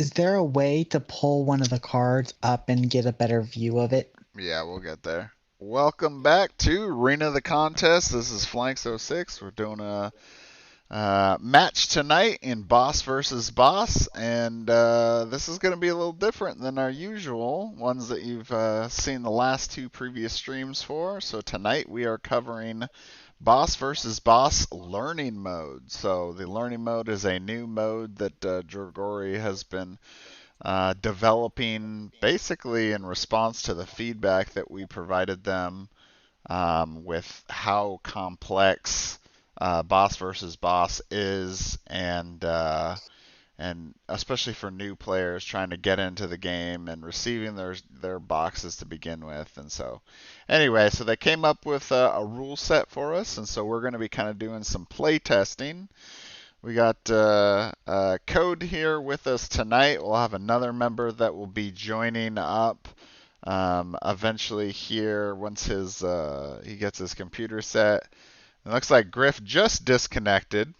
Is there a way to pull one of the cards up and get a better view of it? Yeah, we'll get there. Welcome back to Arena of the Contest. This is Flanks06. We're doing a match tonight in Boss versus Boss, and this is going to be a little different than our usual ones that you've seen the last two previous streams for. So tonight we are covering Boss versus Boss Learning Mode. So the Learning Mode is a new mode that Dragori has been developing basically in response to the feedback that we provided them with how complex boss versus boss is, and especially for new players trying to get into the game and receiving their boxes to begin with. And so, anyway, so they came up with a rule set for us, and so we're going to be kind of doing some play testing. We got Code here with us tonight. We'll have another member that will be joining up eventually here once he gets his computer set. It looks like Griff just disconnected,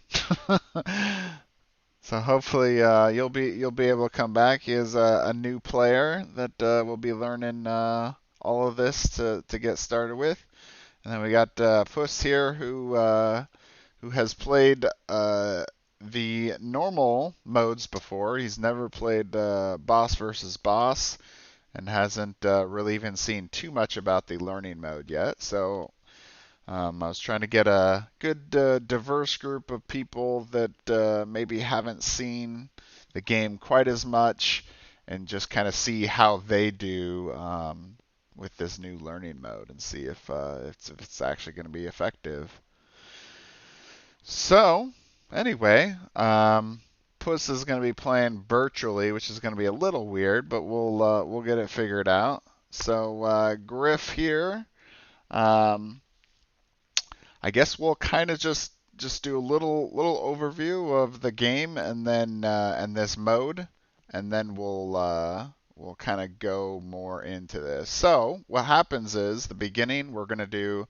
so hopefully you'll be able to come back. He is a new player that will be learning all of this to get started with. And then we got Puss here who has played the normal modes before. He's never played boss versus boss and hasn't really even seen too much about the learning mode yet. So I was trying to get a good diverse group of people that maybe haven't seen the game quite as much and just kind of see how they do with this new learning mode and see if it's actually going to be effective. So, anyway, Puss is going to be playing virtually, which is going to be a little weird, but we'll get it figured out. So, Griff here, um, I guess we'll kind of just do a little overview of the game and this mode, and then we'll kind of go more into this. So, what happens is the beginning we're going to do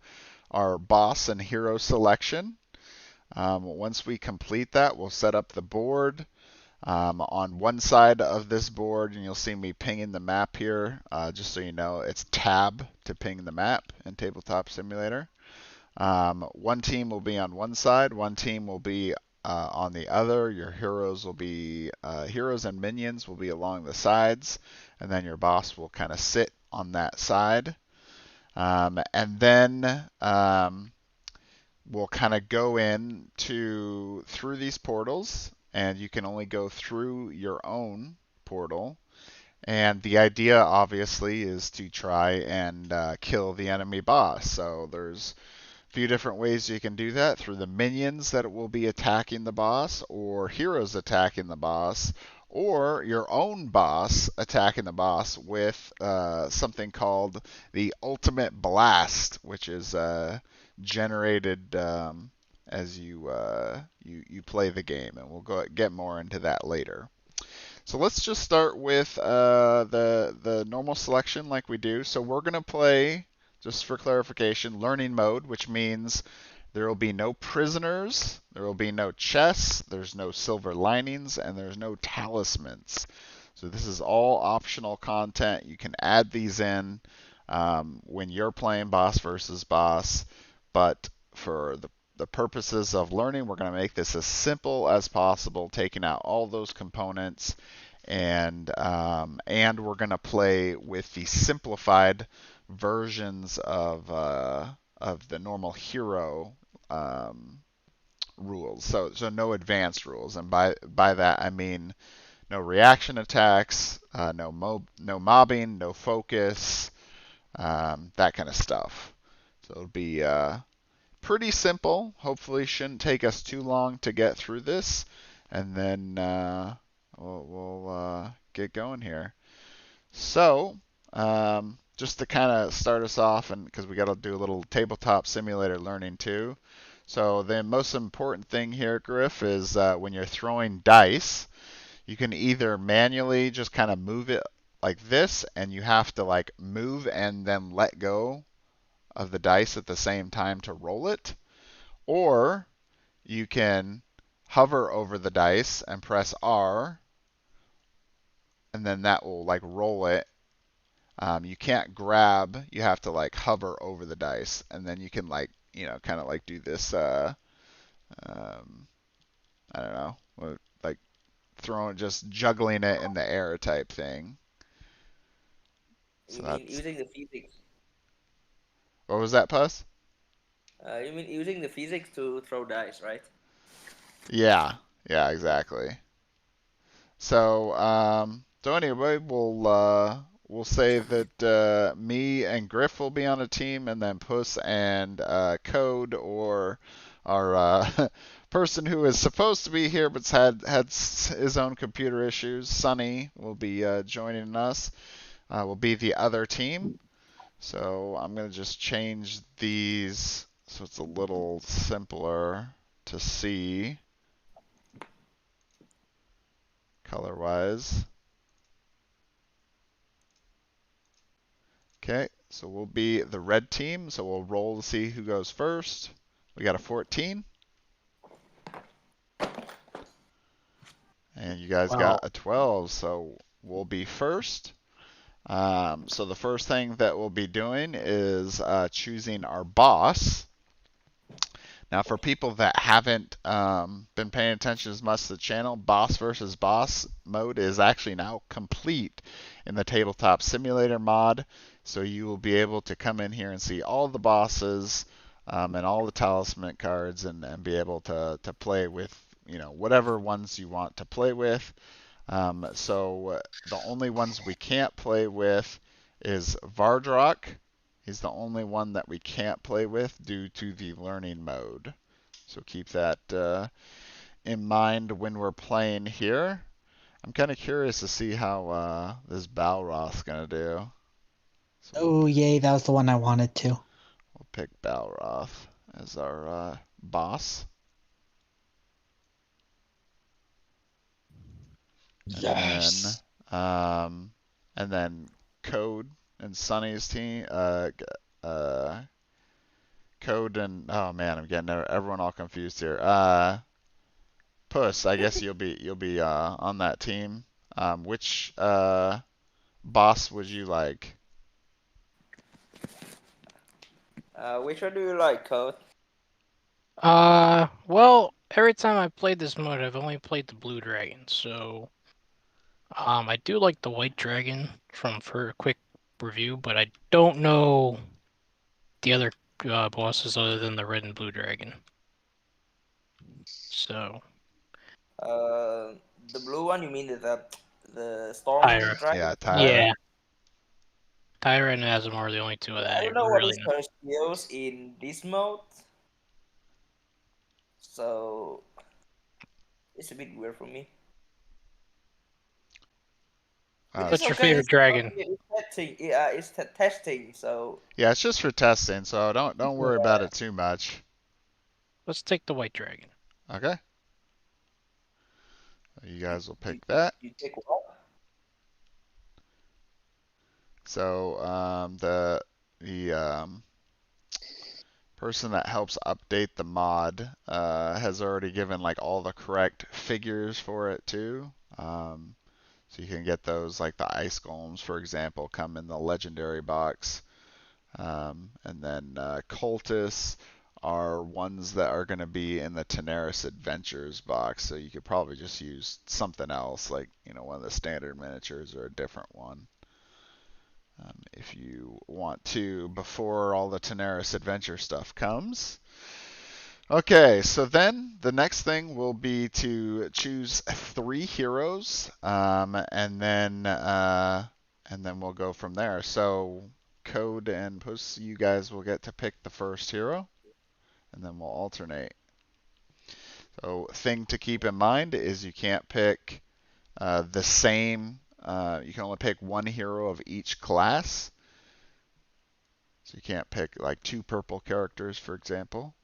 our boss and hero selection. Once we complete that, we'll set up the board. On one side of this board, and you'll see me pinging the map here, just so you know, it's tab to ping the map in Tabletop Simulator. One team will be on one side, one team will be on the other. Your heroes will be heroes and minions will be along the sides, and then your boss will kind of sit on that side. And then we'll kind of go in to through these portals, and you can only go through your own portal. And the idea, obviously, is to try and kill the enemy boss. So there's a few different ways you can do that through the minions that will be attacking the boss, or heroes attacking the boss, or your own boss attacking the boss with something called the Ultimate Blast, which is generated as you play the game, and we'll get more into that later. So let's just start with the normal selection like we do. So we're going to play, just for clarification, learning mode, which means there will be no prisoners, there will be no chests, there's no silver linings, and there's no talismans. So this is all optional content. You can add these in when you're playing boss versus boss, but for the purposes of learning, we're going to make this as simple as possible, taking out all those components, and we're going to play with the simplified versions of the normal hero rules. So no advanced rules, and by that I mean no reaction attacks, no mobbing, no focus, that kind of stuff. So it'll be pretty simple. Hopefully, shouldn't take us too long to get through this, and then we'll get going here. So, just to kind of start us off, and because we got to do a little tabletop simulator learning too. So the most important thing here, Griff, is when you're throwing dice, you can either manually just kind of move it like this, and you have to like move and then let go of the dice at the same time to roll it, or you can hover over the dice and press R and then that will like roll it. You can't grab, you have to like hover over the dice, and then you can like, kind of like do this, um, I don't know, like throwing, just juggling it in the air type thing. So You mean that's, using the physics? what was that, Puss? You mean using the physics to throw dice, right? Yeah, yeah, exactly. So anyway, we'll say that me and Griff will be on a team, and then Puss and Code, or our person who is supposed to be here but's had his own computer issues, Sunny, will be joining us. Will be the other team. So I'm gonna just change these so it's a little simpler to see color wise. Okay, so we'll be the red team, so we'll roll to see who goes first. We got a 14, and you guys got Well, a 12, so we'll be first. So the first thing that we'll be doing is choosing our boss. Now, for people that haven't been paying attention as much to the channel, boss versus boss mode is actually now complete in the Tabletop Simulator mod. So you will be able to come in here and see all the bosses and all the talisman cards, and be able to play with whatever ones you want to play with. So the only ones we can't play with is Vardrock. He's the only one that we can't play with due to the learning mode. So keep that in mind when we're playing here. I'm kind of curious to see how this Balroth's going to do. So Oh, yay, that was the one I wanted to. we'll pick Balroth as our boss. And then Yes. um, and then Code and Sunny's team. Code and, oh man, I'm getting everyone all confused here. Puss, I guess you'll be on that team. Which boss would you like? Which one do you like, Code? well, every time I've played this mode, I've only played the blue dragon, so I do like the white dragon for a quick review, but I don't know the other bosses other than the red and blue dragon. So, Uh, the blue one, you mean the storm Tyra. dragon? Yeah, Tyra. Yeah, Tyra and Azim are the only two that I I don't know what really is know. her skills in this mode, so it's a bit weird for me. But Uh, it's What's your okay. favorite dragon? It's testing. Yeah, it's testing. So yeah, it's just for testing, so don't worry about yeah, it too much. Let's take the white dragon. Okay, you you guys will you, pick you, that. you take what? So the person that helps update the mod has already given like all the correct figures for it too. So you can get those, like the ice golems, for example, come in the legendary box. And then cultists are ones that are going to be in the Tenaris Adventures box. So you could probably just use something else, like one of the standard miniatures or a different one. If you want to, before all the Tenaris Adventure stuff comes. Okay, so then the next thing will be to choose 3 heroes, and then we'll go from there. So Code and Puss, you guys will get to pick the first hero, and then we'll alternate. So thing to keep in mind is you can't pick the same. You can only pick one hero of each class. So you can't pick like 2 purple characters, for example.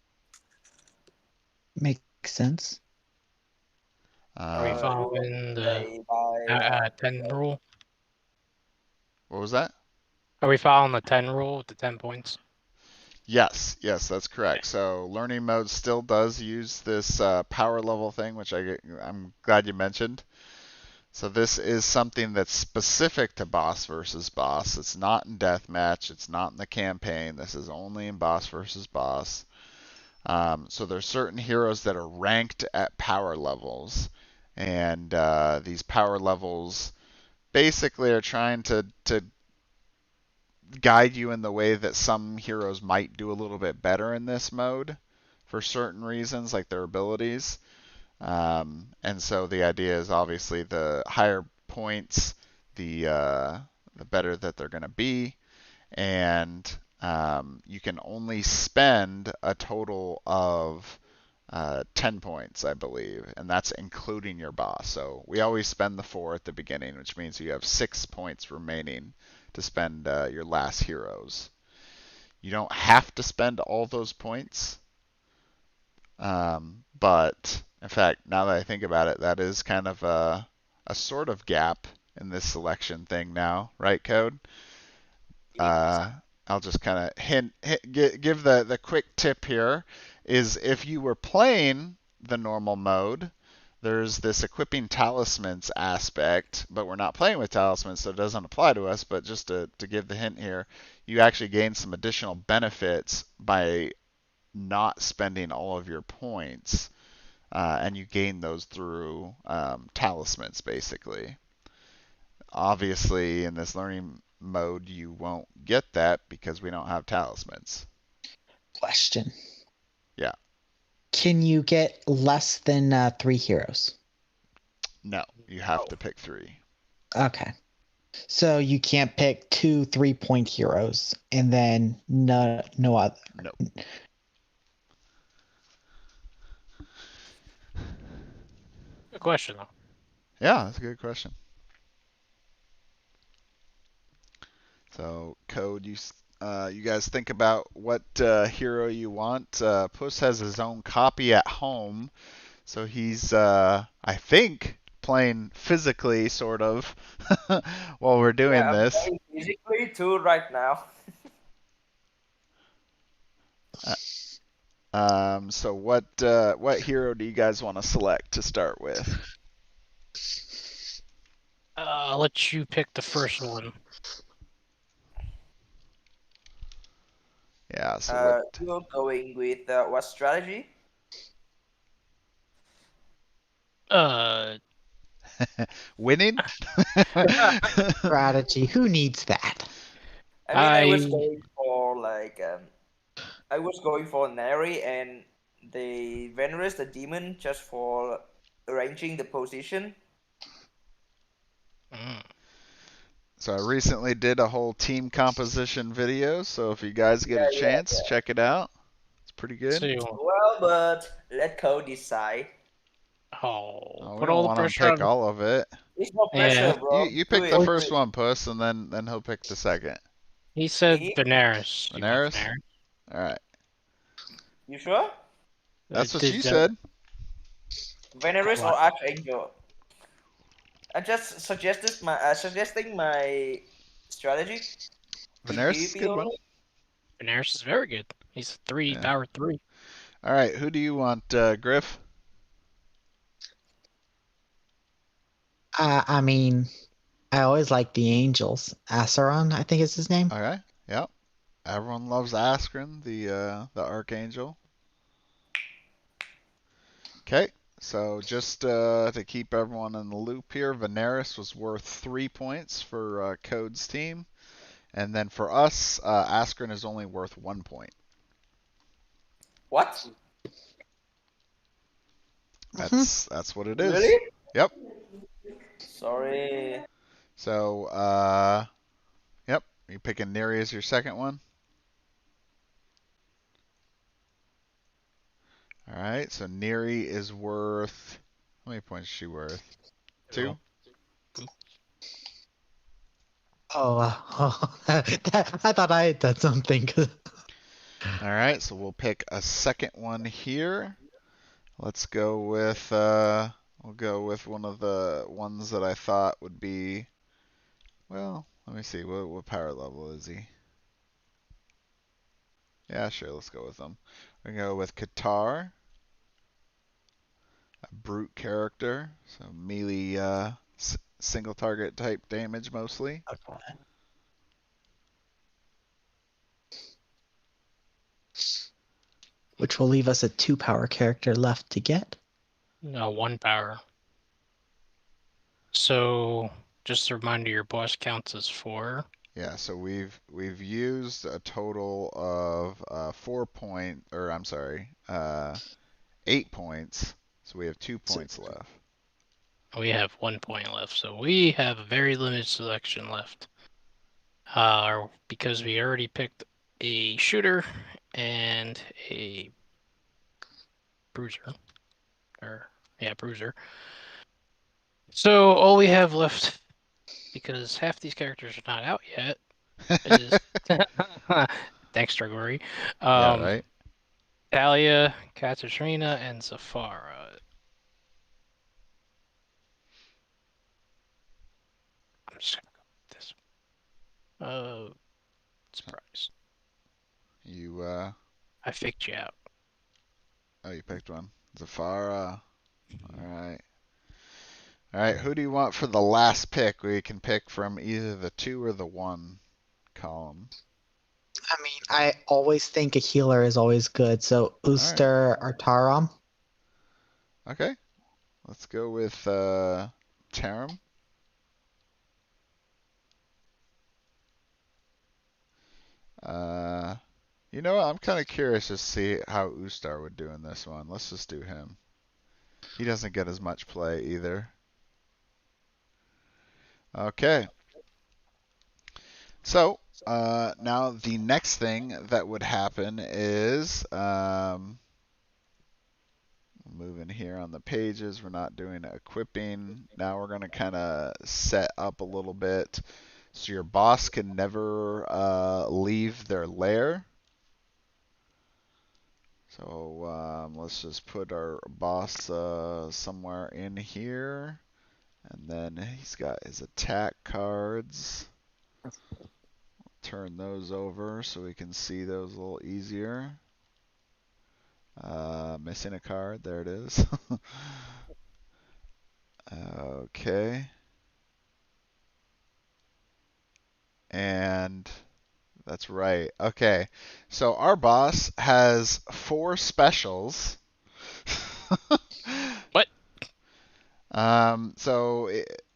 Makes sense. Are we Do you want following to the play by 10 rule? What was that? Are we following the 10 rule with the 10 points? Yes, yes, that's correct. So learning mode still does use this power level thing, which I'm glad you mentioned. So this is something that's specific to boss versus boss. It's not in deathmatch. It's not in the campaign. This is only in boss versus boss. So there's certain heroes that are ranked at power levels, and these power levels basically are trying to guide you in the way that some heroes might do a little bit better in this mode for certain reasons, like their abilities. And so the idea is obviously the higher points, the better that they're going to be, and you can only spend a total of 10 points, I believe, and that's including your boss. So we always spend the 4 at the beginning, which means you have 6 points remaining to spend your last heroes. You don't have to spend all those points, but in fact, now that I think about it, that is kind of a sort of gap in this selection thing now, right, Code? Uh, I'll just kind of give the quick tip here is if you were playing the normal mode, there's this equipping talismans aspect, but we're not playing with talismans, so it doesn't apply to us. But just to give the hint here, you actually gain some additional benefits by not spending all of your points, and you gain those through talismans, basically. Obviously, in this learning mode, you won't get that because we don't have talismans. Question. Yeah. Can you get less than 3 heroes? No, you have to pick 3. Okay. So you can't pick 2 3-point heroes and then no other. No. Good question though. Yeah, that's a good question. So, Code, you guys think about what hero you want. Puss has his own copy at home, so he's, I think, playing physically, sort of, while we're doing Yeah, I'm this. playing physically too right now. So what hero do you guys want to select to start with? I'll let you pick the first one. Yeah. So You're going with what strategy? Uh, winning? Strategy. Who needs that? I mean, I was I going for I was going for Neri and the Venerus, the demon, just for arranging the position. mm, So I recently did a whole team composition video, so if you guys get a Yeah, yeah, chance, yeah. check it out. It's pretty good. see. Well, but let Code decide. Oh, Oh, we put don't all the want him to pressure pick on. all of it. It's no Yeah, pressure, You bro. you Do pick the it, do first it. one, Puss, and then he'll pick the second. he said Me? Veneris. You want Veneris? Veneris? All right. You sure? That's what you Did said. Venerus or what? Archangel? I just suggesting my strategy. Veneris is a PvP good one. only. Veneris is very good. He's Yeah. power 3. All right. Who do you want, Griff? I mean, I always like the angels. Asaron, I think is his name. Okay. Yep. Everyone loves Askren, the Archangel. Okay. So just to keep everyone in the loop here, Veneris was worth 3 points for Code's team, and then for us, Askren is only worth 1 point. What? That's what it is. Really? Yep. Sorry. So yep. You picking Neri as your second one? All right. So Neri is worth. How many points is she worth? 2. Oh, I thought I had done something. All right. So we'll pick a second one here. Let's go with we'll go with one of the ones that I thought would be. Well, let me see. What power level is he? Yeah, sure. Let's go with him. We're gonna go with Qatar, a brute character, so melee single target type damage mostly. Okay. Which will leave us a 2-power character left to get. No, 1 power. So just a reminder, your boss counts as 4. Yeah, so we've used a total of 8 points. So we have 2 points left. We have 1 point left, so we have a very limited selection left. Because we already picked a shooter and a bruiser. Bruiser. So all we have left, because half these characters are not out yet, is thanks, Gregory. Yeah, right? Talia, Katarina, and Zafara. I'm just gonna go with this. Surprise. You I faked you out. oh, you picked one. Zafara. All right. All right, who do you want for the last pick? We can pick from either the 2 or the 1 column. I mean, I always think a healer is always good, so Ustar or Taram. Okay. Let's go with Taram. You know what? I'm kind of curious to see how Ustar would do in this one. Let's just do him. He doesn't get as much play either. Okay. So, now the next thing that would happen is, moving here on the pages, we're not doing equipping. Now we're going to kind of set up a little bit. So your boss can never leave their lair. So let's just put our boss somewhere in here. And then he's got his attack cards. Turn those over so we can see those a little easier. Missing a card. There it is. Okay. And that's right. Okay. So our boss has 4 specials. What? So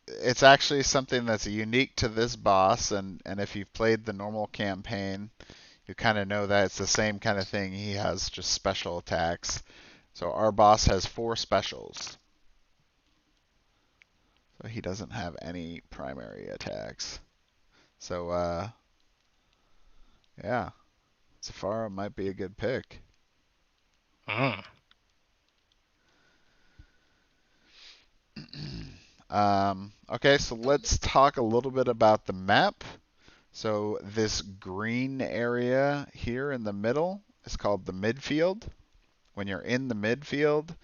it's actually something that's unique to this boss, and if you've played the normal campaign, you kind of know that it's the same kind of thing. He has just special attacks. So our boss has 4 specials. So he doesn't have any primary attacks. So yeah, Zafara might be a good pick. Okay, so let's talk a little bit about the map. So this green area here in the middle is called the midfield. When you're in the midfield,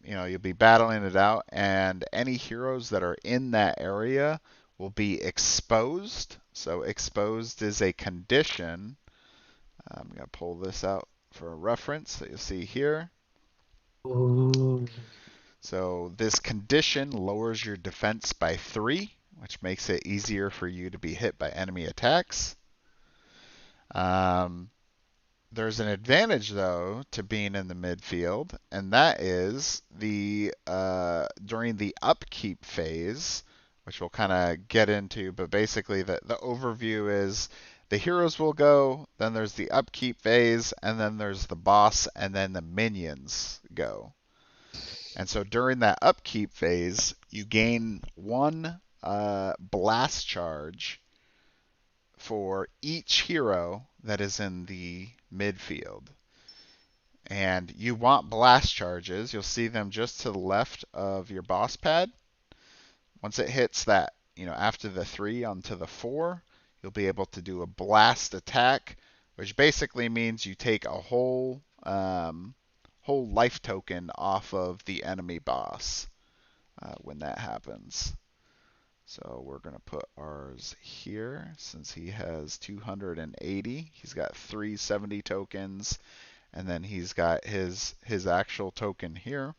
you'll be battling it out, and any heroes that are in that area will be exposed. So exposed is a condition. I'm going to pull this out for a reference that you'll see here. Ooh. So this condition lowers your defense by 3, which makes it easier for you to be hit by enemy attacks. There's an advantage, though, to being in the midfield, and that is during the upkeep phase, which we'll kind of get into, but basically the overview is the heroes will go, then there's the upkeep phase, and then there's the boss, and then the minions go. And so during that upkeep phase, you gain 1 blast charge for each hero that is in the midfield. And you want blast charges. You'll see them just to the left of your boss pad. Once it hits that, after the 3 onto the 4, you'll be able to do a blast attack, which basically means you take a whole life token off of the enemy boss when that happens. So we're going to put ours here since he has 280. He's got 370 tokens, and then he's got his actual token here.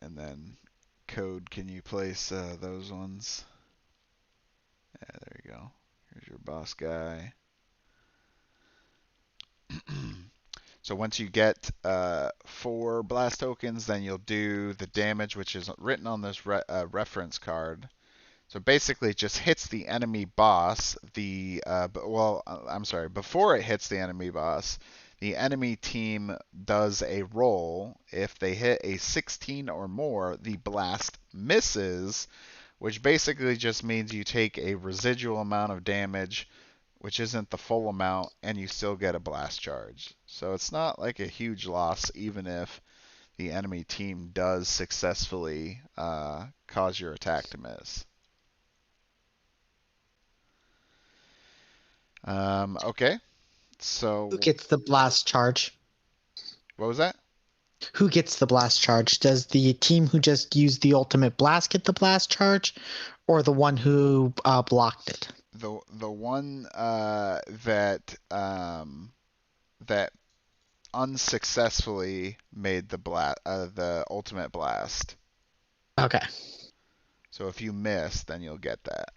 And then Code, can you place those ones? Yeah, there you go. Here's your boss guy. So once you get 4 blast tokens, then you'll do the damage, which is written on this reference card. So basically, it just hits the enemy boss. I'm sorry, before it hits the enemy boss, the enemy team does a roll. If they hit a 16 or more, the blast misses, which basically just means you take a residual amount of damage, which isn't the full amount, and you still get a blast charge. So it's not like a huge loss, even if the enemy team does successfully cause your attack to miss. Okay, so Who gets the blast charge? what was that? Who gets the blast charge? Does the team who just used the ultimate blast get the blast charge, or the one who blocked it? The one that that unsuccessfully made the ultimate blast. Okay. So if you miss, then you'll get that.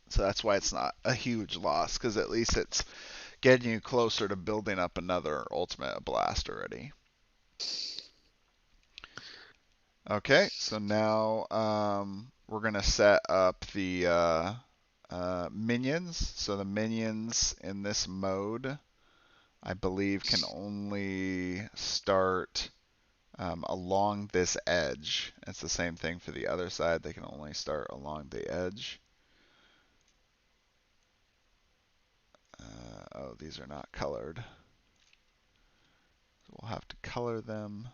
So that's why it's not a huge loss, because at least it's getting you closer to building up another ultimate blast already. Okay, so now we're gonna set up the minions. So the minions in this mode, I believe, can only start along this edge. It's the same thing for the other side. They can only start along the edge. Oh, these are not colored. So we'll have to color them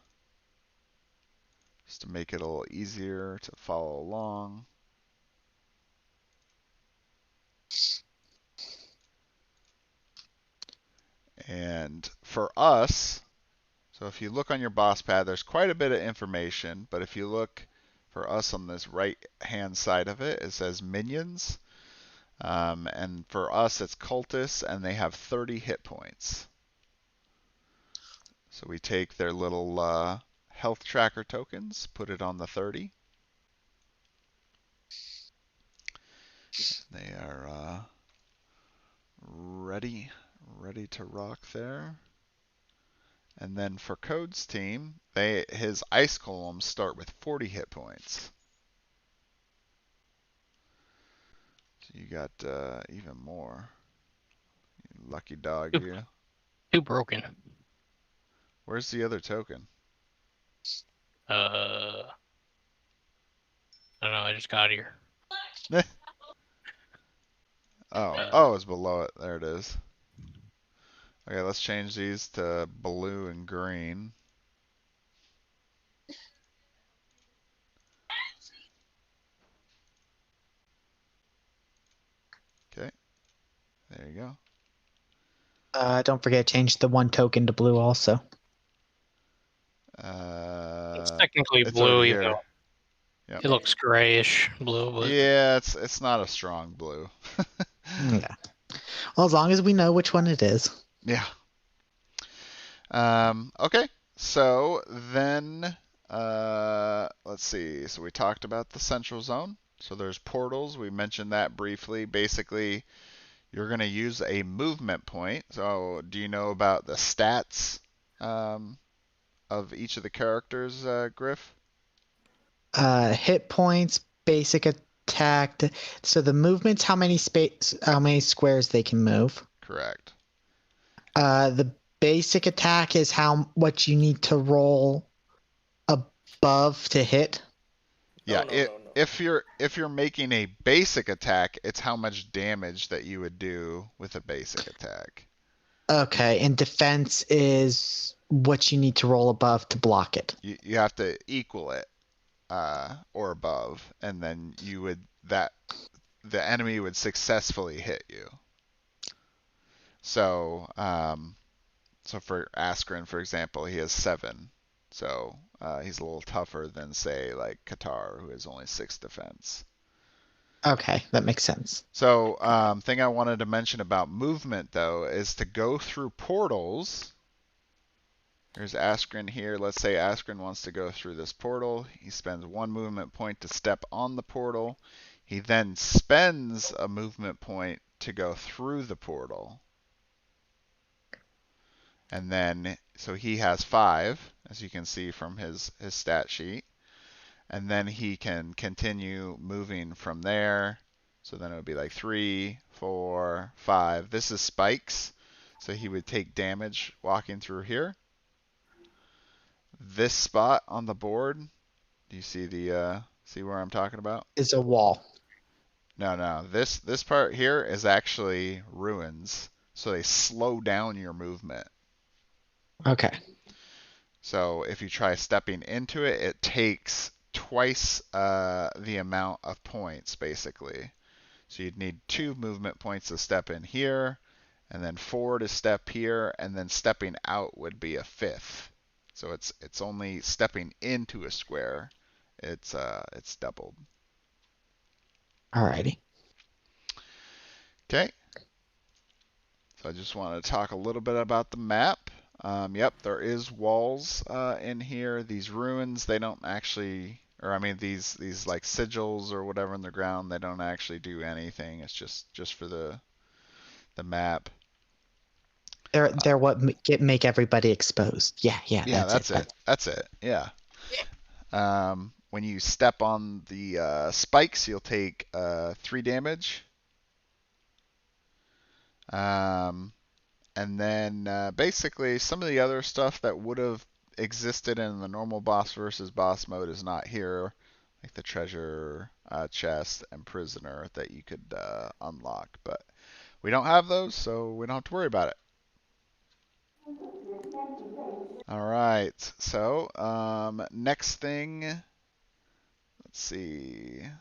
just to make it a little easier to follow along. And for us, so if you look on your boss pad, there's quite a bit of information, but if you look for us on this right hand side of it, it says minions. And for us, it's cultists, and they have 30 hit points. So we take their little health tracker tokens, put it on the 30. They are ready to rock there. And then for Code's team, his ice columns start with 40 hit points. So you got even more. You lucky dog, you. Too broken. Where's the other token? I don't know. I just got here. Oh, it's below it. There it is. Okay, let's change these to blue and green. Okay, there you go. Don't forget to change the 1 token to blue also. It's technically It's blue, already even here. though Yep. it looks grayish blue. But Yeah, it's not a strong blue. Yeah. Well, as long as we know which one it is. Yeah. Okay, so then let's see. So we talked about the central zone. So there's portals. We mentioned that briefly. Basically, you're going to use a movement point. So do you know about the stats of each of the characters, Griff? Hit points, basic attack. So the movements, how many squares they can move. Correct. The basic attack is what you need to roll above to hit. Yeah, No. if you're making a basic attack, it's how much damage that you would do with a basic attack. Okay, and defense is what you need to roll above to block it. You have to equal it or above, and then the enemy would successfully hit you. So so for Askren, for example, he has 7. So he's a little tougher than, say, like Qatar, who has only 6 defense. Okay, that makes sense. So thing I wanted to mention about movement, though, is to go through portals. Here's Askren here. Let's say Askren wants to go through this portal. He spends 1 movement point to step on the portal. He then spends a movement point to go through the portal. And then, so he has 5, as you can see from his stat sheet. And then he can continue moving from there. So then it would be like 3, 4, 5. This is spikes. So he would take damage walking through here. This spot on the board, do you see see where I'm talking about? Is a wall. No. This part here is actually ruins. So they slow down your movement. Okay. So if you try stepping into it, it takes twice the amount of points, basically. So you'd need 2 movement points to step in here, and then 4 to step here, and then stepping out would be a 5th. So it's only stepping into a square. It's doubled. Alrighty. Okay. So I just want to talk a little bit about the map. Yep, there is walls in here. These ruins, they don't actually, or I mean these like sigils or whatever in the ground, they don't actually do anything. It's just for the map. They're what make everybody exposed. Yeah, Yeah, that's it. That's it. Yeah. When you step on the spikes, you'll take 3 damage. And then basically some of the other stuff that would have existed in the normal boss versus boss mode is not here, like the treasure chest and prisoner that you could unlock. But we don't have those, so we don't have to worry about it. All right, so next thing, let's see. I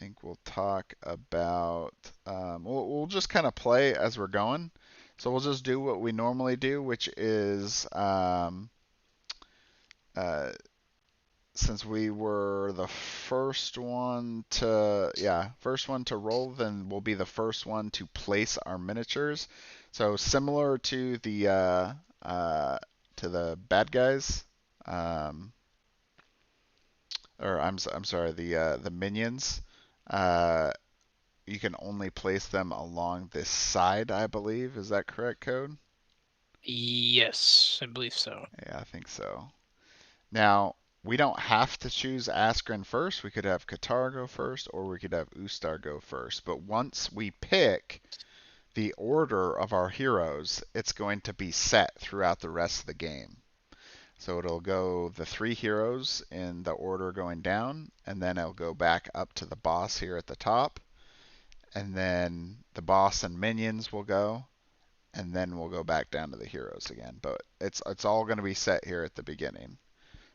think we'll talk about, we'll just kind of play as we're going. So we'll just do what we normally do, which is, since we were the first one to roll, then we'll be the first one to place our miniatures. So similar to the bad guys, or I'm sorry, the minions. You can only place them along this side, I believe. Is that correct, Code? Yes, I believe so. Yeah, I think so. Now, we don't have to choose Askren first. We could have Qatar go first, or we could have Ustar go first. But once we pick the order of our heroes, it's going to be set throughout the rest of the game. So it'll go the 3 heroes in the order going down, and then it'll go back up to the boss here at the top. And then the boss and minions will go, and then we'll go back down to the heroes again. But it's all going to be set here at the beginning.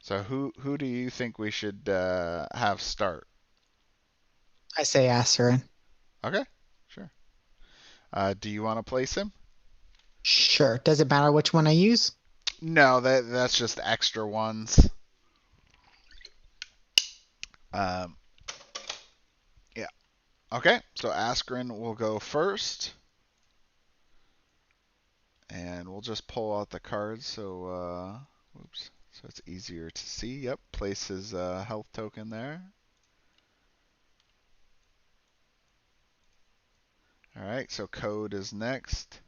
So who do you think we should have start? I say Asarin. Okay, sure. Do you want to place him? Sure. Does it matter which one I use? No, that's just extra ones. Um, yeah. Okay, so Askren will go first. And we'll just pull out the cards so so it's easier to see. Yep, place his health token there. All right, so Code is next.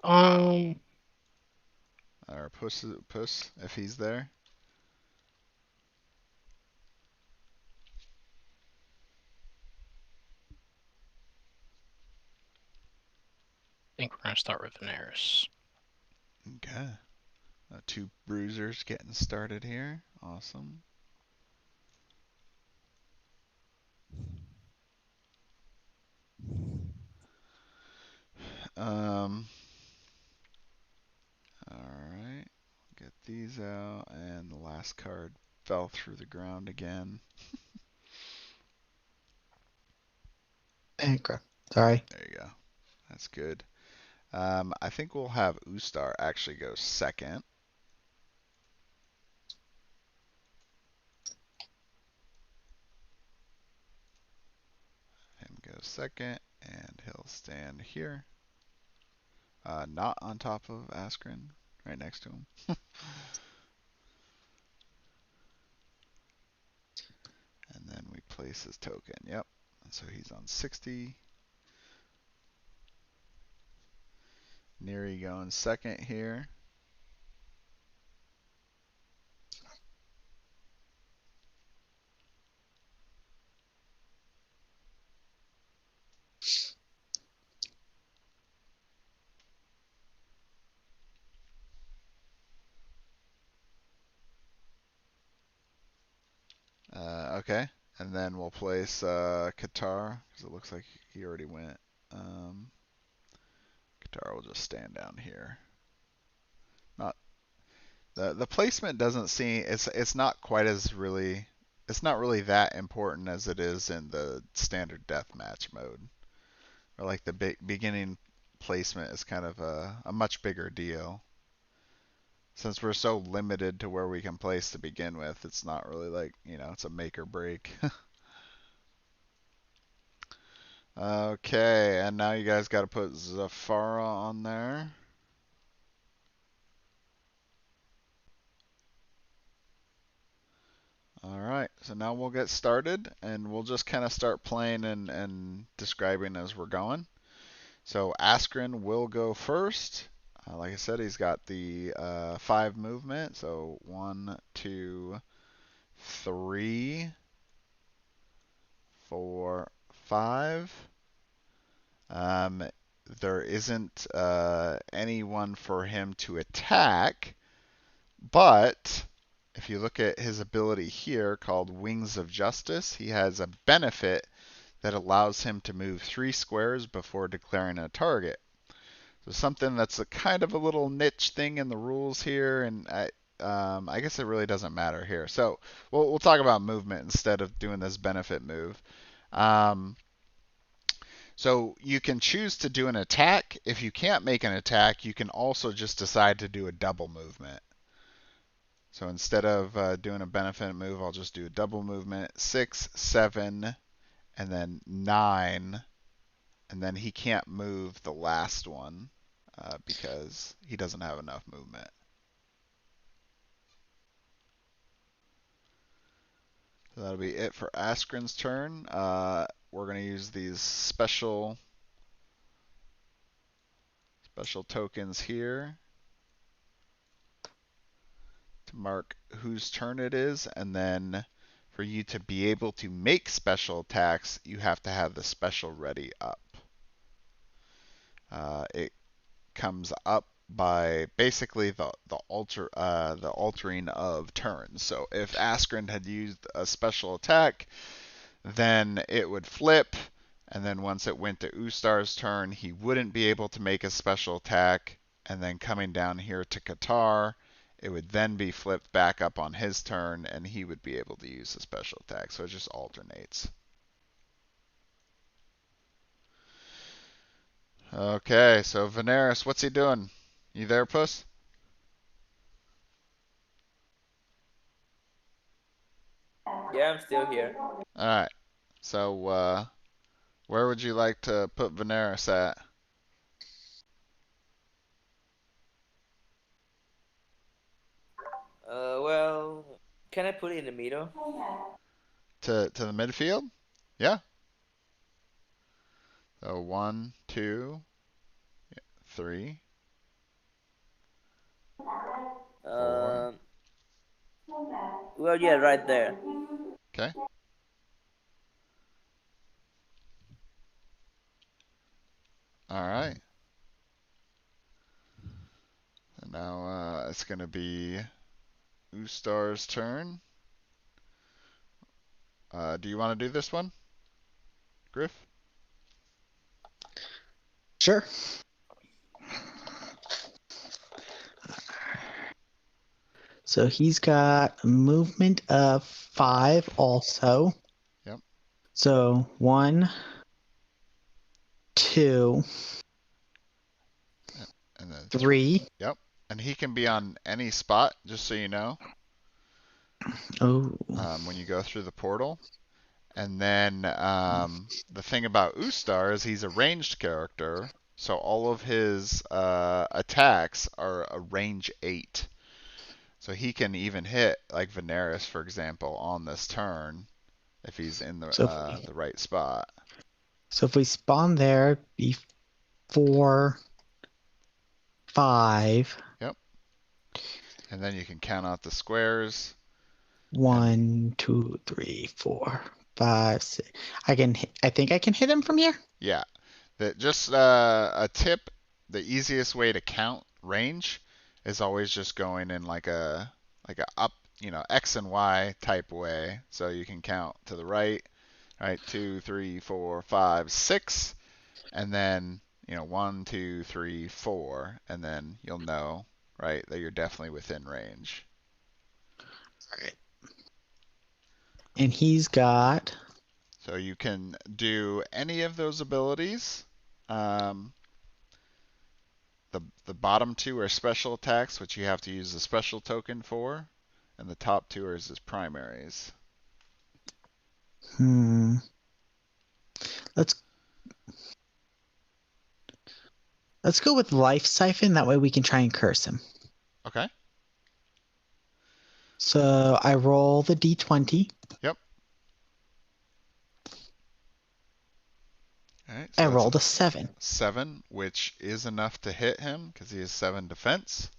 Um, Or Puss if he's there. I think we're gonna start with Veneris. Okay. 2 bruisers getting started here. Awesome. Um, Alright, get these out, and the last card fell through the ground again. Okay. Sorry. There you go. That's good. I think we'll have Ustar actually go second. Him go second, and he'll stand here. Not on top of Askren, right next to him. And then we place his token. Yep. And so he's on 60. Neri going second here. Okay. And then we'll place Qatar, because it looks like he already went. Qatar will just stand down here. Not the placement doesn't seem it's not quite as really it's not really that important as it is in the standard deathmatch mode. Or like the beginning placement is kind of a much bigger deal. Since we're so limited to where we can place to begin with, it's not really like, it's a make or break. Okay, and now you guys got to put Zafara on there. All right, so now we'll get started, and we'll just kind of start playing and describing as we're going. So Askren will go first. Like I said, he's got the 5 movement, so 1, 2, 3, 4, 5. There isn't anyone for him to attack, but if you look at his ability here called Wings of Justice, he has a benefit that allows him to move 3 squares before declaring a target. So something that's a kind of a little niche thing in the rules here, and I guess it really doesn't matter here. So we'll talk about movement instead of doing this benefit move. So you can choose to do an attack. If you can't make an attack, you can also just decide to do a double movement. So instead of doing a benefit move, I'll just do a double movement, 6, 7, and then 9, and then he can't move the last one because he doesn't have enough movement. So that'll be it for Askren's turn. We're going to use these special tokens here to mark whose turn it is, and then for you to be able to make special attacks, you have to have the special ready up. It comes up by basically the altering of turns. So if Askren had used a special attack, then it would flip, and then once it went to Ustar's turn, he wouldn't be able to make a special attack, and then coming down here to Qatar, it would then be flipped back up on his turn, and he would be able to use a special attack. So it just alternates. Okay, so Veneris, what's he doing? You there, Puss? Yeah, I'm still here. Alright, so where would you like to put Veneris at? Well, can I put it in the middle? To the midfield? Yeah. So 1, 2, 3, 4. Um, well, yeah, right there. Okay. All right. And now it's going to be Ustar's turn. Do you want to do this one, Griff? Sure. So he's got a movement of 5 also. Yep. So 1, 2, And then 3. Yep. And he can be on any spot, just so you know, Oh. when you go through the portal. And then the thing about Ustar is he's a ranged character, so all of his attacks are a range 8. So he can even hit like Veneris, for example, on this turn if he's in So the right spot. so if we spawn there before 5, Yep. And then you can count out the squares. And 1, 2, 3, 4, 5, 6. I think I can hit him from here. yeah, that just a tip. The easiest way to count range is always just going in like a up, X and Y type way. So you can count to the right, 2, 3, 4, 5, 6, and then 1, 2, 3, 4, and then you'll know, right, that you're definitely within range. All right. And he's got. So you can do any of those abilities. Um, the bottom two are special attacks, which you have to use the special token for, and the top two are his primaries. Let's go with Life Siphon. That way we can try and curse him. Okay. So I roll the d20. Yep. All right. I So that's rolled a 7. 7, which is enough to hit him because he has 7 defense.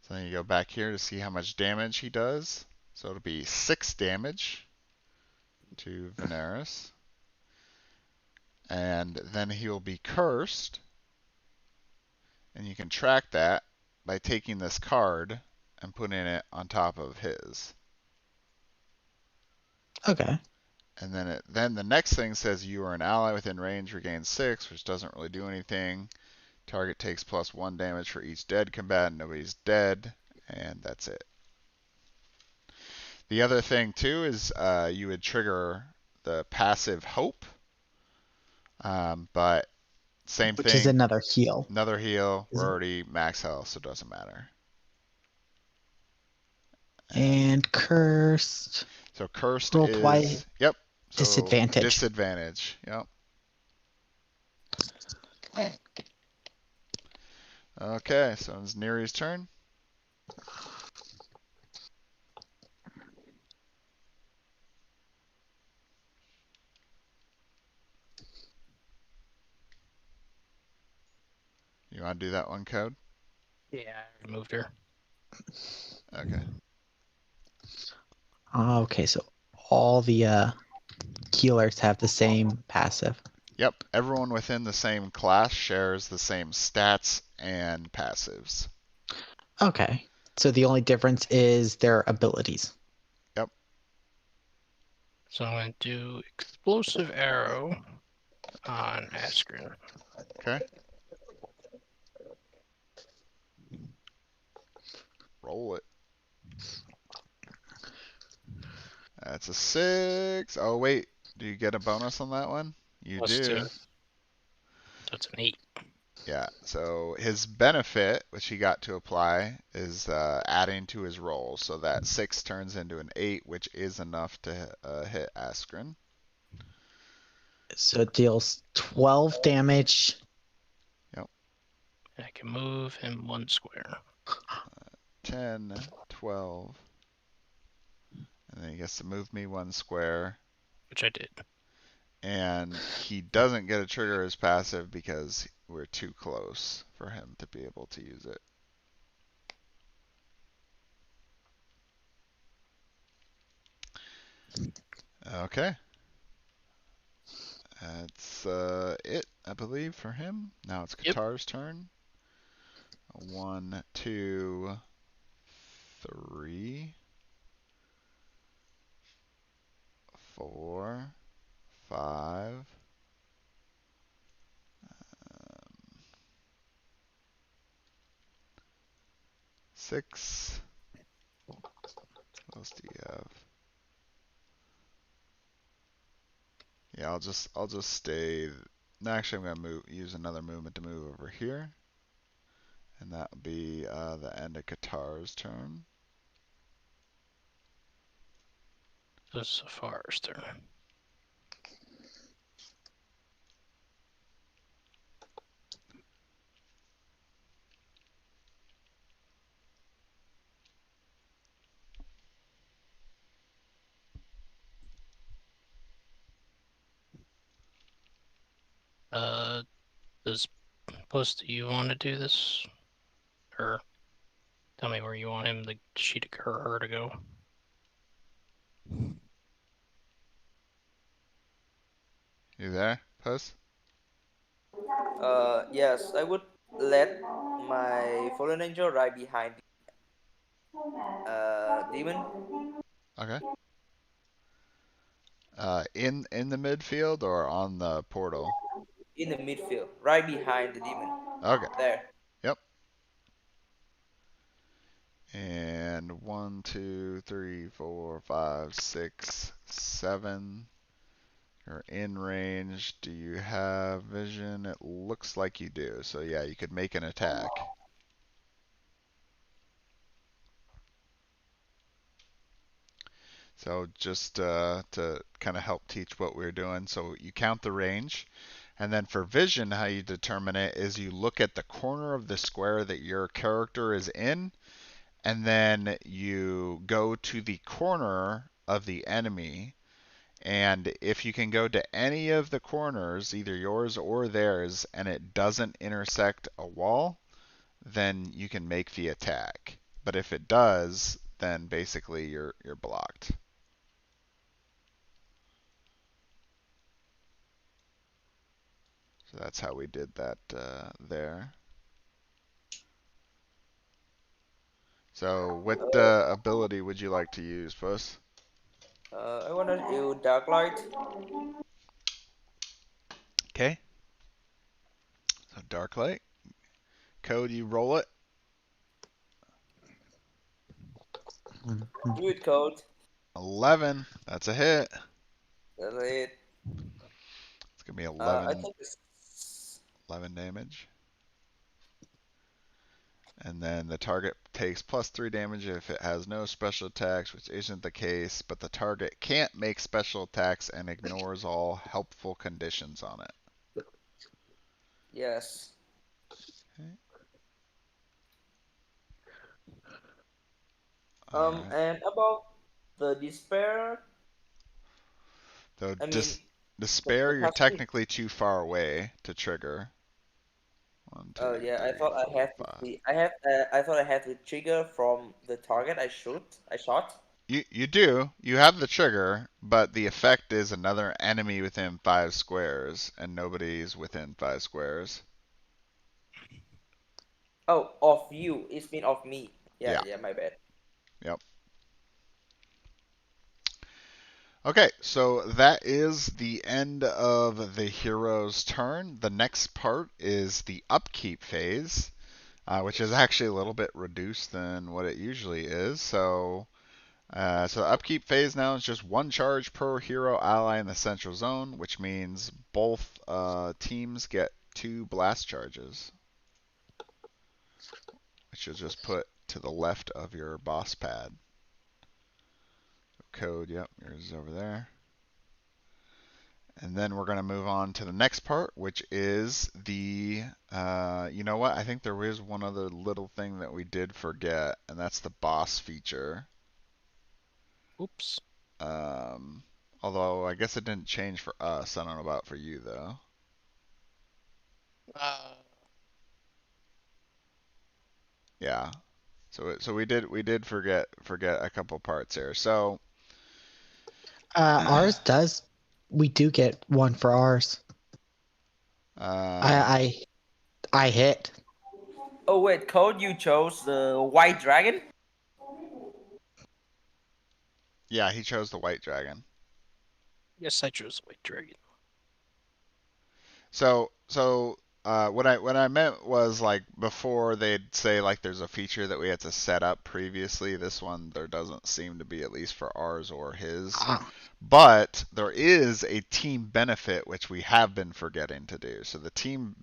So then you go back here to see how much damage he does. So it'll be 6 damage to Veneris. And then he'll be cursed. And you can track that by taking this card and putting it on top of his. Okay. And then the next thing says you are an ally within range, regains 6, which doesn't really do anything. Target takes +1 damage for each dead combatant. Nobody's dead, and that's it. The other thing too is you would trigger the passive Hope, but same Which is thing. another heal. Another heal. We're Is- already max health, so it doesn't matter. And cursed. So cursed Roll twice. is yep. So Disadvantage. disadvantage. Yep. Okay, so it's Neri's turn. You want to do that one, Code? Yeah, I removed her. Okay. Okay, so all the healers have the same passive. Yep. Everyone within the same class shares the same stats and passives. Okay. So the only difference is their abilities. Yep. So I'm going to do Explosive Arrow on Askren. Okay. Roll it. That's a 6. Oh, wait. Do you get a bonus on that one? You +2. do. So it's an 8. Yeah. So his benefit, which he got to apply, is adding to his roll. So that 6 turns into an 8, which is enough to hit Askren. So it deals 12 damage. Yep. And I can move him 1 square. 10, 12. And then he gets to move me 1 square. Which I did. And he doesn't get a trigger as passive because we're too close for him to be able to use it. Okay. That's it, I believe, for him. Now it's Yep. Qatar's turn. 1, 2, 3, 4, 5. 6. What else do you have? Yeah, I'll just stay. No, actually, I'm gonna use another movement to move over here, and that will be the end of Qatar's turn. This is Safar's turn. Does Post, do you want to do this? Or tell me where you want him, she to, or her to go. You there, Puss? Yes, I would let my fallen angel right behind demon Okay. In the midfield or on the portal? in the midfield, right behind the demon. Okay. There. Yep. And 1, 2, 3, 4, 5, 6, 7. You're in range. Do you have vision? It looks like you do. So yeah, you could make an attack. So just to kind of help teach what we're doing, so you count the range, and then for vision, how you determine it is you look at the corner of the square that your character is in, and then you go to the corner of the enemy. And if you can go to any of the corners, either yours or theirs, and it doesn't intersect a wall, then you can make the attack. But if it does, then basically you're blocked. So that's how we did that there. So what ability would you like to use, Puss? I wanna use dark light. Okay. So dark light. Code, you roll it. Do it, code. 11. That's a hit. That's it. It's gonna be I 11, think it's 11 damage. And then the target takes +3 damage if it has no special attacks, which isn't the case, but the target can't make special attacks and ignores all helpful conditions on it. yes. Okay. All right. And about the despair, Though I mean the despair, you're casting. technically too far away to trigger. 1, 2, Yeah, I 3, thought I 4, had to 5. see. I thought I had to trigger from the target I shot. You do. You have the trigger, but the effect is another enemy within 5 squares, and nobody's within 5 squares. Oh, of you. It's mean of me. Yeah, Yeah. yeah, my bad. Yep. Okay, so that is the end of the hero's turn. The next part is the upkeep phase, which is actually a little bit reduced than what it usually is. So the upkeep phase now is just 1 charge per hero ally in the central zone, which means both teams get 2 blast charges, which you'll just put to the left of your boss pad. Code, yep, yours is over there. And then we're going to move on to the next part, which is you know what? I think there is one other little thing that we did forget, and that's the boss feature. Oops. Although I guess it didn't change for us. I don't know about for you though. Yeah. So we did forget a couple parts here. So Ours does. We do get one for ours. um, I hit. Oh wait, code. You chose the white dragon. yeah, he chose the white dragon. Yes, I chose White Dragon. So what I meant was like before they'd say like there's a feature that we had to set up previously. This one there doesn't seem to be, at least for ours or his. Ah, But there is a team benefit which we have been forgetting to do. So the team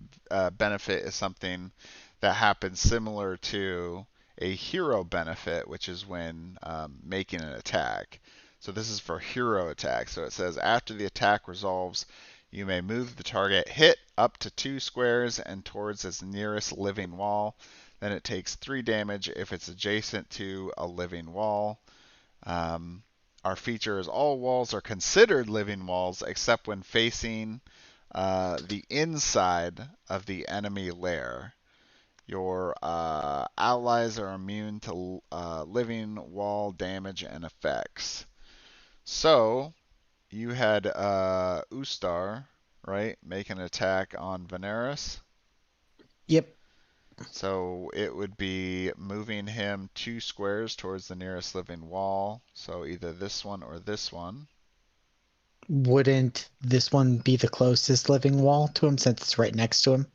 benefit is something that happens similar to a hero benefit, which is when making an attack. So this is for hero attack. So it says after the attack resolves, you may move the target hit up to 2 squares and towards its nearest living wall. Then it takes 3 damage if it's adjacent to a living wall. Our feature is all walls are considered living walls except when facing the inside of the enemy lair. Your allies are immune to living wall damage and effects. So you had Ustar, right, make an attack on Veneris. Yep. So it would be moving him 2 squares towards the nearest living wall. So either this one or this one. Wouldn't this one be the closest living wall to him since it's right next to him?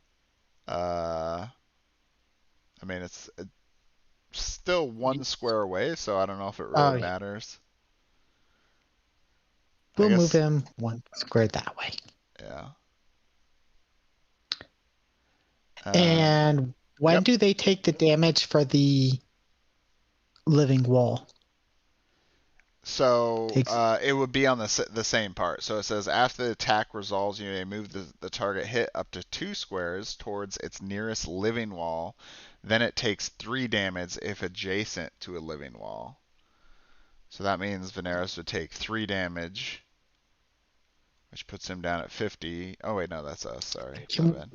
I mean, it's still 1 square away, so I don't know if it really Oh, matters. I we'll move guess, him 1 square that way. yeah. And when Yep. do they take the damage for the living wall? So it would be on the same part. So it says after the attack resolves, you may move the target hit up to 2 squares towards its nearest living wall. Then it takes 3 damage if adjacent to a living wall. So that means Veneris would take 3 damage, which puts him down at 50. Oh wait, no, that's us. Sorry, my bad.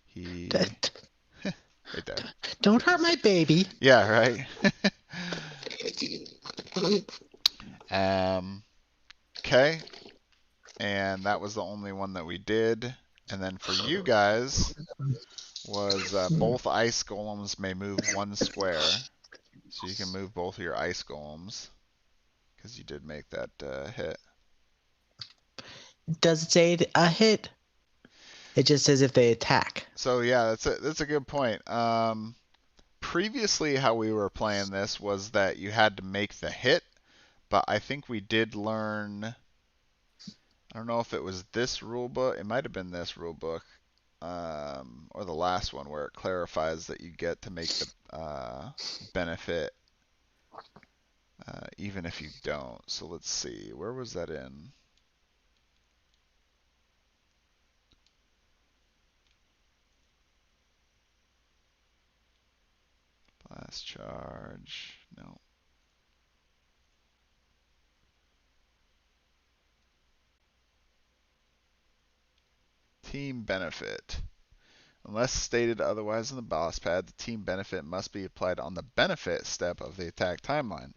He right there. Don't hurt my baby. Yeah, right. Okay. And that was the only one that we did. And then for you guys was both ice golems may move 1 square. So you can move both of your ice golems because you did make that hit. Does it say a hit? It just says if they attack. So yeah, that's a good point. Previously, how we were playing this was that you had to make the hit, but I think we did learn. I don't know if it was this rule book. It might have been this rule book, or the last one where it clarifies that you get to make the benefit even if you don't. So let's see. Where was that in? Blast charge. No. Team benefit. Unless stated otherwise in the boss pad, the team benefit must be applied on the benefit step of the attack timeline.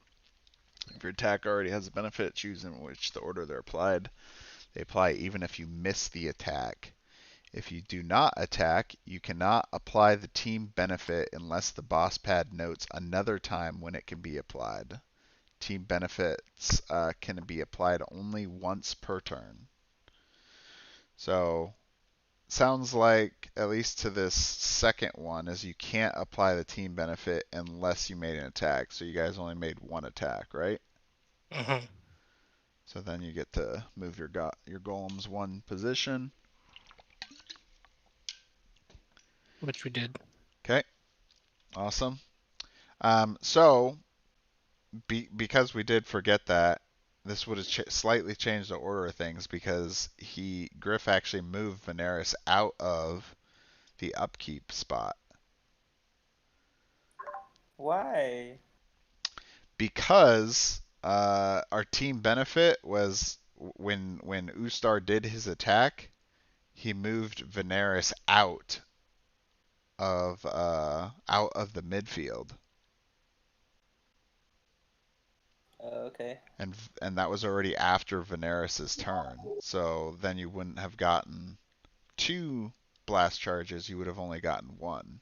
If your attack already has a benefit, choose in which the order they're applied. They apply even if you miss the attack. If you do not attack, you cannot apply the team benefit unless the boss pad notes another time when it can be applied. Team benefits can be applied only once per turn. So sounds like, at least to this second one, is you can't apply the team benefit unless you made an attack. So you guys only made 1 attack, right? Mm-hmm. So then you get to move your golems 1 position. Which we did. Okay, awesome. So because we did forget that, this would have slightly changed the order of things because Griff actually moved Veneris out of the upkeep spot. Why? Because our team benefit was when Ustar did his attack, he moved Veneris out of the midfield. Okay. And that was already after Veneris' turn. So then you wouldn't have gotten 2 blast charges, you would have only gotten 1.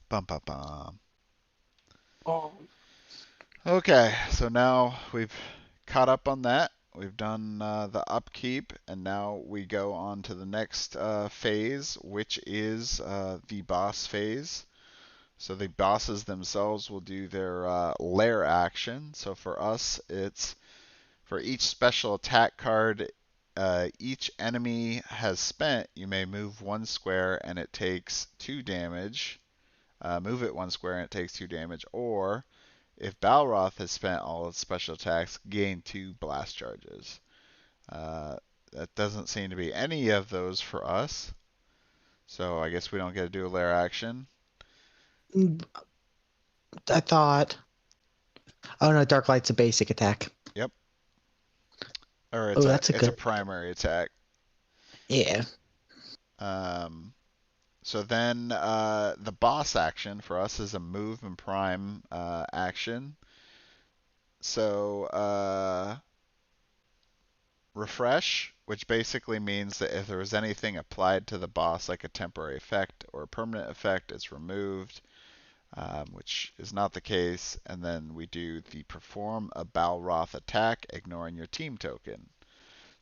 Bum bum bum. Oh. Okay, so now we've caught up on that. We've done the upkeep, and now we go on to the next phase, which is the boss phase. So the bosses themselves will do their lair action. So for us, it's for each special attack card each enemy has spent, you may move 1 square and it takes 2 damage. Move it 1 square and it takes 2 damage. Or if Balroth has spent all its special attacks, gain 2 blast charges. That doesn't seem to be any of those for us. So I guess we don't get to do a lair action. I thought Oh no, Dark Light's a basic attack. Yep. Or Oh, that's a it's a good. primary attack. Yeah. So then the boss action for us is a move and prime action. So refresh, which basically means that if there was anything applied to the boss, like a temporary effect or a permanent effect, it's removed, which is not the case. And then we do the perform a Balroth attack, ignoring your team token.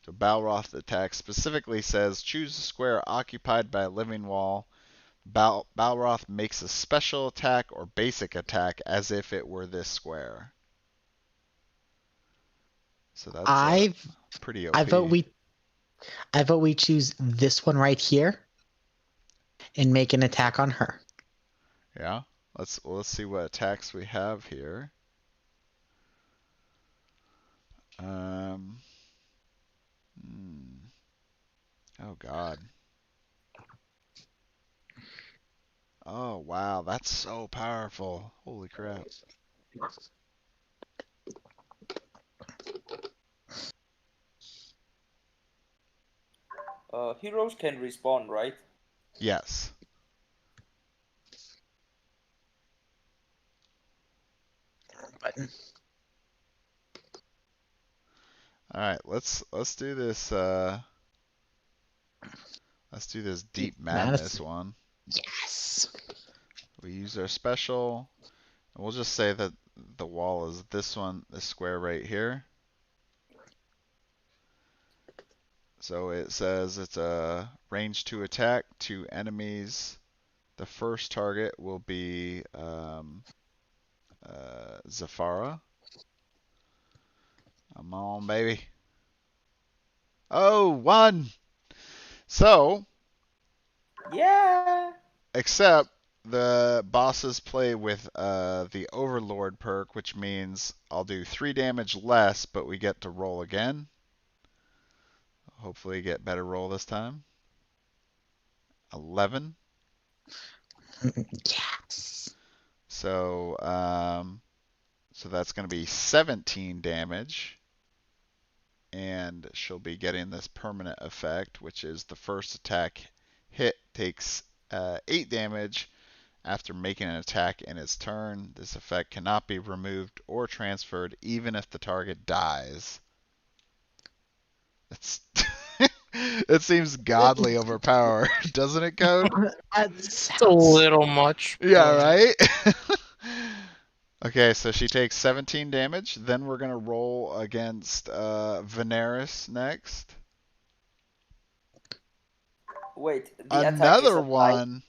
So Balroth attack specifically says choose a square occupied by a living wall. Balroth makes a special attack or basic attack as if it were this square. So that's I pretty I OP. vote we choose this one right here and make an attack on her. Yeah. Let's see what attacks we have here. Um. Oh God. Oh wow, that's so powerful. Holy crap. Heroes can respawn, right? Yes. Button. All right, let's do this let's do this deep madness one. Yes. We use our special. And we'll just say that the wall is this one, this square right here. So it says it's a range 2 attack, 2 enemies. The first target will be Zafara. Come on, baby. Oh, 1! So, Yeah. except the bosses play with the Overlord perk, which means I'll do 3 damage less, but we get to roll again. Hopefully get better roll this time. 11. Yes. So, so that's going to be 17 damage. And she'll be getting this permanent effect, which is the first attack hit takes 8 damage after making an attack in its turn. This effect cannot be removed or transferred even if the target dies. It's it seems godly overpowered, doesn't it, Code? That It's a sounds little much. Yeah, but right? Okay, so she takes 17 damage. Then we're going to roll against Veneris next. Wait, the attack is Another a die. one.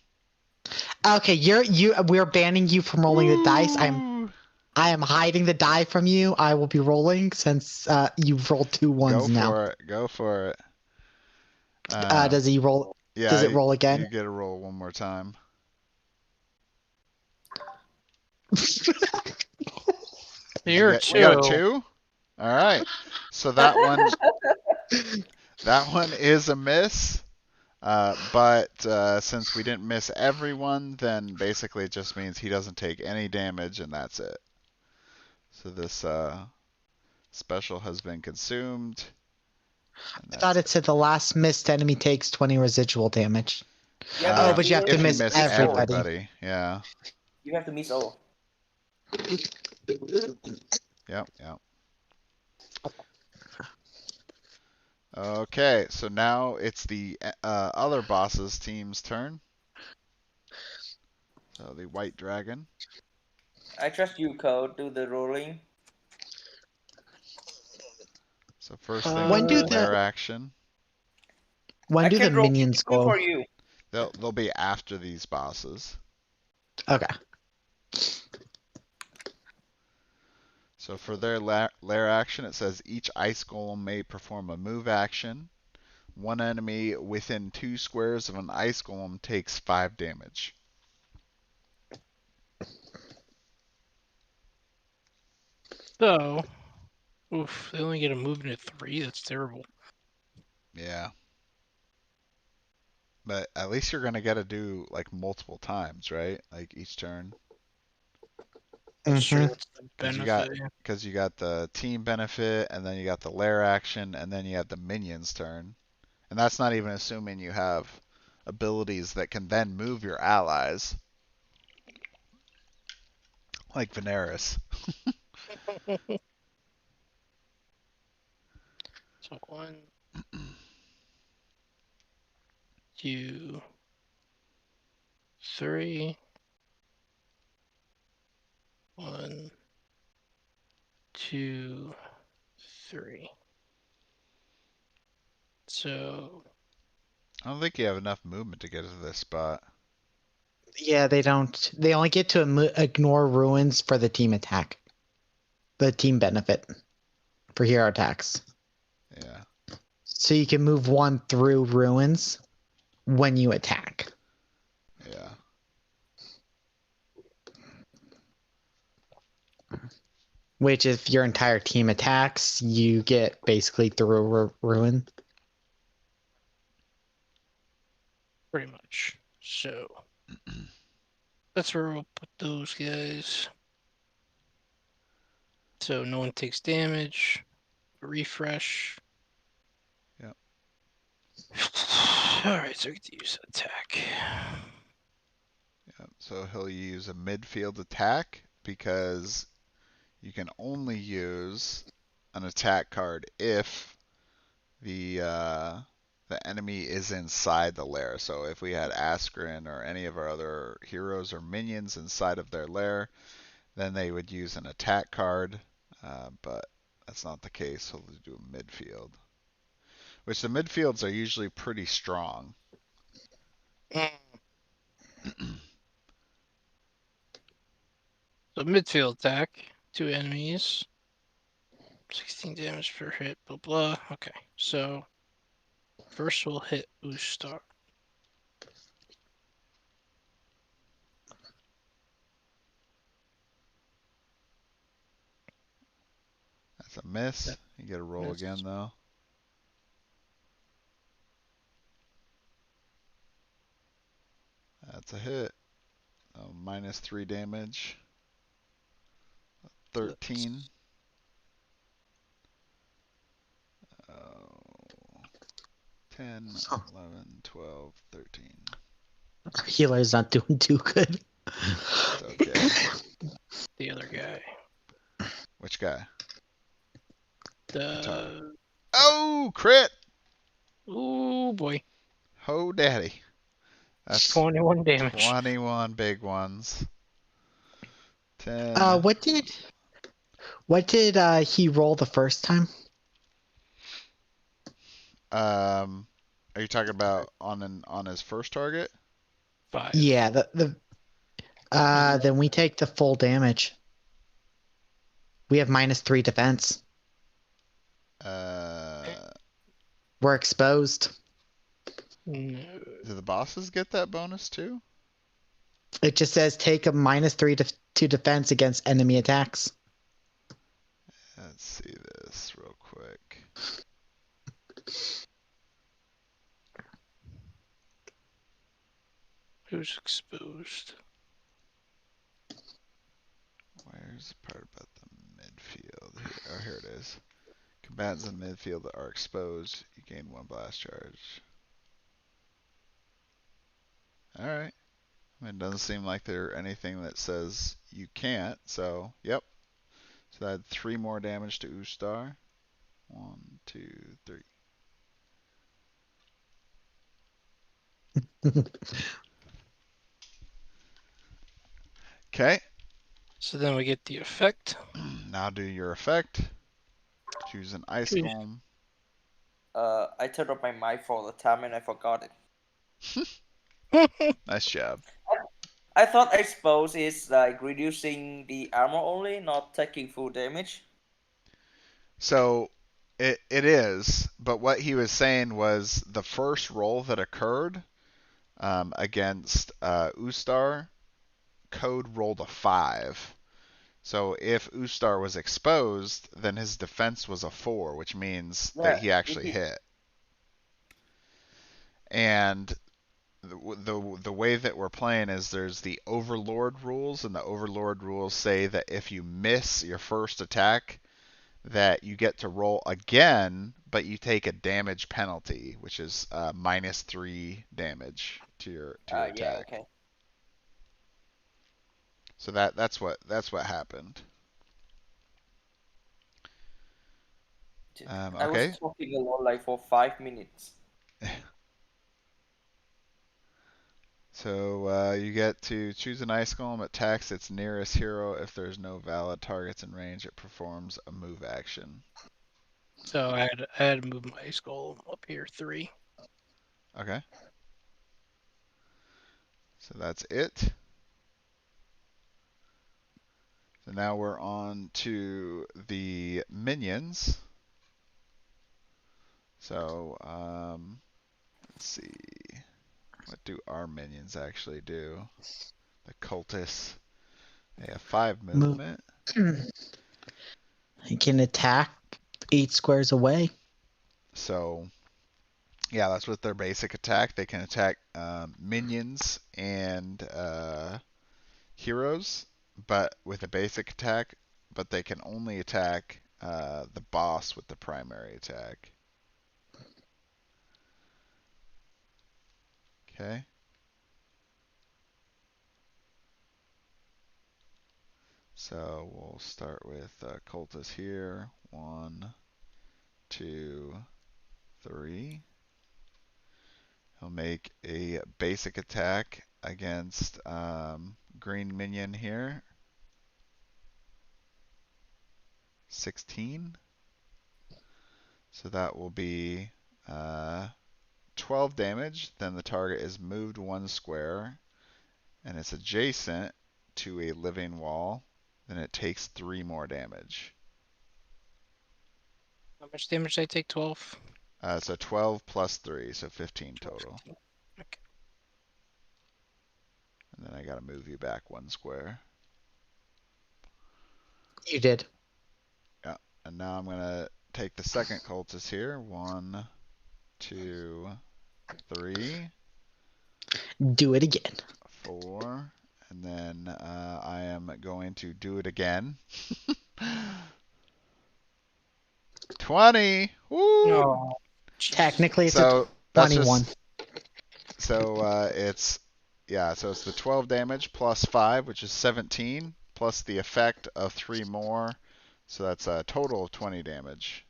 okay. We're banning you from rolling the dice. Woo! I am hiding the die from you. I will be rolling since you've rolled 2 Go 1s now. for it. Go for it. Does he roll? Yeah, Does it roll again? you get a roll one more time. You're You got a two. 2? All right. So that one is a miss. But since we didn't miss everyone, then basically it just means he doesn't take any damage, and that's it. So this special has been consumed. I thought it said the last missed enemy takes 20 residual damage. Yeah, But you have to if you miss miss everybody. yeah. You have to miss all. Yep. Okay, so now it's the other boss's team's turn. So the white dragon. I trust you, Code. Do the rolling. So first thing When will do be the lair action. when I do the can roll minions anything go? for you. They'll be after these bosses. Okay. So for their lair action, it says each ice golem may perform a move action. One enemy within 2 squares of an ice golem takes 5 damage. So, oof, they only get a movement at 3. That's terrible. Yeah. But at least you're gonna get to do like multiple times, right? Like each turn. Sure, Mhm. what's the Because benefit? you got the team benefit, and then you got the lair action, and then you have the minion's turn. And that's not even assuming you have abilities that can then move your allies, like Veneris. So 1, 2, 3. 1, 2, 3. So I don't think you have enough movement to get to this spot. Yeah, they don't. They only get to ignore ruins for the team attack. The team benefit for hero attacks. Yeah. So you can move one through ruins when you attack. Yeah. Which, if your entire team attacks, you get basically through a ruin. pretty much. So that's where we'll put those guys. So no one takes damage. Refresh. Yep. Alright, so I get to use attack. Yep. So he'll use a midfield attack because you can only use an attack card if the enemy is inside the lair. So if we had Askren or any of our other heroes or minions inside of their lair, then they would use an attack card. But that's not the case. So we'll do a midfield, which the midfields are usually pretty strong. So midfield attack. 2 enemies. 16 damage per hit, blah blah. Okay, so first we'll hit Ustar. That's a miss. You get a roll Miss. again though. That's a hit. -3 damage. 13. Oh, 10, Oh. 11, 12, 13. Our healer's not doing too good. It's okay. The other guy. Which guy? The Oh, crit! oh boy, Oh, daddy. That's 21 damage. 21 big ones. 10. What did he roll the first time? Are you talking about on his first target? 5. Yeah, then we take the full damage. We have -3 defense. Uh, We're exposed. No. do the bosses get that bonus too? It just says take a -3 to defense against enemy attacks. Let's see this real quick. Who's exposed? Where's the part about the midfield? Here, oh, here it is. Combatants in midfield that are exposed, you gain 1 blast charge. Alright. I mean, it doesn't seem like there's anything that says you can't, so, yep. So that had 3 more damage to Ustar. 1, 2, 3. Okay. So then we get the effect. Now do your effect. Choose an ice Choose. golem. I turned off my mic for the time and I forgot it. Nice job. I thought expose is like reducing the armor only, not taking full damage. So it is, but what he was saying was the first roll that occurred against Ustar, Code rolled a 5. So if Ustar was exposed, then his defense was a 4, which means that he actually hit. And the way that we're playing is there's the Overlord rules, and the Overlord rules say that if you miss your first attack, that you get to roll again, but you take a damage penalty, which is -3 damage to your Yeah, attack. okay. So that's what happened. I was Okay. talking a lot, like for 5 minutes. So you get to choose an ice golem, attacks its nearest hero. If there's no valid targets in range, it performs a move action. So I had to move my skull up here 3. Okay. So that's it. So now we're on to the minions. So let's see. What do our minions actually do? The cultists. They have 5 movement. He can attack 8 squares away. So yeah, that's with their basic attack. They can attack minions and heroes, but with a basic attack. But they can only attack the boss with the primary attack. Okay. So we'll start with cultists here. 1, 2, 3. He'll make a basic attack against green minion here. 16. So that will be 12 damage. Then the target is moved 1 square, and it's adjacent to a living wall. Then it takes 3 more damage. How much damage did I take? 12? So 12 plus 3, so 15 total. 15. Okay. And then I gotta move you back 1 square. You did. Yeah. And now I'm gonna take the second cultist here. 1, 2, 3, Do it again. 4, and then I am going to do it again. 20. Woo! Oh, Technically, it's So a that's 21. just it's so it's the 12 damage plus 5, which is 17, plus the effect of 3 more. So that's a total of 20 damage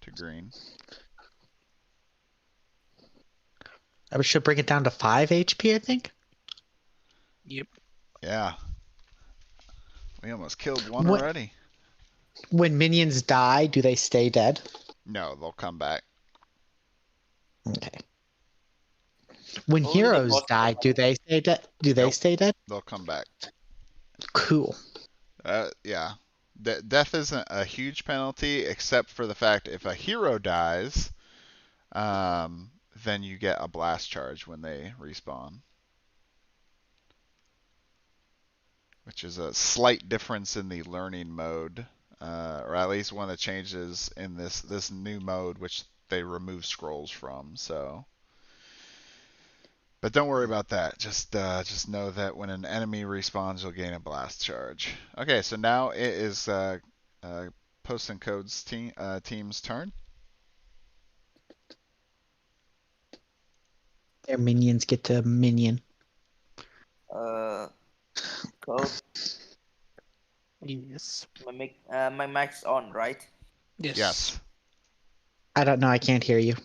to green. I should bring it down to 5 HP, I think. Yep. Yeah. We almost killed one What- already. When minions die, do they stay dead? No, they'll come back. Okay. When Only the heroes boss die, will do they stay dead? Do they Nope. stay dead? They'll come back. Cool. Yeah. Death isn't a huge penalty, except for the fact if a hero dies, then you get a blast charge when they respawn. Which is a slight difference in the learning mode, or at least one of the changes in this new mode, which they remove scrolls from. So, but don't worry about that. Just know that when an enemy respawns, you'll gain a blast charge. Okay, so now it is Post and Code's team's turn. Their minions get to minion. Code. Yes. My mic's on, right? Yes. Yes. I don't know. I can't hear you.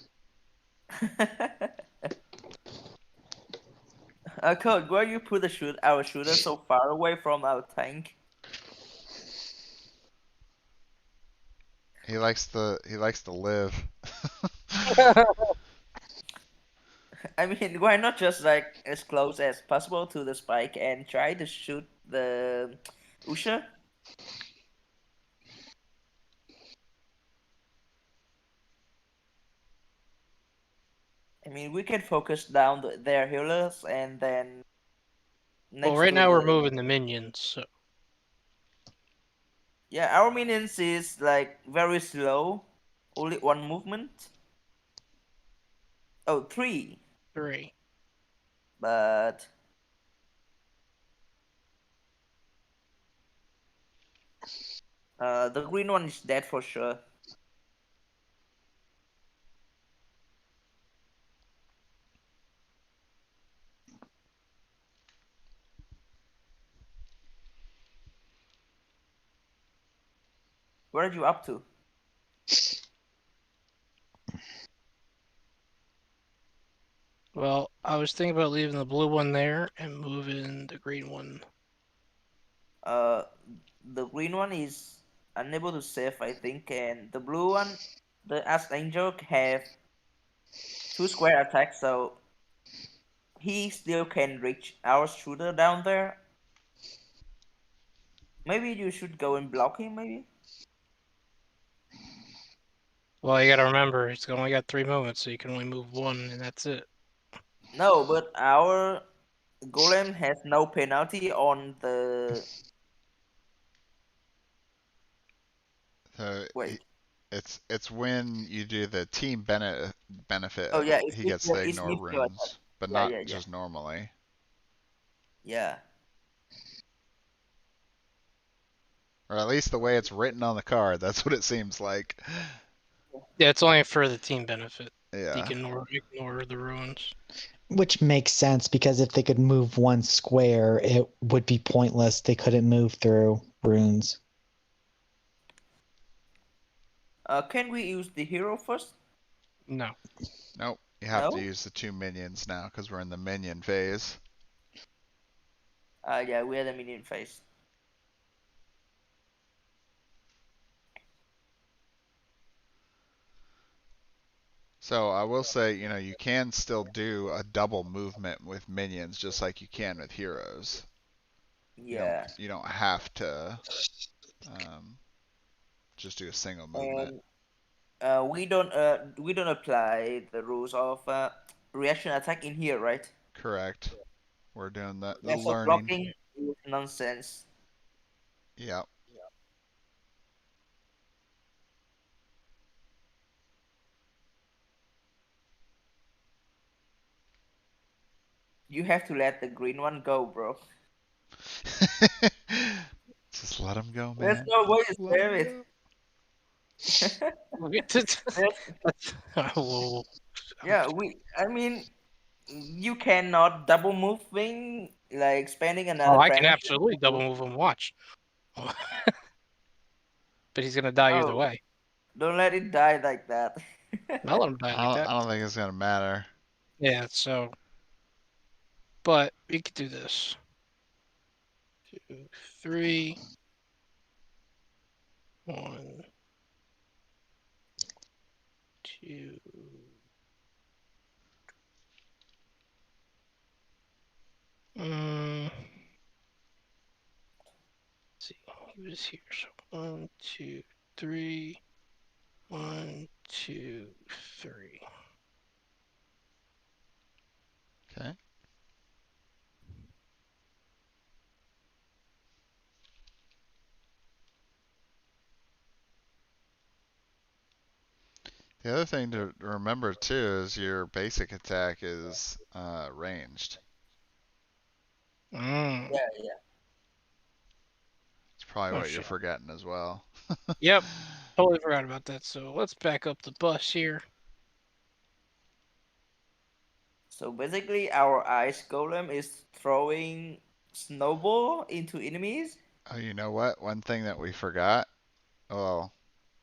Code, where you put our shooter so far away from our tank? He likes to live. I mean, why not just like as close as possible to the spike and try to shoot the Usher? I mean, we can focus down their healers and then. Well, Next right to now we're the- moving the minions, so Yeah, our minions is like very slow, only 1 movement. Oh, 3. 3. but the green one is dead for sure. Where are you up to? Well, I was thinking about leaving the blue one there and moving the green one. Uh, the green one is unable to save, I think, and the blue one, the Archangel, have 2 square attacks, so he still can reach our shooter down there. Maybe you should go and block him, maybe? Well, you gotta remember, he's only got 3 movements, so you can only move one, and that's it. No, but our golem has no penalty on the. So Wait. it's when you do the team benefit, Oh yeah, he gets to it's ignore mythical attack. runes, but Yeah, not yeah, yeah, just normally. yeah. Or at least the way it's written on the card, that's what it seems like. Yeah, it's only for the team benefit. You Yeah, can ignore the ruins. Which makes sense because if they could move one square, it would be pointless. They couldn't move through runes. Can we use the hero first? No. nope. You have to No. use the 2 minions now because we're in the minion phase. Yeah, we had a minion phase. So I will say, you can still do a double movement with minions just like you can with heroes. You don't Yeah, you don't have to um, just do a single movement. and we don't apply the rules of reaction attack in here, right? Correct. We're doing the Yeah, so learning. blocking is nonsense. Yep. You have to let the green one go, bro. Just let him go, There's man. no way to Just let save him it. go. Well, Yeah, I mean, you cannot double move thing like spending oh, another I can penalty. absolutely double move him. Watch. But he's gonna die either No, way. don't let it die like that. I'll let him die I like don't, that. I don't think it's gonna matter. Yeah. So, but we could do this. 2, 3, 1, 2. Let's see, he was here. So 1, 2, 3. 1, 2, 3. Okay. The other thing to remember too is your basic attack is ranged. Mm. Yeah, yeah. It's probably Oh what you're shit. forgetting as well. Yep. Totally forgot about that. So let's back up the bus here. So basically, our ice golem is throwing snowball into enemies. Oh, you know what? One thing that we forgot. Well,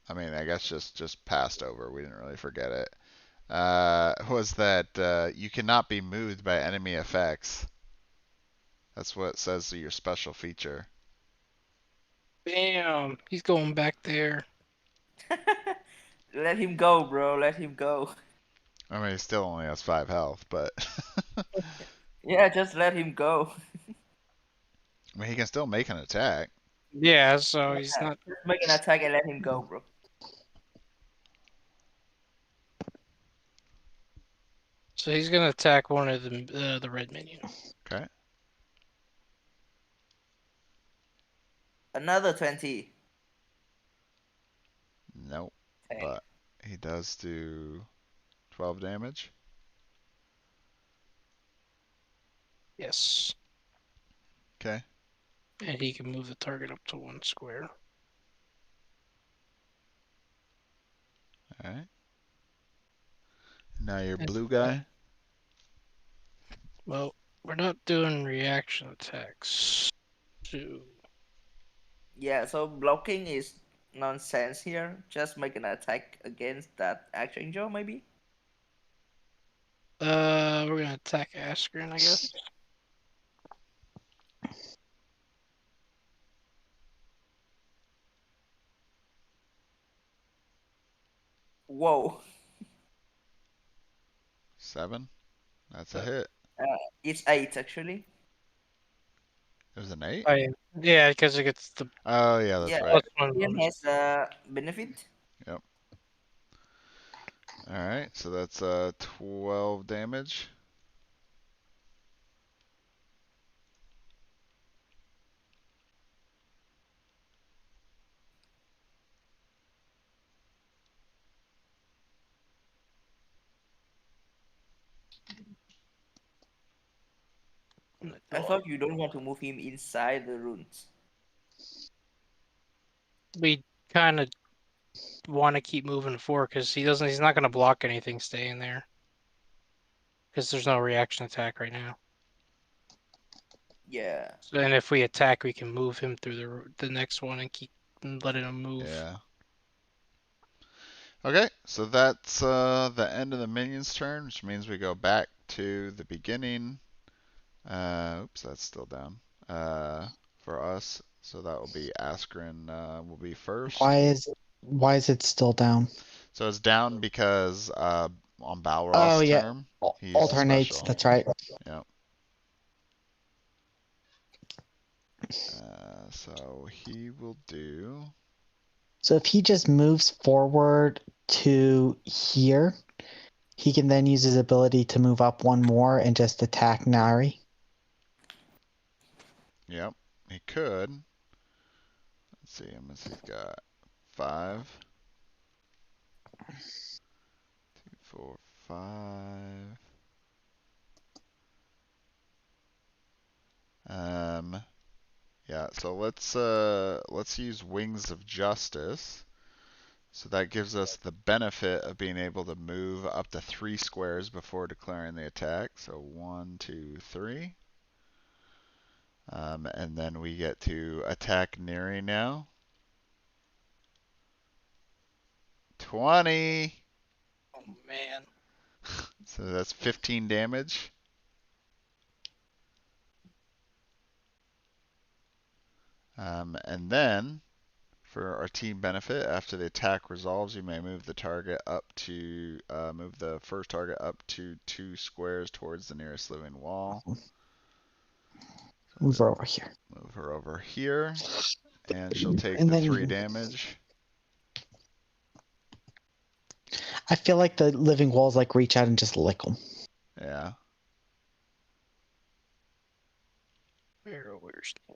I mean, I guess just passed over. We didn't really forget it. Was that you cannot be moved by enemy effects. That's what it says to your special feature. Bam. He's going back there. Let him go, bro. Let him go. I mean, he still only has 5 health, but Yeah, just let him go. I mean, he can still make an attack. Yeah. So Yeah, he's not. just make an attack and let him go, bro. So he's gonna attack one of the red minion. Okay. Another 20. Nope. 10. But he does do 12 damage. Yes. Okay. And he can move the target up to 1 square. All right. Now your And, blue guy. well, we're not doing reaction attacks. So, Yeah, so blocking is nonsense here. Just make an attack against that Archangel, maybe? we're gonna attack Askren, I guess. Whoa. 7. That's a Uh, hit. Uh, it's 8, actually. It was an 8? Yeah, because it gets the Oh, yeah, that's Yeah, right. +1 Ian bonus. has a benefit. Yep. All right, so that's 12 damage. I thought you don't want to move him inside the runes. We kind of want to keep moving forward because he's not gonna block anything staying there. Because there's no reaction attack right now. Yeah. So, and if we attack, we can move him through the next one and keep letting him move. Yeah. Okay, so that's the end of the minion's turn, which means we go back to the beginning. Oops, that's still down for us. So that will be Askren will be first. Why is it still down? So it's down because on Oh Balrog's yeah, turn, he's alternates. special. That's right. Yep. So he will do. So if he just moves forward to here, he can then use his ability to move up one more and just attack Nari. Yep, he could. Let's see him as he's got 5, 2, 4, 5. Yeah, so let's use Wings of Justice. So that gives us the benefit of being able to move up to 3 squares before declaring the attack. So 1, 2, 3. And then we get to attack Neri now. 20. Oh man. So that's 15 damage. And then, for our team benefit, after the attack resolves, you may move the target up to move the first target up to 2 squares towards the nearest living wall. Move her over here. Move her over here, and she'll take And the then 3 damage. I feel like the living walls like reach out and just lick them. Yeah. Where's 3?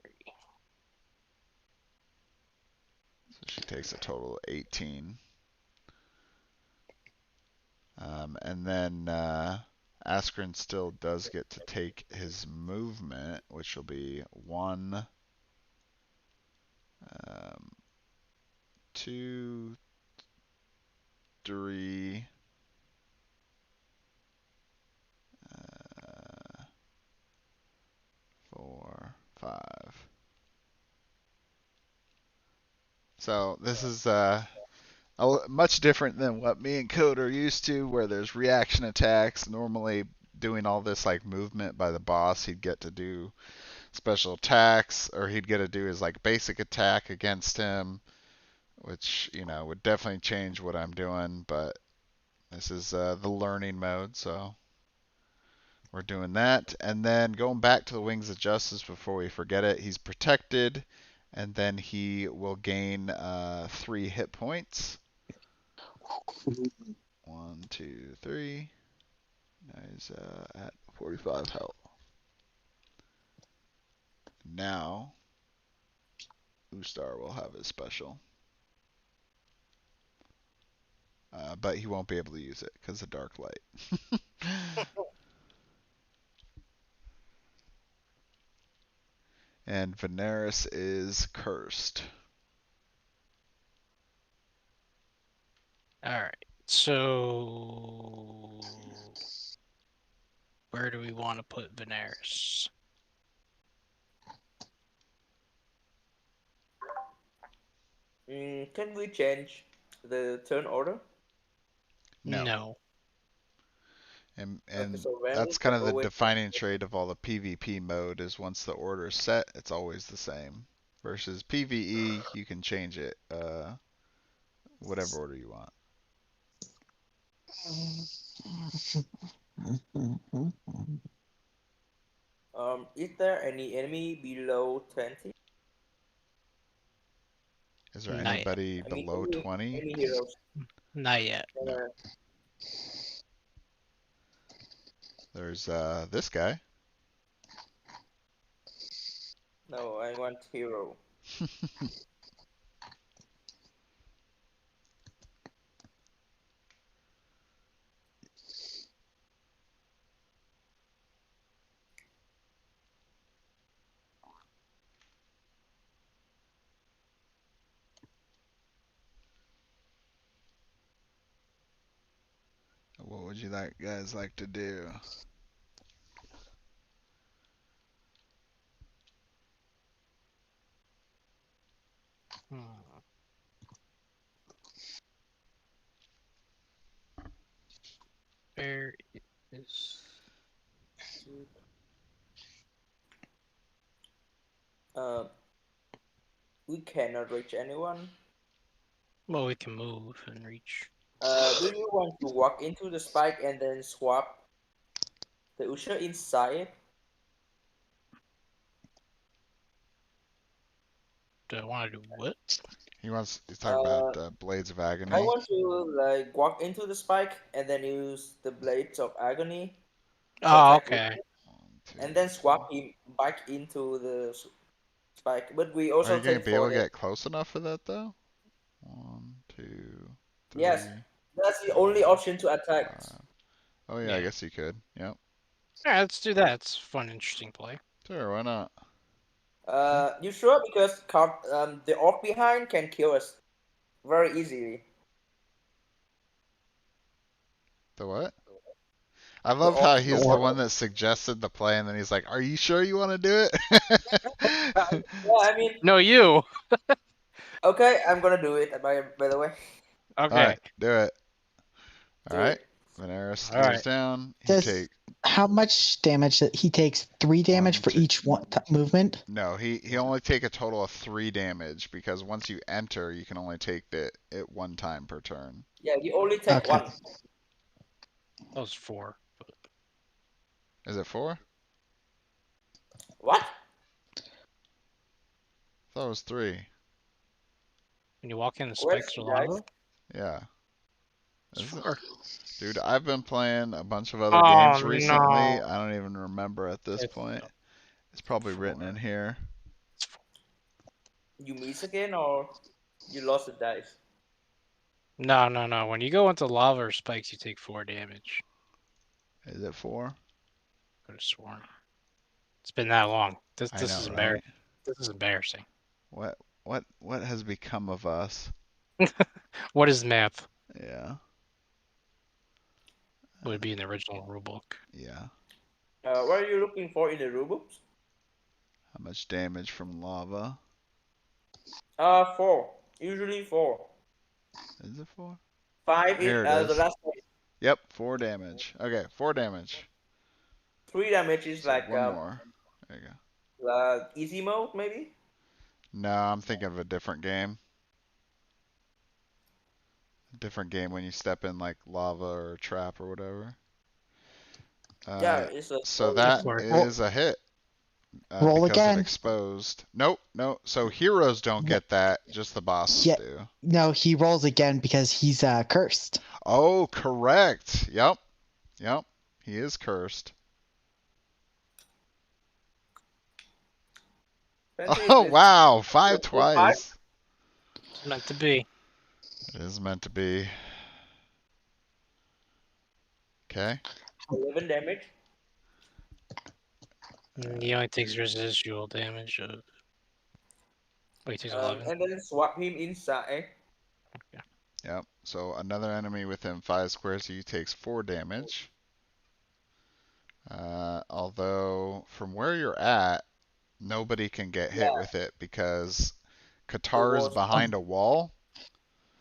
So she takes a total of 18. And then Askren still does get to take his movement, which will be 1, 2, 3, 4, 5. So this is much different than what me and Code are used to, where there's reaction attacks. Normally, doing all this like movement by the boss, he'd get to do special attacks, or he'd get to do his like basic attack against him, which would definitely change what I'm doing. But this is the learning mode, so we're doing that. And then going back to the Wings of Justice before we forget it, he's protected, and then he will gain 3 hit points. 1, 2, 3. Now he's at 45 health. Now, Ustar will have his special. But he won't be able to use it because of dark light. And Veneris is cursed. Alright, so where do we want to put Veneris? Can we change the turn order? No. No. And Okay, so Veneris that's kind of will the always defining trait of all the PvP mode is once the order is set, it's always the same. Versus PvE, you can change it whatever order you want. Is there any enemy below 20? Is there Not yet. anybody I mean, below 20? any heroes? Not yet. No. There's this guy. No, I want hero. What would you guys like to do? Where is... We cannot reach anyone. Well, we can move and reach. Do you want to walk into the spike and then swap the Usher inside? Do I want to do what? He's talking about Blades of Agony. I want to like walk into the spike and then use the Blades of Agony. Oh, okay. And then swap him back into the spike. But we also Are you going to take be able 4 to damage. get close enough for that, though? 1, 2, 3. Yes, that's the only option to attack. 5. Oh, yeah, I guess you could. Yep. Alright, let's do that. It's a fun, interesting play. Sure, why not? You sure? Because the orc behind can kill us very easily. The what? I The love how orc. he's the one that suggested the play, and then he's like, "Are you sure you want to do it?" Yeah, I mean, No, you. okay, I'm gonna do it. By the way, All Okay. right, do it. All do right, it. Veneris All right. is down. He Does take how much damage? He takes 3 damage for 2. each one movement. No, he only take a total of 3 damage because once you enter, you can only take it one time per turn. Yeah, you only take Okay. 1. That was 4. But... Is it 4? What? I thought it was 3. When you walk in the Where's spikes the or lava, Yeah. it's Is it? 4. Dude, I've been playing a bunch of other Oh, games recently. no. I don't even remember at this It's point. It's probably written 4. in here. It's 4. You miss again or you lost the dice? No, no, no. When you go into lava or spikes, you take 4 damage. Is it 4? Could have sworn. It's been that long. This I know, is right? embarrassing. This is embarrassing. What has become of us? What is math? Yeah. Would be in the original rulebook. Yeah. What are you looking for in the rulebooks? How much damage from lava? 4. Usually 4. Is it 4? 5 Here is it the is. last one. Yep, 4 damage. Okay, 4 damage. 3 damage is So like one more. There you go. easy mode maybe. No, I'm thinking of a different game. A different game when you step in like lava or a trap or whatever. Yeah, it's a So that Or- is a hit. Roll because again. of exposed. Nope, no. So heroes don't get that, just the bosses Yeah. do. No, he rolls again because he's cursed. Oh, correct. Yep. Yep. He is cursed. Oh, wow. 5 twice. It's meant to be. It is meant to be. Okay. 11 damage. He only takes residual damage. Wait, he takes 11. And then swap him inside. Yep. So another enemy within 5 squares of you takes 4 damage. Although from where you're at, nobody can get hit with it because Qatar is wall's behind a wall,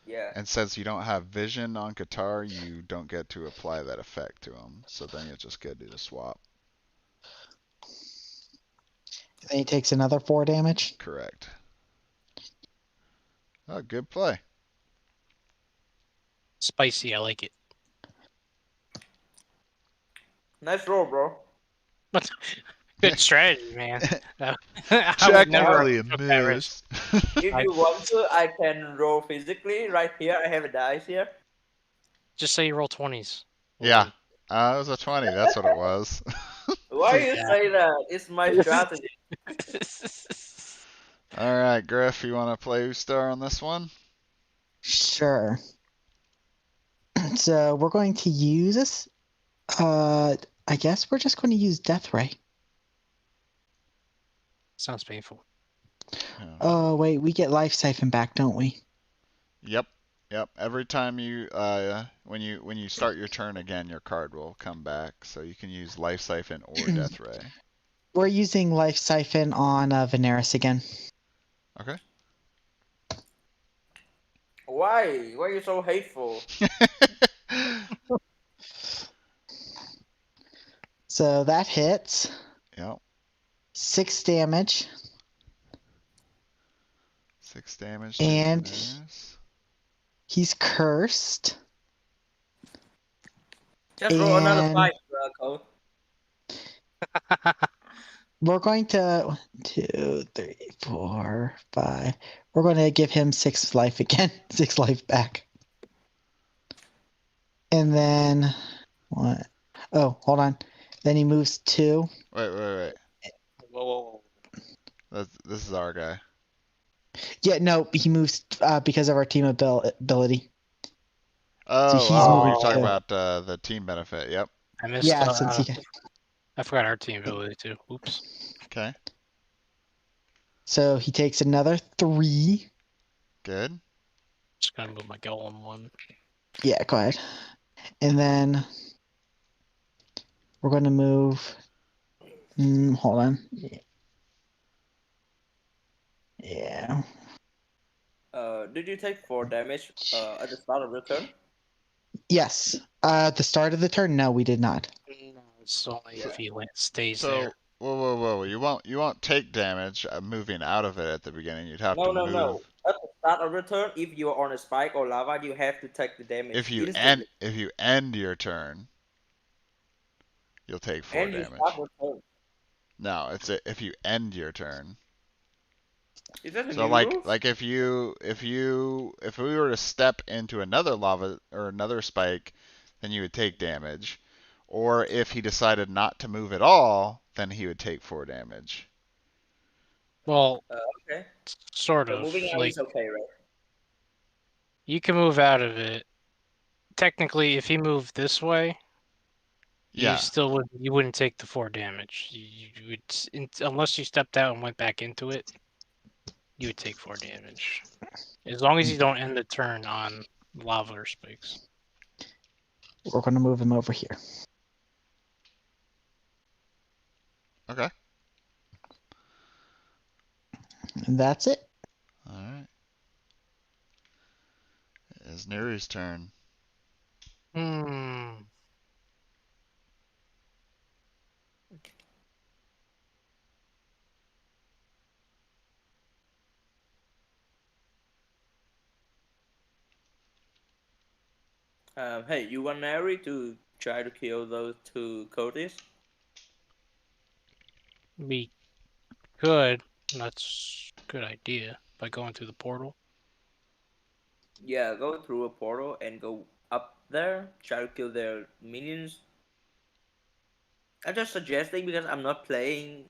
Yeah. and since you don't have vision on Qatar, you don't get to apply that effect to him. So then you just get to do the swap. Then he takes another 4 damage. Correct. Oh, good play. Spicy, I like it. Nice roll, bro. Good strategy, man. I would never Technically a took that risk. miss. If you want to, I can roll physically. Right here, I have a dice here. Just say you roll 20s. Yeah. It was a 20. That's what it was. Why you Yeah. say that? It's my strategy. All right, Griff, you want to play Ustar on this one? Sure. So we're going to use this. I guess we're just going to use Death Ray. Sounds painful. Yeah. Oh wait, we get Life Siphon back, don't we? Yep. Yep. Every time you when you start your turn again, your card will come back. So you can use Life Siphon or Death Ray. We're using Life Siphon on Veneris again. Okay. Why? Why are you so hateful? So that hits. Yep. 6 damage. 6 damage to And Veneris. he's cursed. Just roll another And 5, Cole. we're going to 1, 2, 3, 4, 5. We're going to give him 6 life again. 6 life back. And then what? Oh, hold on. Then he moves 2. Wait. Whoa. This is our guy. Yeah, no, he moves because of our team ability. Oh, he's moving you're talking too. about the team benefit. Yep. I missed. Yeah, since he. I forgot our team ability too. Oops. Okay. So he takes another 3. Good. Just gonna move my golem 1. Yeah, go ahead. And then we're going to move. Hold on. Yeah. Did you take 4 damage at the start of your turn? Yes. At the start of the turn, no, we did not. No, it's only if he stays So there. whoa. You won't take damage moving out of it at the beginning. You'd have to move. No. At the start of your turn, if you are on a spike or lava, you have to take the damage If you instantly. end your turn, you'll take 4 And you damage. start your turn. No, if you end your turn. Is that a So new rule? like if we were to step into another lava or another spike, then you would take damage. Or if he decided not to move at all, then he would take 4 damage. Well, Okay. sort So of. moving out Like is okay, right? you can move out of it. Technically, if he moved this way, Yeah. you wouldn't take the 4 damage. You would, unless you stepped out and went back into it, you would take 4 damage. As long as you don't end the turn on lava or spikes. We're going to move him over here. Okay. And that's it. All right. It's Neru's turn. Hey, you want Nary to try to kill those 2 cultists? We could. That's a good idea. By going through the portal. Yeah, go through a portal and go up there, try to kill their minions. I'm just suggesting because I'm not playing.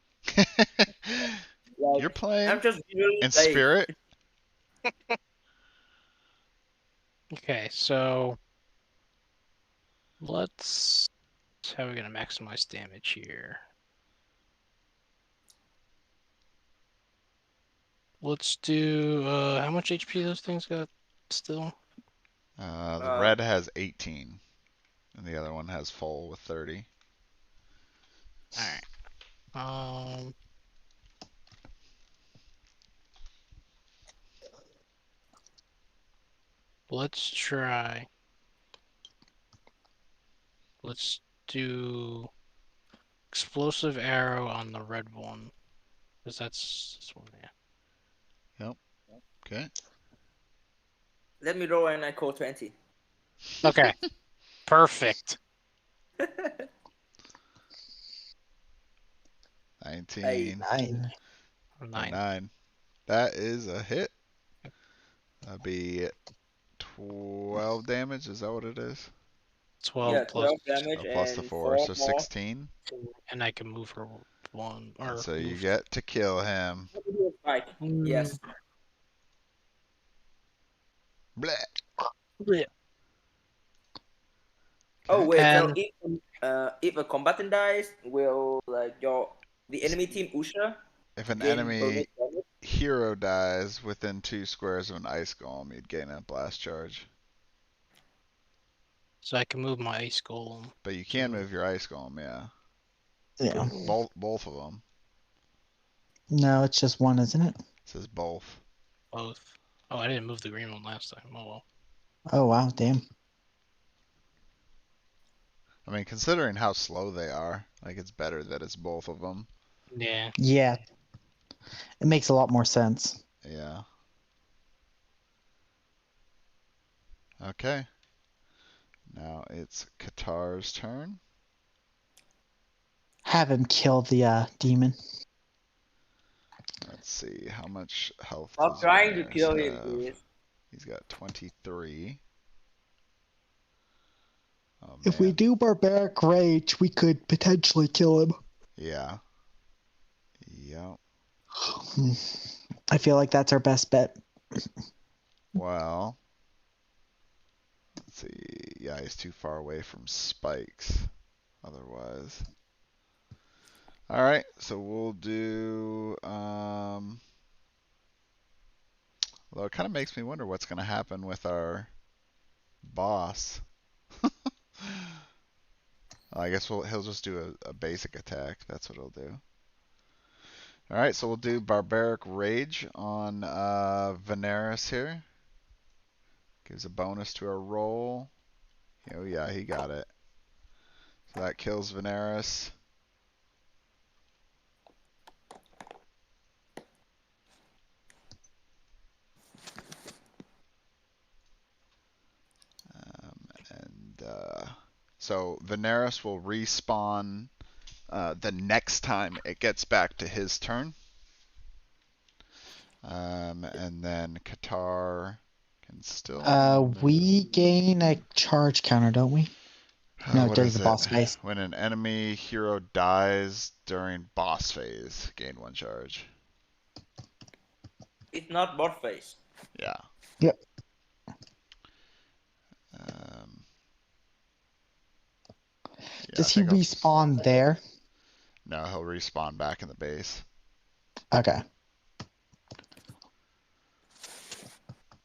You're playing I'm just really in playing. spirit. Okay, so let's. How are we gonna maximize damage here? Let's do. How much HP those things got still? The red has 18, and the other one has full with 30. All right. Let's try. Let's do explosive arrow on the red one, because that's this one. Yeah. Yep. Okay. Let me roll and I call 20. Okay. Perfect. 19. 9. 9. 9. That is a hit. That'd be 12 damage. Is that what it is? 12 Yeah, plus, 12 damage Plus the and 4, 4 so more. 16. and I can move her one. And Or so you move. get to kill him. Spike. Yes. Bleh. Yeah. Oh Okay. wait, so And if a combatant dies, will like the enemy team Ustar If an gain bonus enemy damage? hero dies within 2 squares of an ice golem, you'd gain a blast charge. so I can move my ice golem. But you can move your ice golem, yeah. Yeah. Both of them. No, it's just one, isn't it? It says both. Both. Oh, I didn't move the green one last time. Oh well. Oh, wow, damn. I mean, considering how slow they are, like it's better that it's both of them. Yeah. Yeah. It makes a lot more sense. Yeah. Okay. Now it's Qatar's turn. Have him kill the demon. Let's see, how much health I'm does trying to Veneris kill him, have? please. He's got 23. Oh If we man. do barbaric rage, we could potentially kill him. Yeah. Yep. I feel like that's our best bet. Well, let's see. Yeah, he's too far away from spikes. Otherwise. All right, so we'll do. Well, it kind of makes me wonder what's going to happen with our boss. I guess he'll just do a basic attack. That's what he'll do. All right, so we'll do Barbaric Rage on Veneris here. Gives a bonus to our roll. Oh yeah, he got it. So that kills Veneris. So Veneris will respawn the next time it gets back to his turn. And then Qatar can still. We gain a charge counter, don't we? No, What during is the it? boss phase. When an enemy hero dies during boss phase, gain 1 charge. It's not bot phase. Yeah. Yep. Yeah, Does he respawn there? No, he'll respawn back in the base. Okay.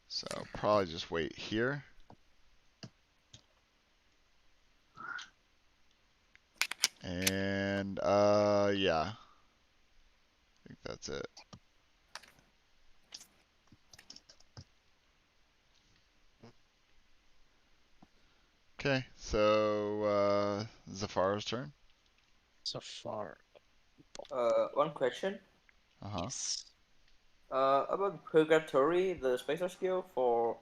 So probably just wait here. And yeah. I think that's it. Okay, so Zafar's turn. Zafar. One question. Uh-huh. Yes. About Purgatory, the special skill for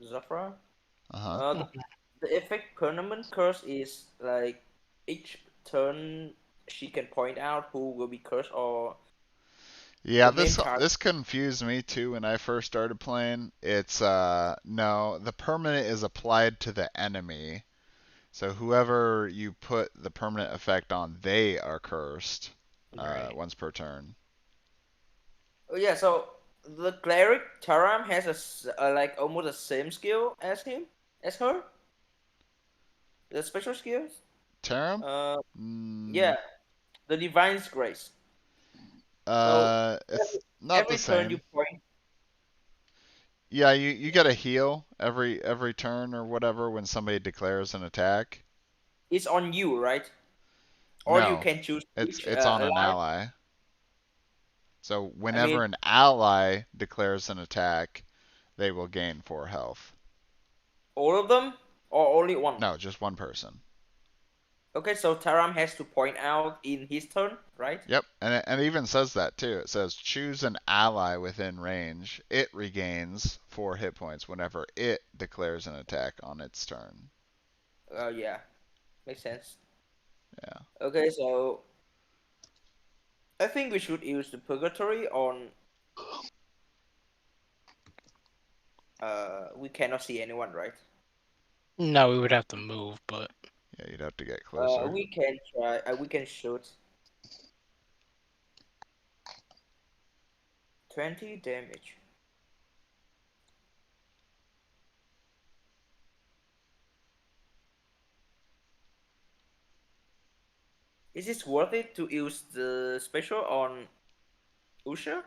Zafra. Uh-huh. The effect permanent curse is like each turn she can point out who will be cursed, or Yeah, the main target. this confused me too when I first started playing. It's no, the permanent is applied to the enemy. So whoever you put the permanent effect on, they are cursed Right. once per turn. Oh yeah, so the cleric Taram has like almost the same skill as her. The special skills. Taram? Yeah, the Divine's Grace. It's not the every turn you same. point. Yeah, you get a heal every turn or whatever when somebody declares an attack. It's on you, right? Or you No, can choose it's which it's on an ally. ally. So I mean, whenever an ally declares an attack, they will gain 4 health. all of them or only one? No, just one person. Okay, so Taram has to point out in his turn, right? Yep, and it even says that too. It says choose an ally within range. It regains 4 hit points whenever it declares an attack on its turn. Yeah, makes sense. Yeah. Okay, so I think we should use the purgatory on. We cannot see anyone, right? No, we would have to move, but Yeah, you'd have to get closer. We can try. We can shoot 20 damage. Is it worth it to use the special on Usha?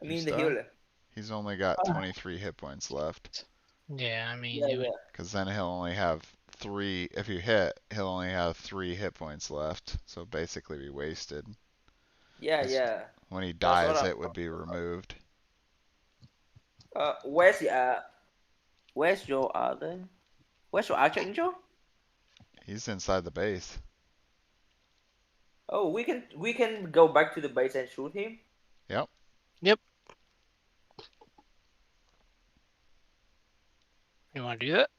I mean the Ustar? healer. He's only got 23 hit points left. yeah, I mean, Yeah, it would. yeah, Because then he'll only have 3. If you hit, he'll only have 3 hit points left. So basically be wasted. yeah, 'Cause yeah. when he That's what dies, I'm it would be talking removed. about. Where's your other? Where's your archangel? He's inside the base. Oh, we can go back to the base and shoot him. Yep. Yep. You want to do that?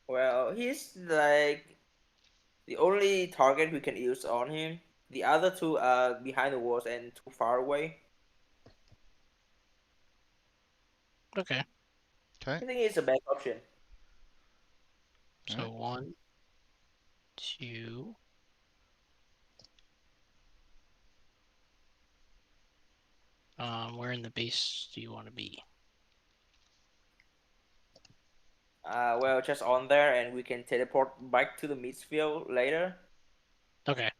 Well, he's like the only target we can use on him. The other two are behind the walls and too far away. Okay. Okay. I think it's a bad option. So Alright. 1, 2. Where in the base do you want to be? Well, just on there, and we can teleport back to the midfield later. Okay.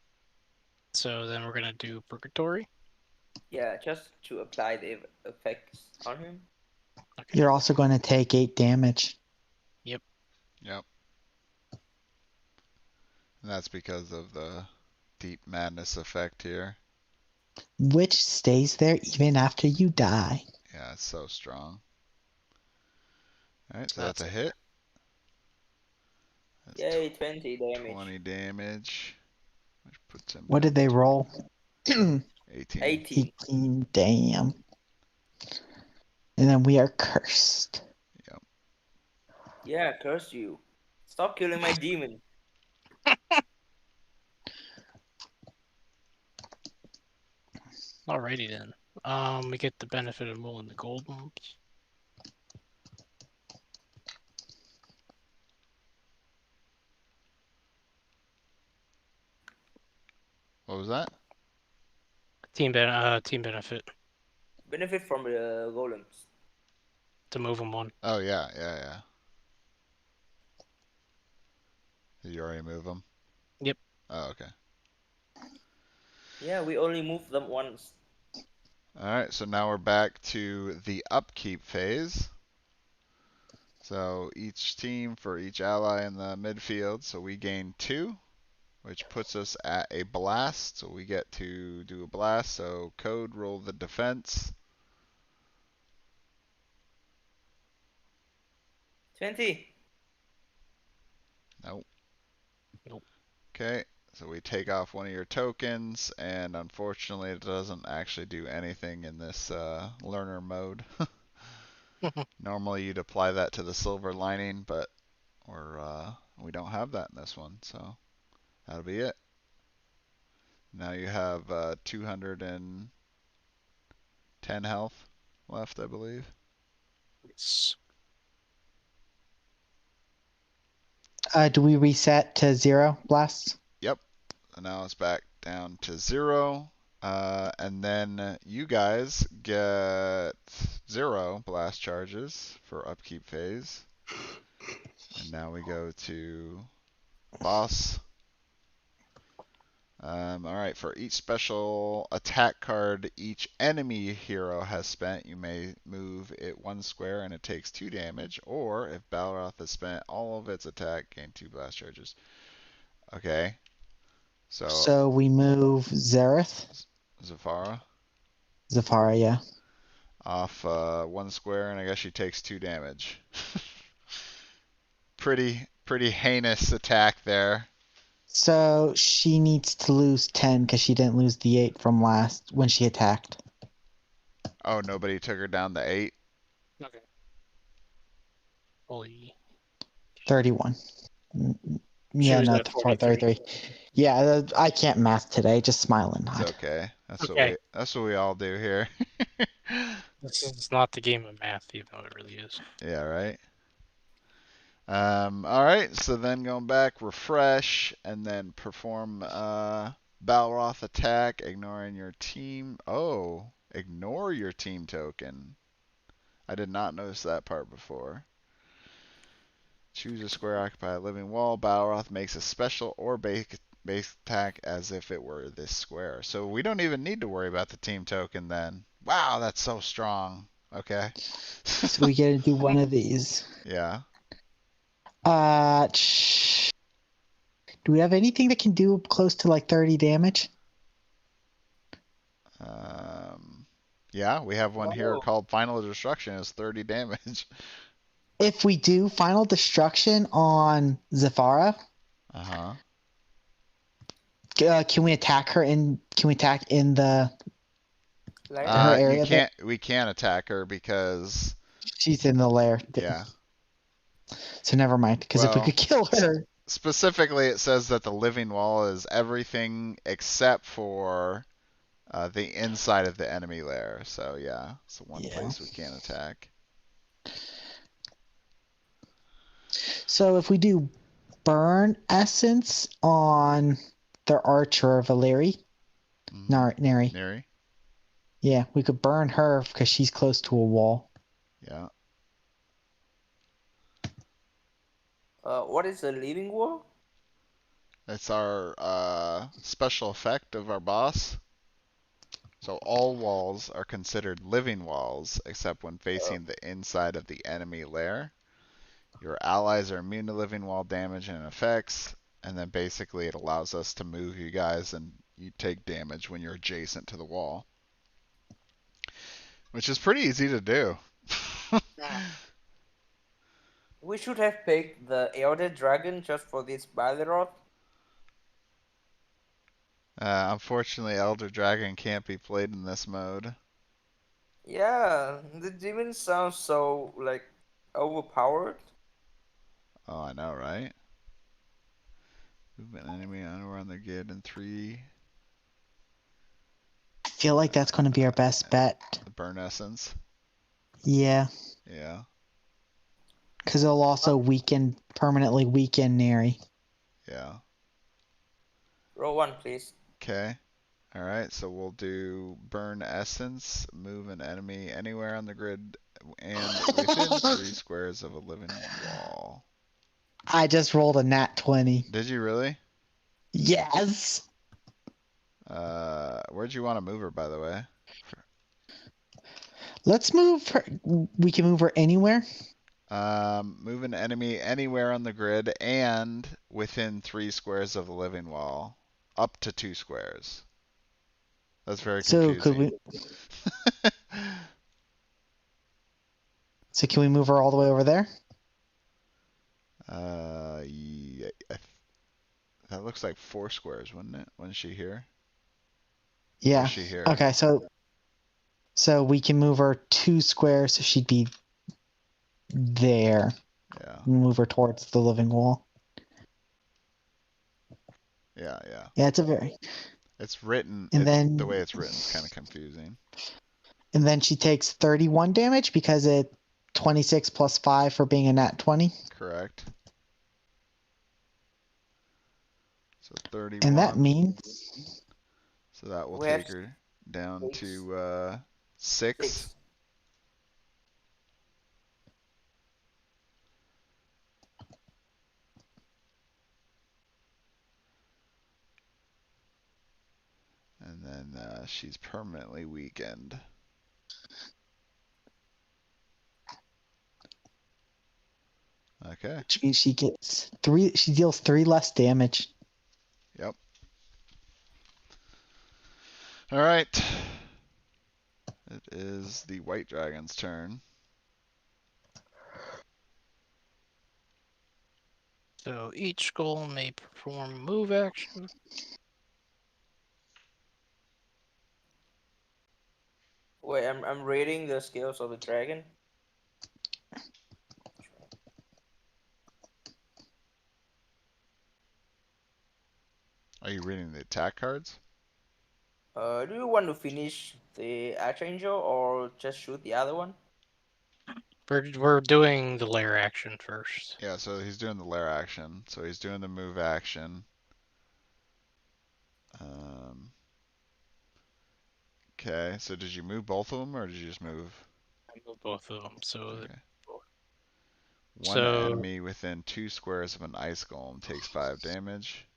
So then we're gonna do purgatory. Yeah, just to apply the effects on him. Okay. You're also going to take 8 damage. Yep. And that's because of the deep madness effect here. Which stays there even after you die. Yeah, it's so strong. Alright, so that's That's a it. hit. That's Yay, 20 damage. 20 damage. Which puts him What down did they roll? 18. 18. 18, damn. And then we are cursed. Yep. Yeah, curse you. Stop killing my demon. Alrighty then. We get the benefit of mulling the gold ones. What was that? Team benefit Benefit from the golems. to move them one. Oh, yeah. Did you already move them? Yep. Oh, okay. Yeah, we only moved them once. Alright, so now we're back to the upkeep phase. So each team for each ally in the midfield, so we gain 2, which puts us at a blast. So we get to do a blast. So code, roll the defense. 20. Nope. Nope. Okay, so we take off one of your tokens, and unfortunately it doesn't actually do anything in this learner mode. Normally you'd apply that to the silver lining, but we don't have that in this one, so that'll be it. Now you have 210 health left, I believe. Yes. Do we reset to 0 blasts? Yep. And now it's back down to 0. And then you guys get 0 blast charges for upkeep phase. And now we go to boss. All right, for each special attack card each enemy hero has spent, you may move it 1 square and it takes 2 damage, or if Balroth has spent all of its attack, gain 2 blast charges. Okay, So we move Zareth, Zafara Zafara, yeah. off 1 square, and I guess she takes 2 damage. Pretty heinous attack there. So she needs to lose 10 because she didn't lose the 8 from last when she attacked. Oh, nobody took her down to 8? Okay. Holy. 31. She Yeah, was no, at 43. 33. Yeah, I can't math today. Just smile and It's nod. okay. That's Okay. what we all do here. This is not the game of math, even though it really is. Yeah, right. All right, so then going back, refresh, and then perform Balroth attack, ignoring your team. Oh, ignore your team token. I did not notice that part before. Choose a square, occupy a living wall. Balroth makes a special or base attack as if it were this square. So we don't even need to worry about the team token then. Wow, that's so strong. Okay. So we get to do one of these. Yeah. Do we have anything that can do close to like 30 damage? Yeah, we have one here Oh. called Final Destruction. It's 30 damage. If we do Final Destruction on Zafara, Uh-huh. can we attack her in? Can we attack in the Like, her You area? can't. We can't attack her because She's in the lair. yeah. So never mind. Because if we Well, could kill her, specifically, it says that the living wall is everything except for the inside of the enemy lair. So yeah, it's the one yeah. place we can't attack. So if we do burn essence on their archer Valeri, Neri. Neri. Yeah, we could burn her because she's close to a wall. Yeah. what is a living wall? It's our special effect of our boss. So all walls are considered living walls, except when facing the inside of the enemy lair. Your allies are immune to living wall damage and effects, and then basically it allows us to move you guys and you take damage when you're adjacent to the wall. Which is pretty easy to do. We should have picked the Elder Dragon just for this Balrog. Unfortunately, Elder Dragon can't be played in this mode. Yeah, the demon sounds so, like, overpowered. Oh, I know, right? Movement enemy anywhere on the grid in 3. I feel like that's going to be our best bet. The burn essence. Yeah. Yeah. Because it'll also permanently weaken Neri. Yeah. Roll 1, please. Okay. Alright, so we'll do burn essence, move an enemy anywhere on the grid and within 3 squares of a living wall. I just rolled a nat 20. Did you really? Yes. Where'd you want to move her, by the way? Let's move her. We can move her anywhere. Move an enemy anywhere on the grid and within 3 squares of the living wall. Up to 2 squares. That's very So confusing. So can we move her all the way over there? Yeah, that looks like 4 squares, wouldn't it? Wasn't she here? Yeah. Or is she here? Okay, so we can move her 2 squares, so she'd be there. Yeah. Move her towards the living wall. Yeah, yeah. Yeah, It's written, and then the way it's written is kind of confusing. And then she takes 31 damage because it 26 plus 5 for being a nat 20. Correct. So 31. And that means So that will We take have her down 6. to 6. 6. And then she's permanently weakened. Okay. Which means she gets 3. She deals 3 less damage. Yep. All right. It is the white dragon's turn. So each goal may perform move action. Wait, I'm reading the skills of the dragon. Are you reading the attack cards? Do you want to finish the Archangel or just shoot the other one? We're doing the lair action first. Yeah, so he's doing the lair action. So he's doing the move action. Okay, so did you move both of them or did you just move? I moved both of them. Okay. One So enemy within 2 squares of an ice golem takes 5 damage.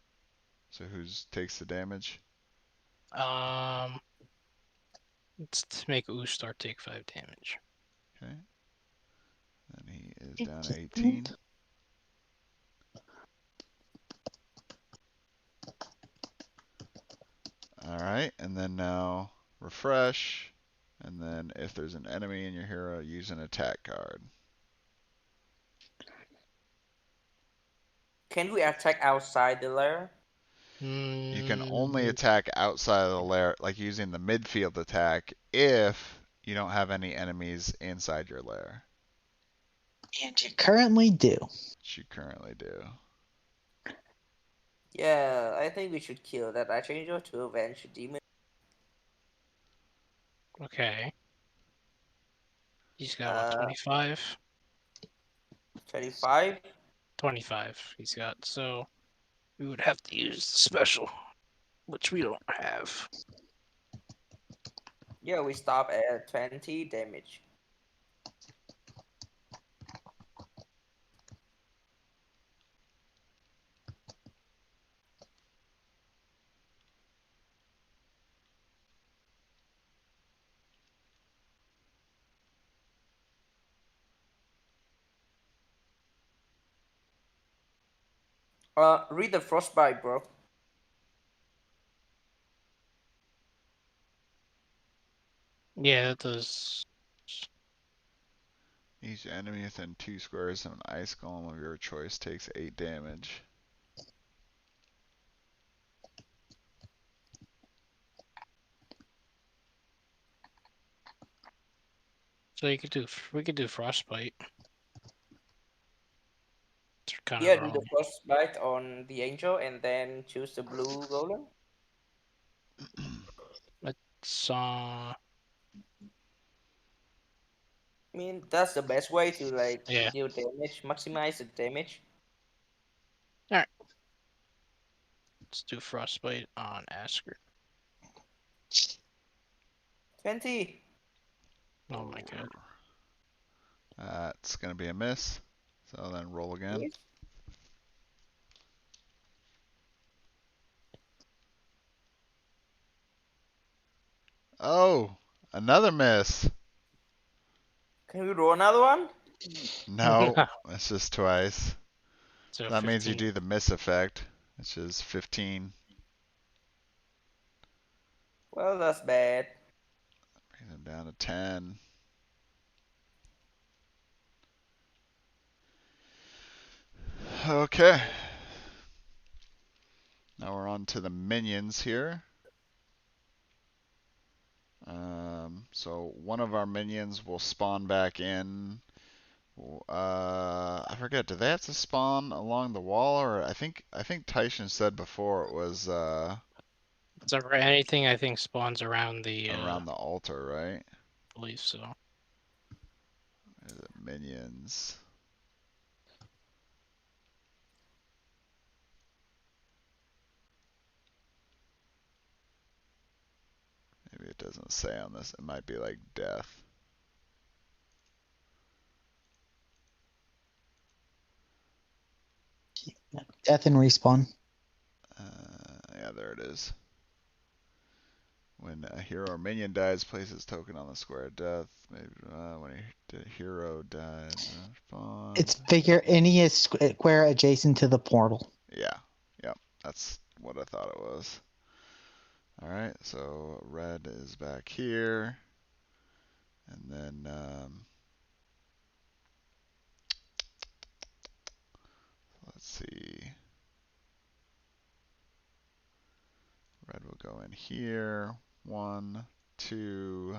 So who's takes the damage? let's make Ustar take 5 damage. Okay. And he is down to 18. Alright, and then now refresh. And then if there's an enemy in your hero, use an attack card. Can we attack outside the lair? You can only attack outside of the lair, like using the midfield attack, if you don't have any enemies inside your lair. And you currently do. Which you currently do. Yeah, I think we should kill that Archangel to avenge the demon. Okay. He's got what, 25? 25? 25 he's got, so we would have to use the special, which we don't have. Yeah, we stop at 20 damage. Read the frostbite, bro. Yeah, that does. Each enemy within 2 squares of an ice golem of your choice takes 8 damage. So we could do frostbite. It's kind Yeah, of do the frostbite on the angel and then choose the blue golem. It's I mean, that's the best way to like yeah. deal damage, maximize the damage. Alright. Let's do frostbite on Asker. 20. Oh my god. It's going to be a miss. So then roll again. Yes. Oh, another miss. Can we roll another one? No, it's just twice. So That 15. means you do the miss effect, which is 15. Well, that's bad. Brings him down to 10. Okay. Now we're on to the minions here. So one of our minions will spawn back in. I forget. Do they have to spawn along the wall, or I think Tyson said before it was So anything I think spawns around the around the altar, right? I believe so. Is it minions? Maybe it doesn't say on this. It might be like death. Death and respawn. Yeah, there it is. When a hero or minion dies, place its token on the square of death. Maybe when a hero dies, spawn. It's figure any square adjacent to the portal. Yeah, yep, that's what I thought it was. All right, so red is back here, and then let's see. Red will go in here. 1, 2.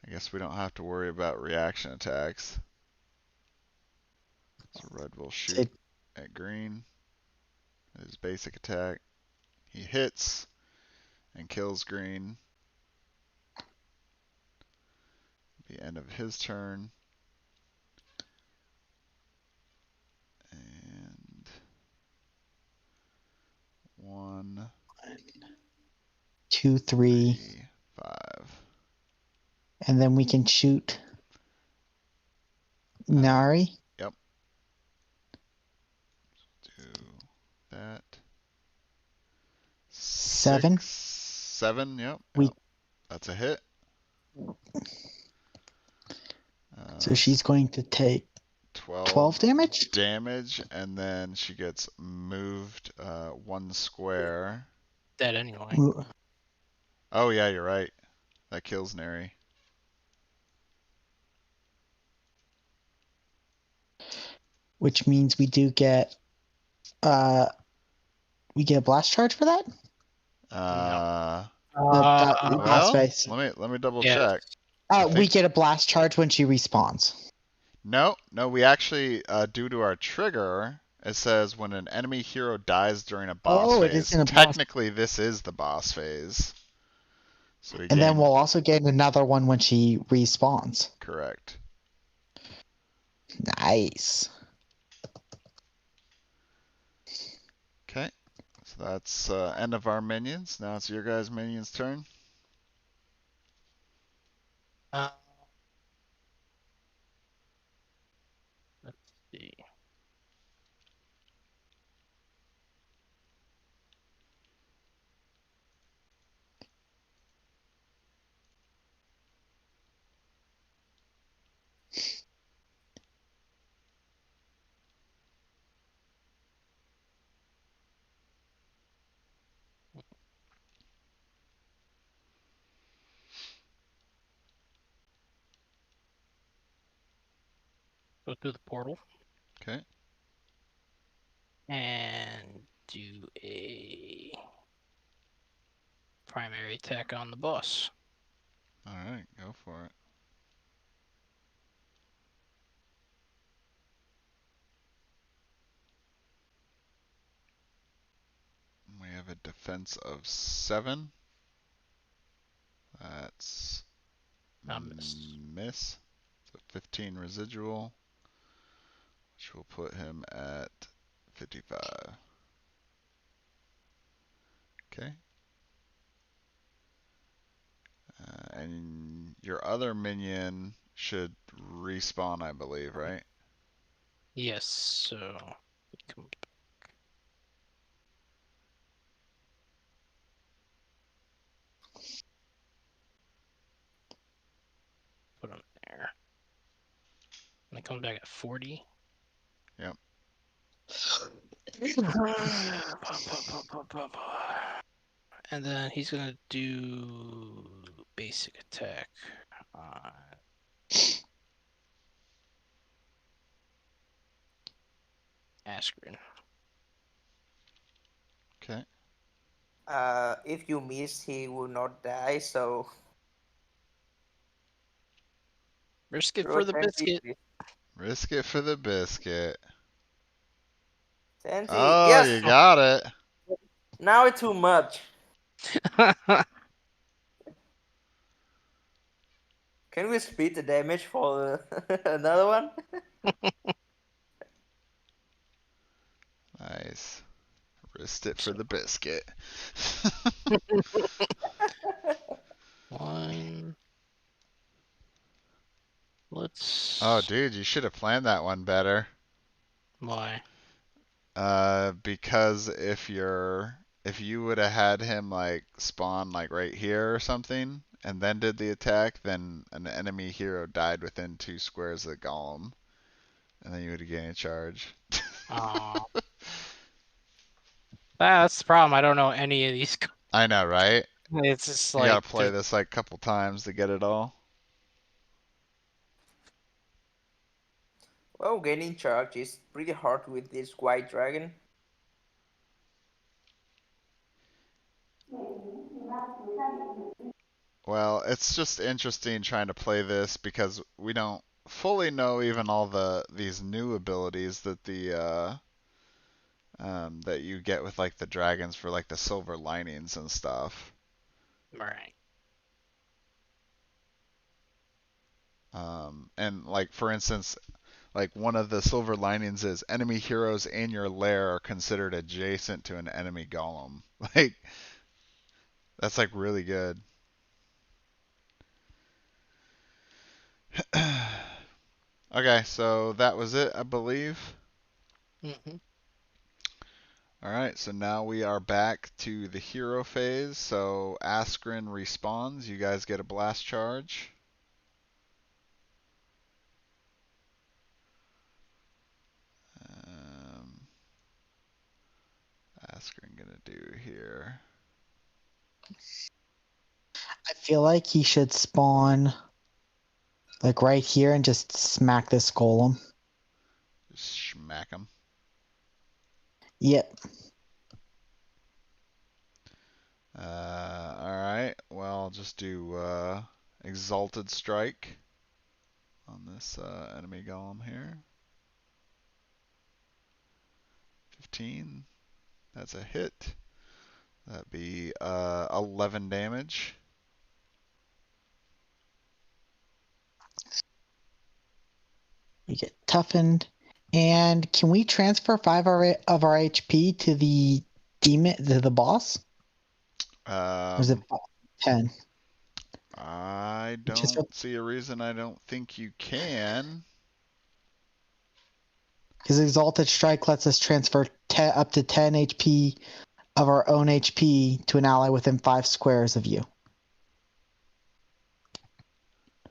I guess we don't have to worry about reaction attacks. So red will shoot at green. His basic attack. He hits and kills green. The end of his turn. And 1, 2, 3, 3, 5. and then we can shoot Nari. Yep. Do that. 7. 7. Yep. We That's a hit. so she's going to take 12 damage. Damage, and then she gets moved 1 square. Dead anyway. Oh yeah, you're right. That kills Neri. Which means we do get we get a blast charge for that. Well, space. let me double Yes. check. We get a blast charge when she respawns. No, we actually, due to our trigger, it says when an enemy hero dies during a boss phase. It is in a Technically, this is the boss phase. So we then we'll also get another one when she respawns. Correct. Nice. Okay, so that's end of our minions. Now it's your guys' minions' turn. Let's see. Go through the portal. Okay. And do a primary attack on the boss. All right, go for it. We have a defense of 7. That's miss. So 15 residual, which will put him at 55. Okay. And your other minion should respawn, I believe, right? Yes, so come back. Put him there. And it comes back at 40. Yep. And then he's gonna do basic attack on Askren. Okay. If you miss, he will not die. So Risk it for the biscuit. Risk it for the biscuit. 20. Oh, Yes. you got it. Now it's too much. Can we split the damage for another one? Nice. Risked it for the biscuit. One. Let's. Oh, dude, you should have planned that one better. Why? Because if if you would have had him like spawn like right here or something and then did the attack, then an enemy hero died within 2 squares of the golem, and then you would have gained a charge. That's the problem. I don't know any of these. I know, right? It's just You like gotta play this like a couple times to get it all. Well, gaining charge is pretty hard with this white dragon. Well, it's just interesting trying to play this because we don't fully know even all these new abilities that that you get with like the dragons for like the silver linings and stuff. right. And like for instance, like one of the silver linings is enemy heroes in your lair are considered adjacent to an enemy golem. Like that's like really good. Okay, so that was it, I believe. Mm-hmm. All right, so now we are back to the hero phase. So Askren respawns. You guys get a blast charge. Askren gonna do here. I feel like he should spawn like right here and just smack this golem. Just smack him. Yep. Alright, well, I'll just do Exalted Strike on this enemy golem here. 15. That's a hit. That'd be 11 damage. We get toughened. And can we transfer 5 of our HP to the demon, to the boss? Or is it 10? I Just don't see a reason I don't think you can. because Exalted Strike lets us transfer up to 10 HP of our own HP to an ally within 5 squares of you.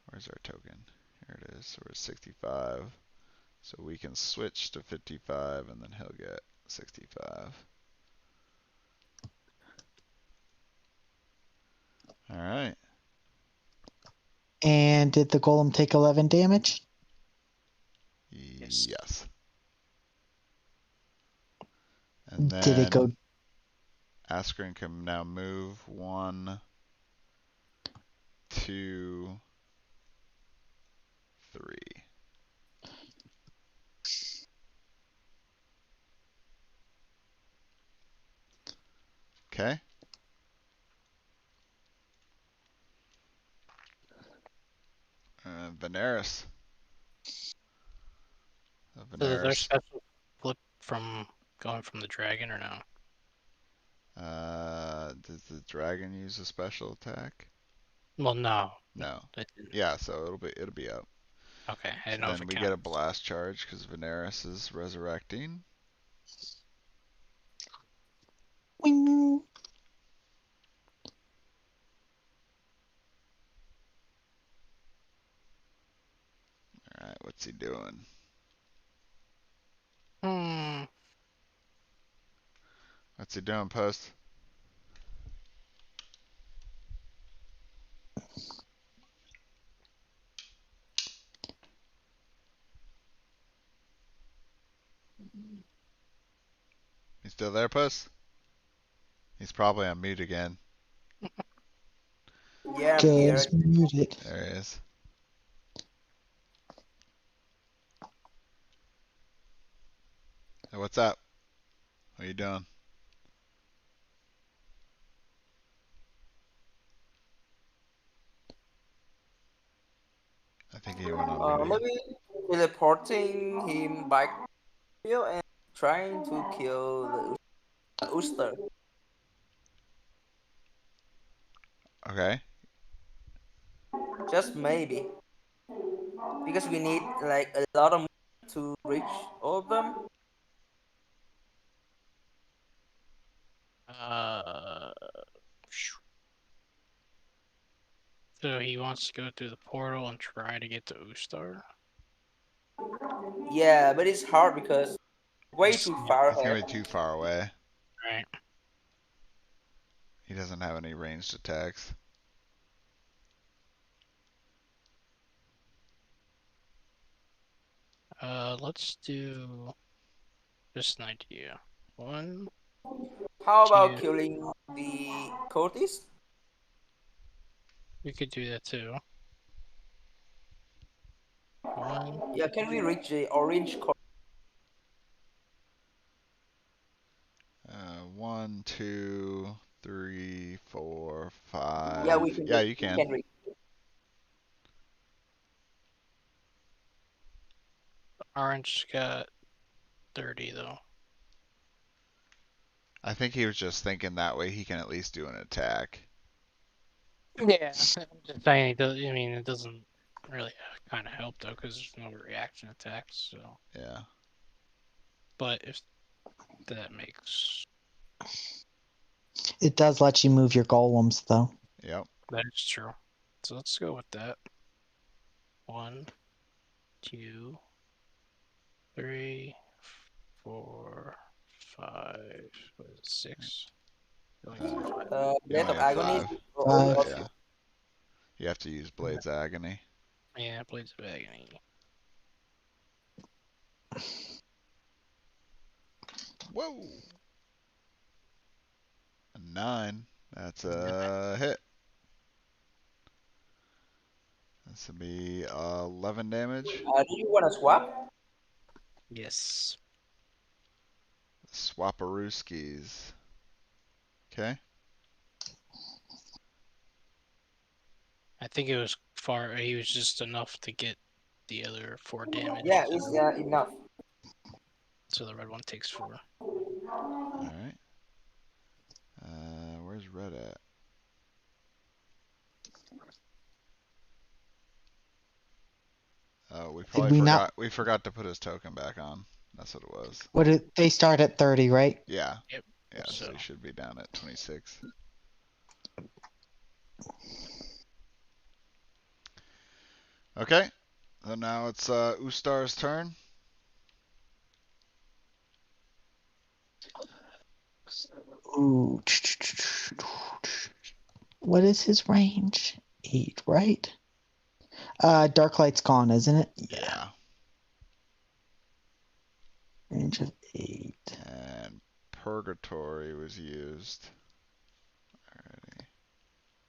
Where's our token? Here it is. So we're 65. So we can switch to 55 and then he'll get 65. Alright. And did the golem take 11 damage? Yes. And Did it go? then Askren can now move 1, 2, 3. Okay. Veneris. So is there Veneris. special flip from going from the dragon or no? Does the dragon use a special attack? Well, no. No. It didn't. Yeah, so it'll be up. Okay, I So didn't know if then it we counts. get a blast charge because Veneris is resurrecting. Wing. Alright, what's he doing? What's he doing, Post? You still there, Post? He's probably on mute again. Yeah, I'm here. Just muted. There he is. Hey, what's up? What are you doing? I think he went on mute. Maybe teleporting him back here and trying to kill the Ustar. Okay. Just maybe. Because we need like a lot of money to reach all of them. So he wants to go through the portal and try to get to Ustar. Yeah, but it's hard because way too far He's gonna ahead. be too far away. Right. He doesn't have any ranged attacks. Let's do just an idea. One, How about two. killing the cultist? We could do that too. One. Yeah, can we reach the orange cultist? 1, 2, 3, 4, 5. Yeah, we can Yeah, reach. you We can. can reach. Orange got 30 though. I think he was just thinking that way he can at least do an attack. Yeah, I'm just saying. It does, I mean, it doesn't really kind of help though, because there's no reaction attacks. So, Yeah. but if that makes It does let you move your golems, though. Yep. that is true. So let's go with that. 1, 2, 3, 4, 5, what is it, 6? Like 5. You Death only of have Agony. 5. Only Five. option. Yeah. You have to use Blade's Agony. Yeah, Blades of Agony. Whoa! A 9. That's a hit. This would be 11 damage. Do you want to swap? Yes. Swaparooskies. Okay. I think it was far. He was just enough to get the other 4 damage. Yeah, it's enough. So the red one takes 4. Alright. Where's red at? Oh, we probably we forgot. not? We forgot to put his token back on. That's what it was. What did they start at 30, right? Yeah. Yep. Yeah. So So he should be down at 26. Okay. So now it's Ustar's turn. Ooh. What is his range? 8, right? Darklight's gone, isn't it? Yeah. Range of 8. And Purgatory was used. Alrighty.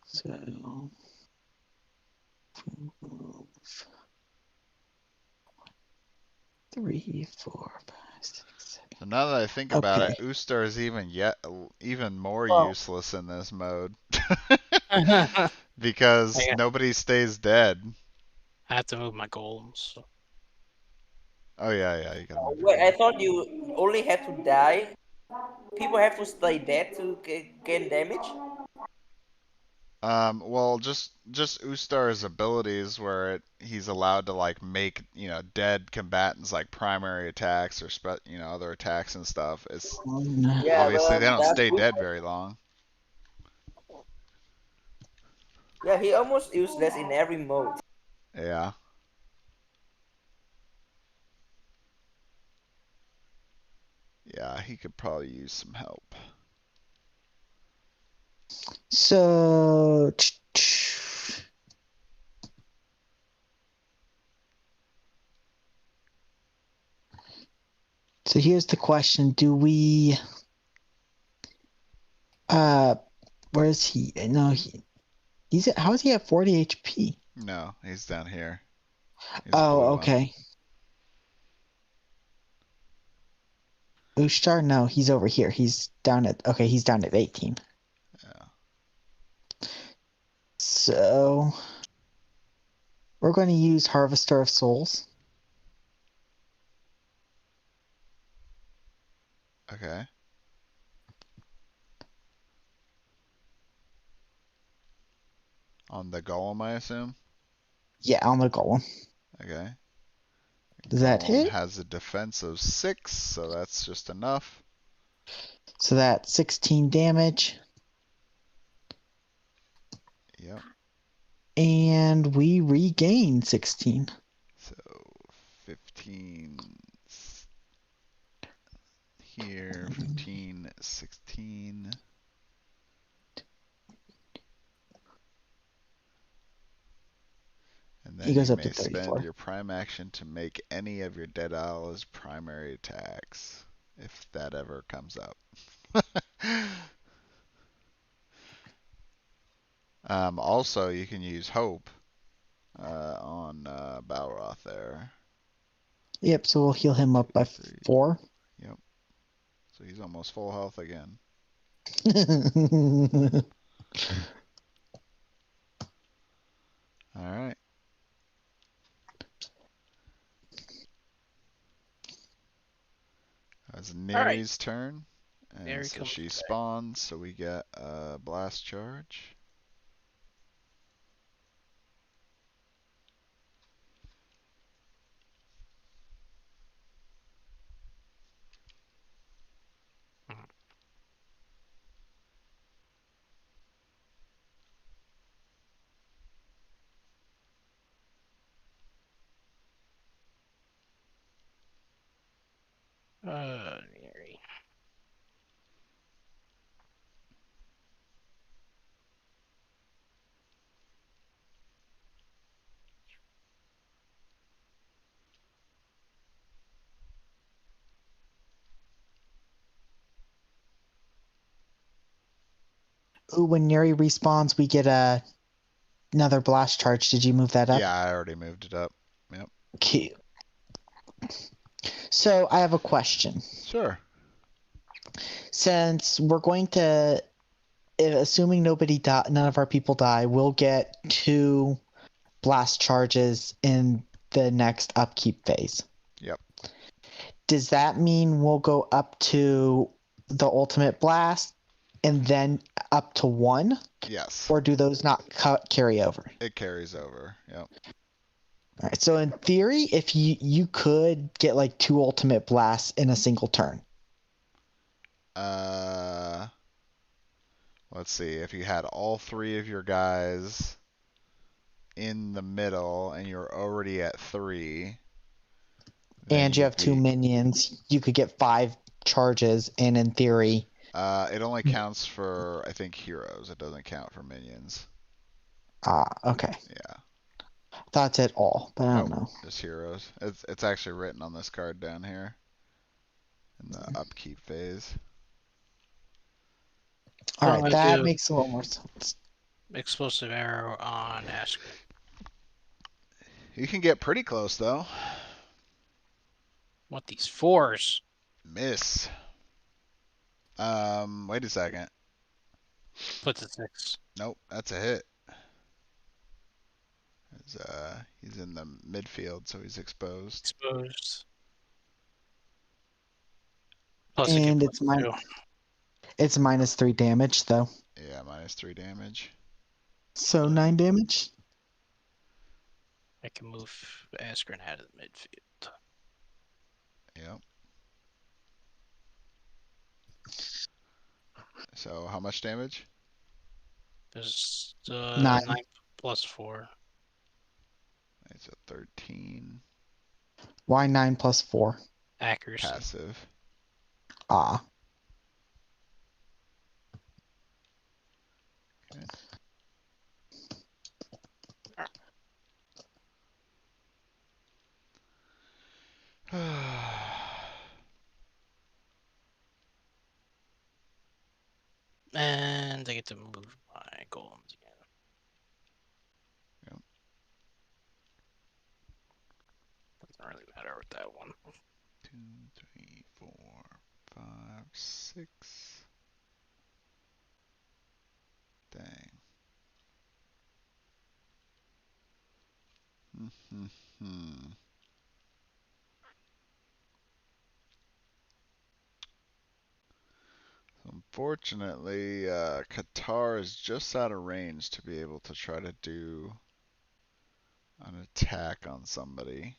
So. Three, 4, 5, 6, 7. So now that I think about it, Ustar is even more useless in this mode. Because nobody stays dead. I have to move my golems. So. Oh yeah, you gotta move Wait, your I thought you only had to die. People have to stay dead to gain damage. Well, just Ustar's abilities where he's allowed to like make dead combatants like primary attacks or other attacks and stuff. It's Yeah, obviously they don't that's stay good. dead very long. Yeah, he almost useless in every mode. Yeah. Yeah, he could probably use some help. So. So here's the question: do we? Where is he? No, he's at. How is he at 40 HP? No, he's down here. He's Oh, okay. Ustar? No, he's over here. He's down at. Okay, he's down at 18. Yeah. So we're going to use Harvester of Souls. Okay. On the golem, I assume? Yeah, on the golem. Okay. Does that hit? Has a defense of 6, so that's just enough. So that's 16 damage. Yep. And we regain 16. So 15 here, 15, 16. And then He goes you up to may spend 34. your prime action to make any of your dead allies' primary attacks, if that ever comes up. Also, you can use Hope on Balroth there. Yep, so we'll heal him up by 4. Yep. So he's almost full health again. All right. It's Neri's turn. And so she spawns, so we get a blast charge. Neri. Ooh, when Neri respawns, we get another blast charge. Did you move that up? Yeah, I already moved it up. Yep. Okay. So I have a question. Sure. Since we're going to, assuming none of our people die, we'll get 2 blast charges in the next upkeep phase. Yep. Does that mean we'll go up to the ultimate blast and then up to 1? Yes. Or do those not carry over? It carries over. Yep. All right. So in theory, if you could get like 2 ultimate blasts in a single turn. Let's see. If you had all 3 of your guys in the middle and you're already at 3, And you have 2 minions, you could get 5 charges, and in theory, it only counts for, I think, heroes. It doesn't count for minions. Okay. Yeah. That's it all, but I don't know. Just heroes. It's actually written on this card down here in the upkeep phase. All right, that makes a little more sense. Explosive arrow on Askren. You can get pretty close though. What, these 4s? Miss. Wait a second. Puts a 6. Nope, that's a hit. He's in the midfield, so he's exposed. Exposed. Plus And it's -3 damage though. Yeah, -3 damage. So 9 damage. I can move Askren out of the midfield. Yep. So how much damage? There's 9 plus 4. It's a 13. Why 9 plus 4? Accuracy. Passive. Ah. Okay. And I get to move my golems again. Yep. Doesn't really matter with that one. 2, 3, 4, 5, 6. Dang. Unfortunately, Qatar is just out of range to be able to try to do an attack on somebody.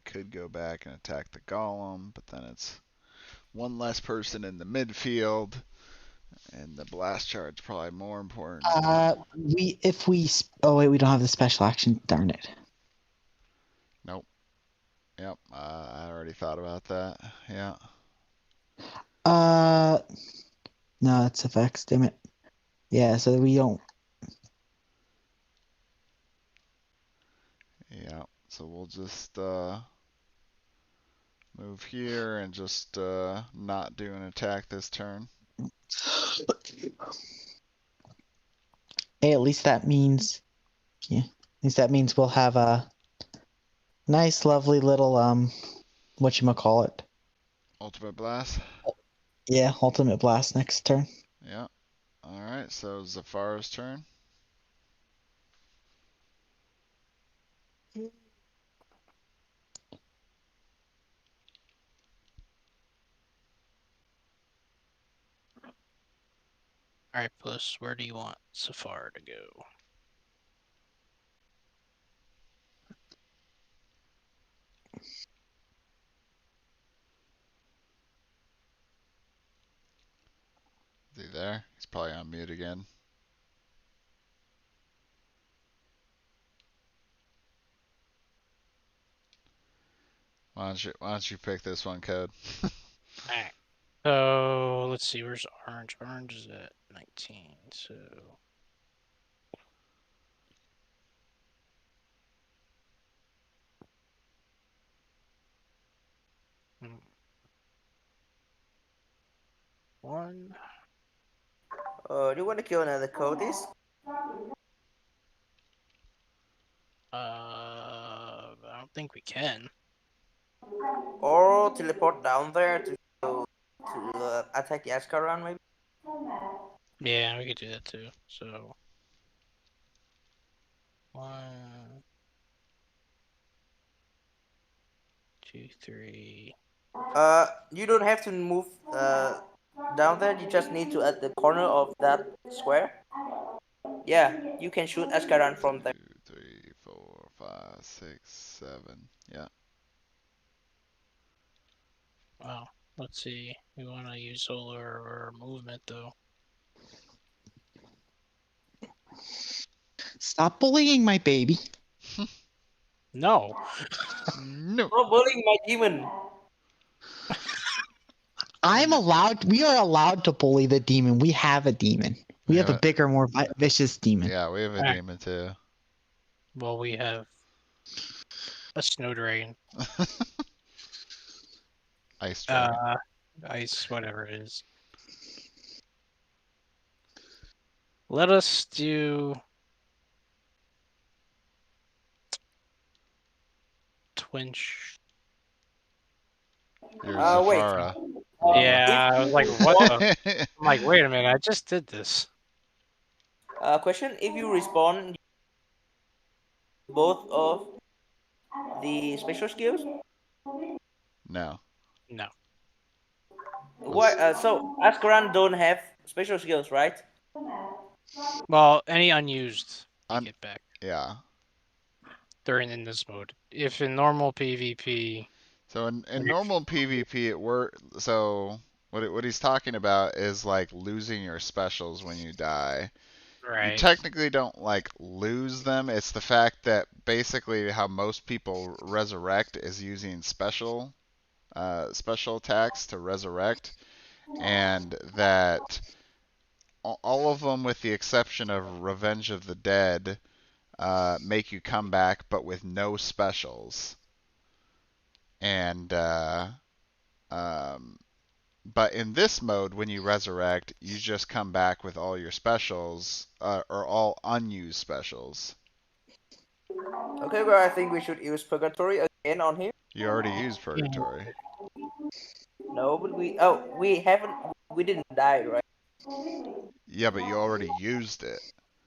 could go back and attack the golem, but then it's one less person in the midfield, and the blast charge probably more important. Oh wait, we don't have the special action. Darn it. Nope. Yep, I already thought about that. Yeah. No, it's effects. Damn it. Yeah, so we don't. Yeah. So we'll just move here and just not do an attack this turn. Hey, at least that means, yeah, at least that means we'll have a nice, lovely little whatchamacallit. Ultimate blast. Yeah, ultimate blast next turn. Yeah. All right. So Zafara's turn. Alright, Puss, where do you want Safar to go? Is he there? He's probably on mute again. Why don't you pick this one, Code? Alright. So let's see, where's orange? Orange is at 19, so one. Do you want to kill another Cotis? I don't think we can. Or teleport down there to attack Yaskaran, maybe? Yeah, we could do that too. So 1, 2, 3. You don't have to move down there. You just need to at the corner of that square. Yeah, you can shoot Askaran from there. 2, 3, 4, 5, 6, 7. Yeah. Wow. Let's see. We want to use solar or movement though. Stop bullying my baby. No. No. Stop bullying my demon. We are allowed to bully the demon. We have a demon. We have a bigger, more vicious demon. Yeah, we have a demon too. Well, we have a snow dragon. Ice dragon. Ice, whatever it is. Let us do Twinch. You're Wait. Zafara. Yeah, I was like, what the? I'm like, wait a minute, I just did this. Question: if you respawn both of the special skills? No. No. What? So Askaran don't have special skills, right? Well, any unused you get back Yeah. during in this mode. If in normal PvP. So in normal PvP, it works. So what he's talking about is like losing your specials when you die. Right. You technically don't like lose them. It's the fact that basically how most people resurrect is using special attacks to resurrect, and that all of them, with the exception of Revenge of the Dead, make you come back, but with no specials. And but in this mode, when you resurrect, you just come back with all your specials, or all unused specials. Okay, well, I think we should use Purgatory again on him. You already used Purgatory. No, but we didn't die, right? Yeah, but you already used it,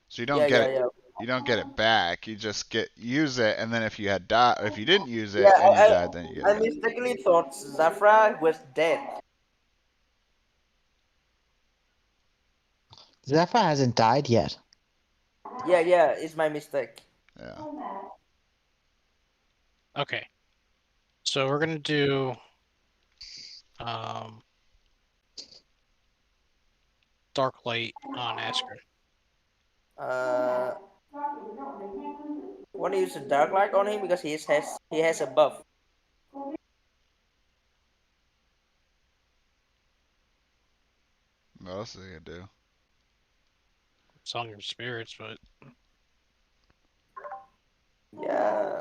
so you don't Yeah, get yeah, it. yeah. You don't get it back. You just use it, and then if you didn't use it Yeah, and you died, then you get I it back. mistakenly thought Zafra was dead. Zephyr hasn't died yet. Yeah, it's my mistake. Yeah. Okay. So we're gonna do Dark Light on Askren. Want to use a Dark Light on him because he has a buff. What else is he gonna do? Song your spirits, but Yeah.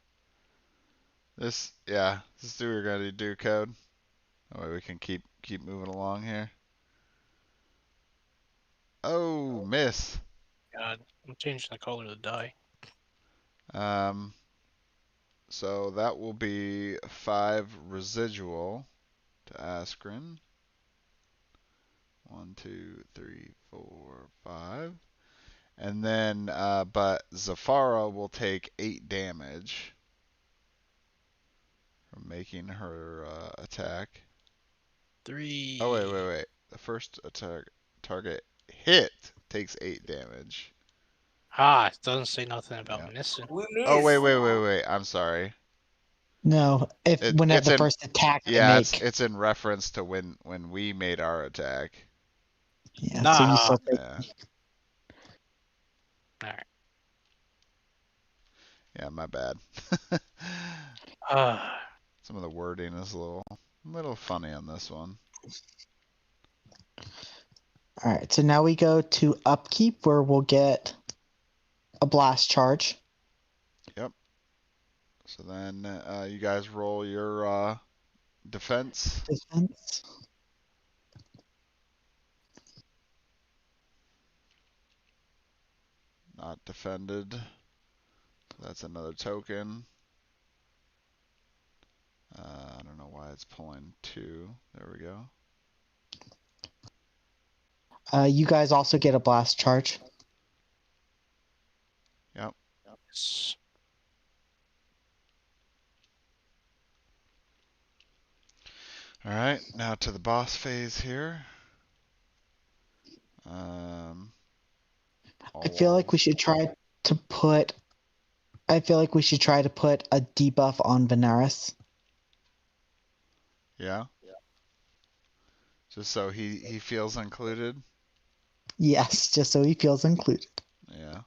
This is what we're gonna do code. That way we can keep moving along here. Oh, miss. God, I'm changing the color of the die. So that will be 5 residual to Askren. 1, 2, 3, 4, 5. And then, but Zafara will take 8 damage from making her attack. 3. Oh, wait. The first attack target hit takes 8 damage. It doesn't say nothing about missing. We missed. Oh, wait. I'm sorry. No, when at the first attack they make. It's in reference to when we made our attack. Yeah, so you still take. Yeah. Alright. Yeah, my bad. Some of the wording is a little funny on this one. All right, so now we go to Upkeep, where we'll get a blast charge. Yep. So then you guys roll your defense. Not defended. So that's another token. I don't know why it's pulling 2. There we go. You guys also get a blast charge. Yep. All right, now to the boss phase here. I feel like we should try to put. I feel like we should try to put a debuff on Veneris. Yeah. Just so he feels included. Yes, just so he feels included. Yeah.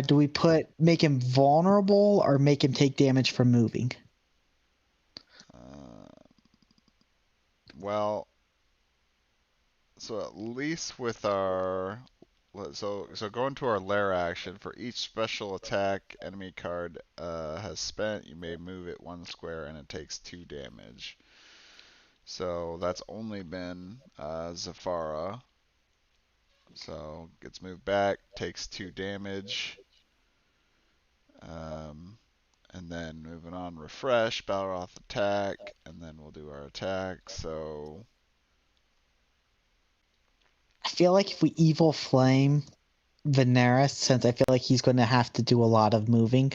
Do we make him vulnerable or make him take damage from moving? Well, so at least with our so going to our lair action, for each special attack enemy card has spent, you may move it 1 square and it takes 2 damage. So that's only been Zafara. So gets moved back, takes 2 damage. And then moving on, refresh, battle off attack, and then we'll do our attack. So I feel like if we evil flame Veneris, since I feel like he's going to have to do a lot of moving.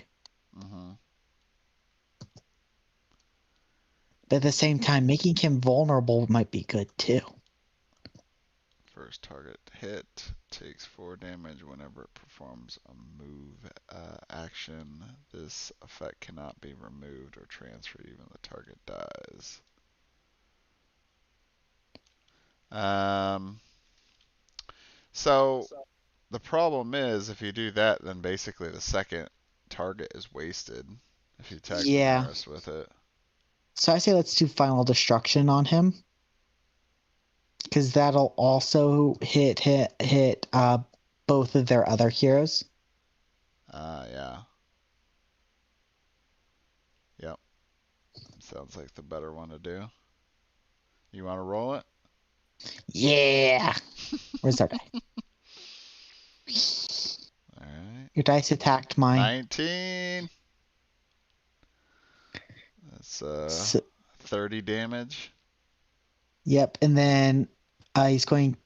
But at the same time, making him vulnerable might be good too. First target hit takes 4 damage whenever it performs a move action. This effect cannot be removed or transferred even if the target dies. So the problem is, if you do that, then basically the second target is wasted if you attack Veneris with it. So I say let's do Final Destruction on him, because that'll also hit both of their other heroes. Yeah. Yep. Sounds like the better one to do. You want to roll it? Yeah. Where's that die? Alright. Your dice attacked mine. 19. That's 30 damage. Yep, and then he's going.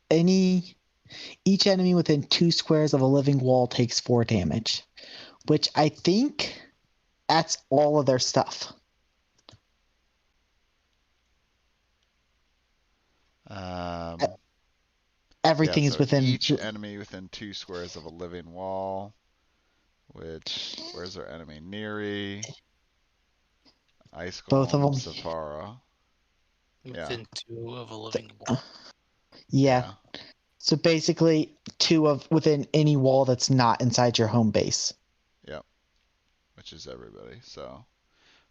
Each enemy within 2 squares of a living wall takes 4 damage, which I think that's all of their stuff. Everything is within. Each enemy within 2 squares of a living wall. Which, where's our enemy? Neri. Ice Both of Golem, them. Sephara. Within 2 of a living Yeah. wall. Yeah. So basically, 2 of within any wall that's not inside your home base. Yep. Which is everybody. So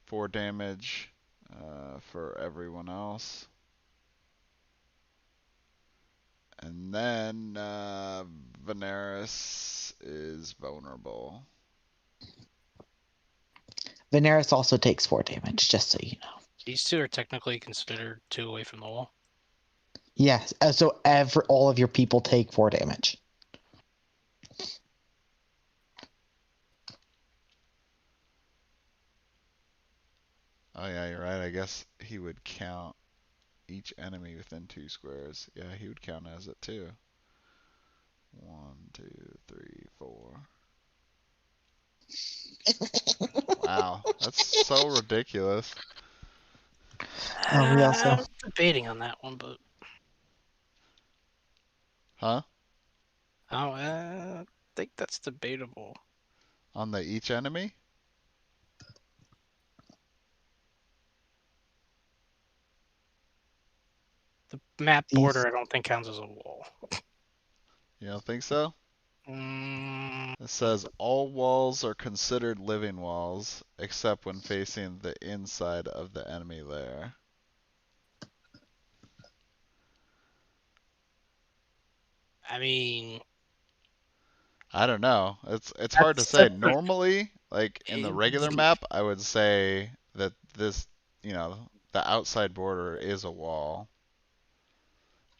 4 damage for everyone else. And then Veneris is vulnerable. Veneris also takes 4 damage, just so you know. These 2 are technically considered 2 away from the wall. Yes. So all of your people take 4 damage. Oh yeah, you're right. I guess he would count each enemy within 2 squares. Yeah, he would count as it too. 1, 2, 3, 4. Wow, that's so ridiculous. We also. I'm debating on that one, but. Huh? I think that's debatable. On the each enemy? The map border, I don't think counts as a wall. You don't think so? Mm. It says all walls are considered living walls, except when facing the inside of the enemy lair. I mean, I don't know. It's hard to say. Normally, like in the regular map, I would say that this, the outside border is a wall.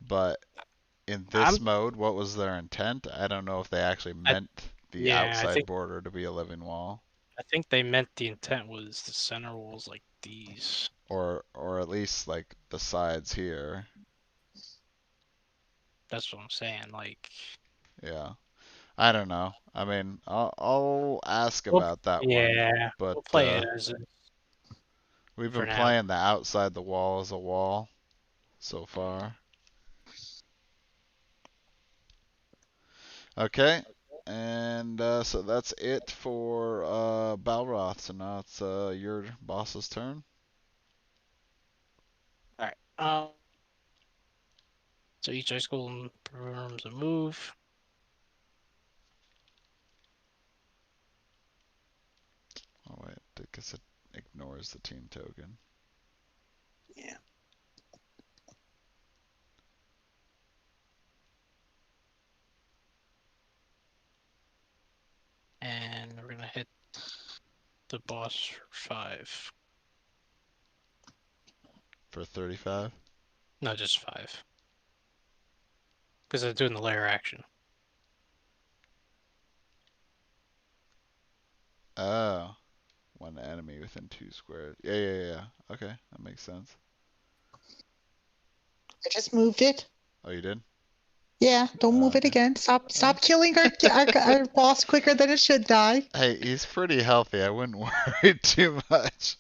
But in this mode, what was their intent? I don't know if they actually meant the outside border to be a living wall. I think they meant the intent was the center walls like these. Or at least like the sides here. That's what I'm saying. Like. Yeah. I don't know. I mean, I'll ask about that one. Yeah, But we'll play it as is. We've For been now. playing the outside the wall as a wall so far. Okay. And so that's it for Balroth. So now it's your boss's turn. Alright. So each ice golem performs a move. Oh wait, I guess it ignores the team token. Yeah. And we're gonna hit the boss for 5. For 35? No, just 5. Because I'm doing the layer action. Oh. One enemy within 2 squares. Yeah. Okay, that makes sense. I just moved it. Oh, you did? Yeah, don't move it again. Stop killing our boss quicker than it should die. Hey, he's pretty healthy. I wouldn't worry too much.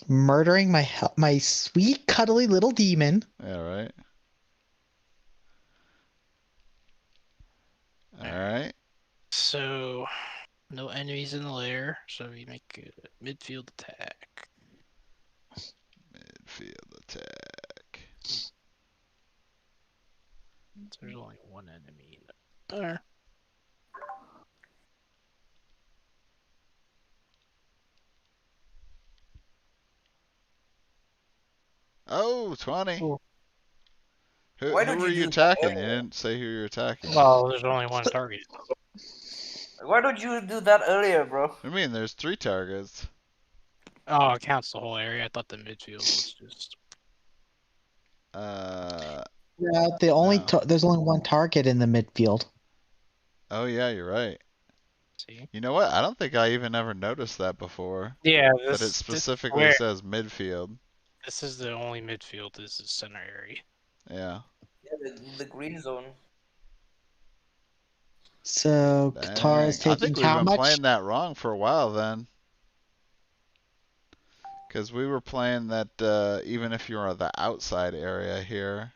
Murdering my sweet, cuddly little demon. Yeah, right. Alright. So, no enemies in the lair, so we make a midfield attack. Midfield attack. There's only one enemy in the lair. Oh, 20. Ooh. Who were you attacking? You didn't say who you're attacking. Well, there's only one target. Why don't you do that earlier, bro? What do you mean? There's 3 targets. Oh, it counts the whole area. I thought the midfield was just. Yeah, there's only one target in the midfield. Oh yeah, you're right. See? You know what? I don't think I even ever noticed that before. Yeah, that it specifically says midfield. This is the only midfield. This is center area. Yeah. Yeah, the green zone. So Katara's taking I think we've been playing that wrong for a while then. Because we were playing that even if you're on the outside area here,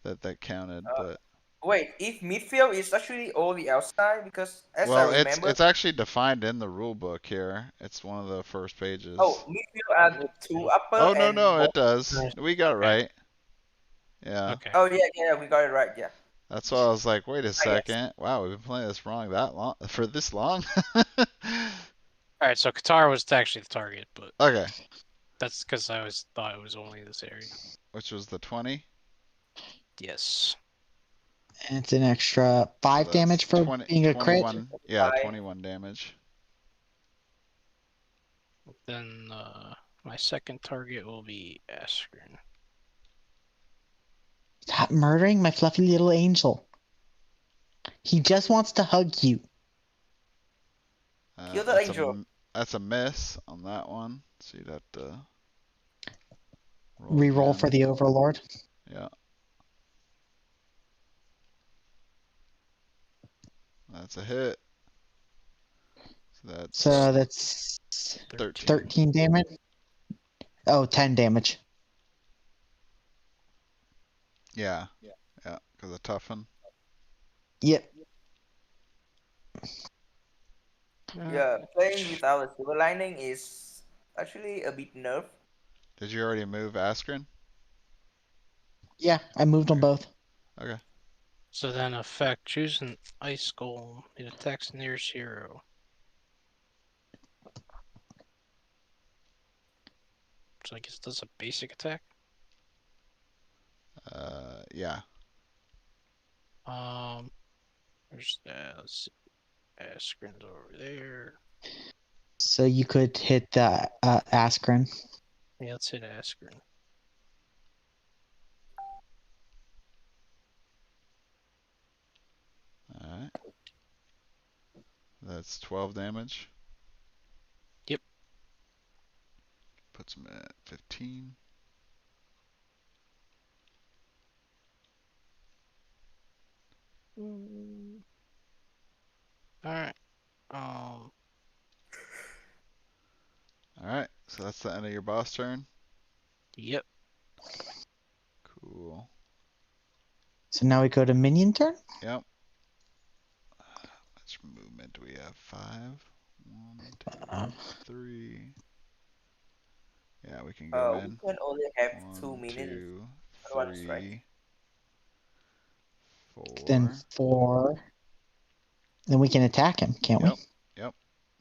that counted. But Wait, if midfield is actually all the outside, because as I Well, remember, it's actually defined in the rule book here. It's one of the first pages. oh, midfield are the two upper Oh no, and no, both. it does. We got it Okay. right. Yeah. Okay. Oh yeah, we got it right. Yeah. That's why I was like, wait a Ah, yes. second. Wow, we've been playing this wrong that long for this long. All right, so Qatar was actually the target, but Okay, that's because I always thought it was only this area. which was the 20. Yes. And it's an extra So 5 damage that's for 20, being a crit. 21. Yeah, 5. 21 damage. Then my second target will be Askren. Stop murdering my fluffy little angel. He just wants to hug you. Kill the angel. That's a miss on that one. So you'd have to roll Reroll again. for the Overlord. Yeah. That's a hit. So that's 13 damage. Oh, 10 damage. Yeah. Yeah, because of toughen. Yep. Yeah, playing without a silver lining is actually a bit nerve. Did you already move Askren? Yeah, I moved them both. Okay. So then effect, choose an ice golem. It attacks nearest hero. So I guess that's a basic attack. Yeah. There's let's see. Askren's over there. So you could hit the Askren. Yeah, let's hit Askren. Alright. That's 12 damage. Yep. Puts him at 15. Alright. Alright, so that's the end of your boss turn. Yep. Cool. So now we go to minion turn. Yep. How much movement do we have? 5? 1, 2, 3. Yeah, we can go We in. can only have 2 1, minions. 2, One strike. 3, Then 4. 4. Then we can attack him, can't Yep. we? Yep.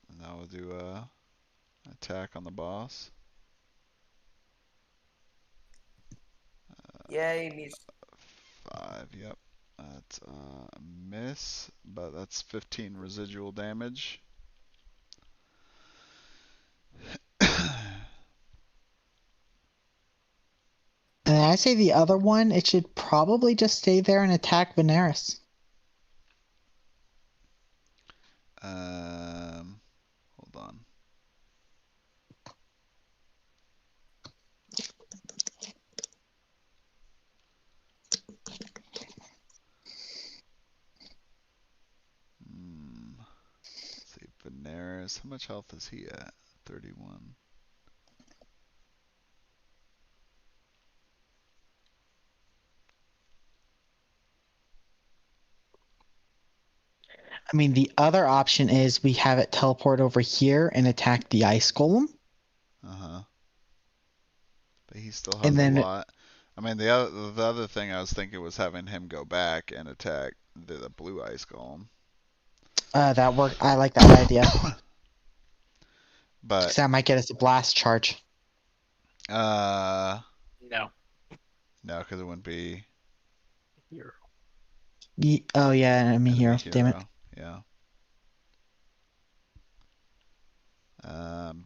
And now we'll do a attack on the boss. Yay, miss. 5. Yep. That's a miss, but that's 15 residual damage. And I say the other one, it should probably just stay there and attack Veneris. Hold on. Let's see, Veneris. How much health is he at? 31. I mean, the other option is we have it teleport over here and attack the ice golem. Uh-huh. But he still has And then a lot. I mean, the other thing I was thinking was having him go back and attack the blue ice golem. that worked. I like that idea. But Because that might get us a blast charge. No. No, because it wouldn't be Hero. Oh yeah, enemy enemy hero. Damn it. Yeah.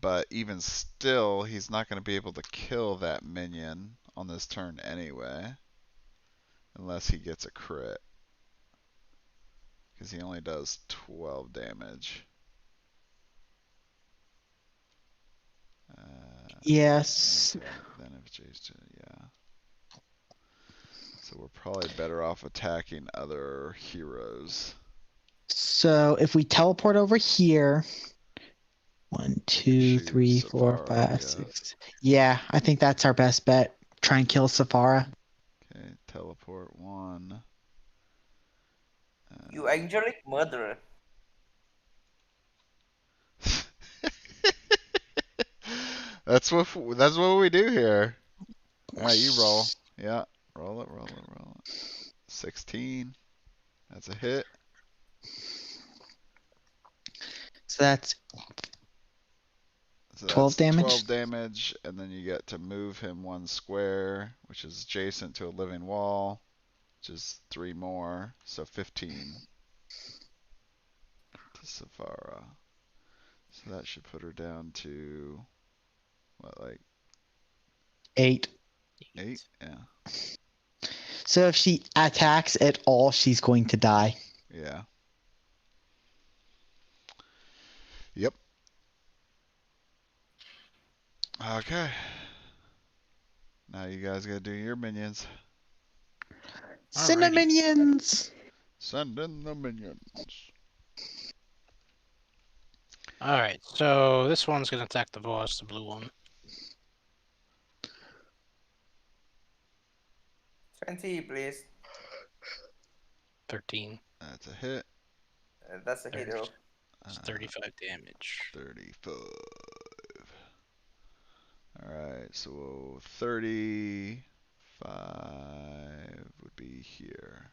But even still, he's not going to be able to kill that minion on this turn anyway, unless he gets a crit, because he only does 12 damage. Yes. Then if Jay's yeah. So we're probably better off attacking other heroes. So if we teleport over here, 1, 2, Shoot 3, 4, Safari, 5, yeah. 6. Yeah, I think that's our best bet. Try and kill Safara. Okay, teleport 1. You angelic murderer. That's what we do here. All right, you roll. Yeah, roll it. 16. That's a hit. So that's So 12 that's damage. 12 damage, and then you get to move him 1 square, which is adjacent to a living wall, which is 3 more, so 15 to Saphara. So that should put her down to, what, like 8. 8? Yeah. So if she attacks at all, she's going to die. Yeah. Yep. Okay. Now you guys gotta do your minions. Send the Alrighty. minions! Send in the minions. Alright, so this one's gonna attack the boss, the blue one. 20, please. 13. That's a hit. That's a hit. Oh. It's 35 damage. 35. Alright, so 35 would be here.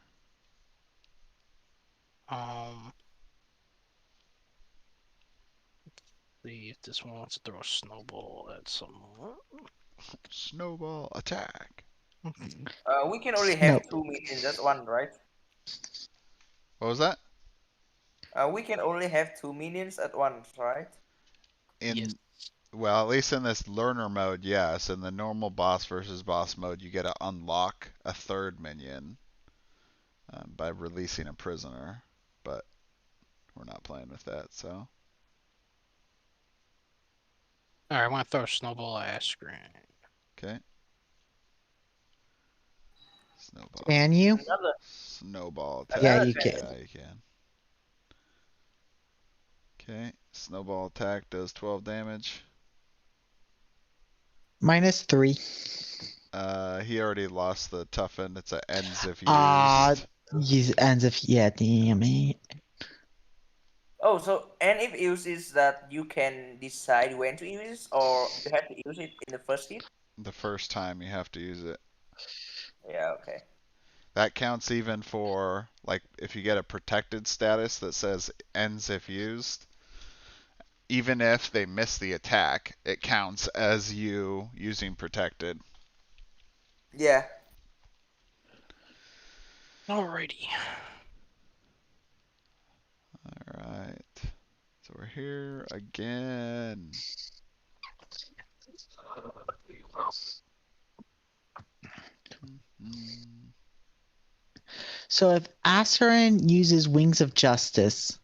See if this one wants to throw a snowball at someone. Snowball attack. We can only have 2 minions at one, right? What was that? We can only have 2 minions at once, right? Yes. Well, at least in this learner mode, yes. In the normal boss versus boss mode, you get to unlock a 3rd minion by releasing a prisoner, but we're not playing with that, so. Alright, I want to throw a snowball at Askren. Okay. Snowball. Can you? Snowball attack. Yeah, you can. Yeah, you can. Okay. Snowball attack does 12 damage. -3. He already lost the toughen. It's a ends if used. Use ends if, yeah, damn it. Oh, so and if use is that you can decide when to use it, or you have to use it in the first hit? The first time you have to use it. Yeah, okay. That counts even for, like, if you get a protected status that says ends if used. Even if they miss the attack, it counts as you using protected. Yeah. Alrighty. Alright. So we're here again. So if Asarin uses Wings of Justice,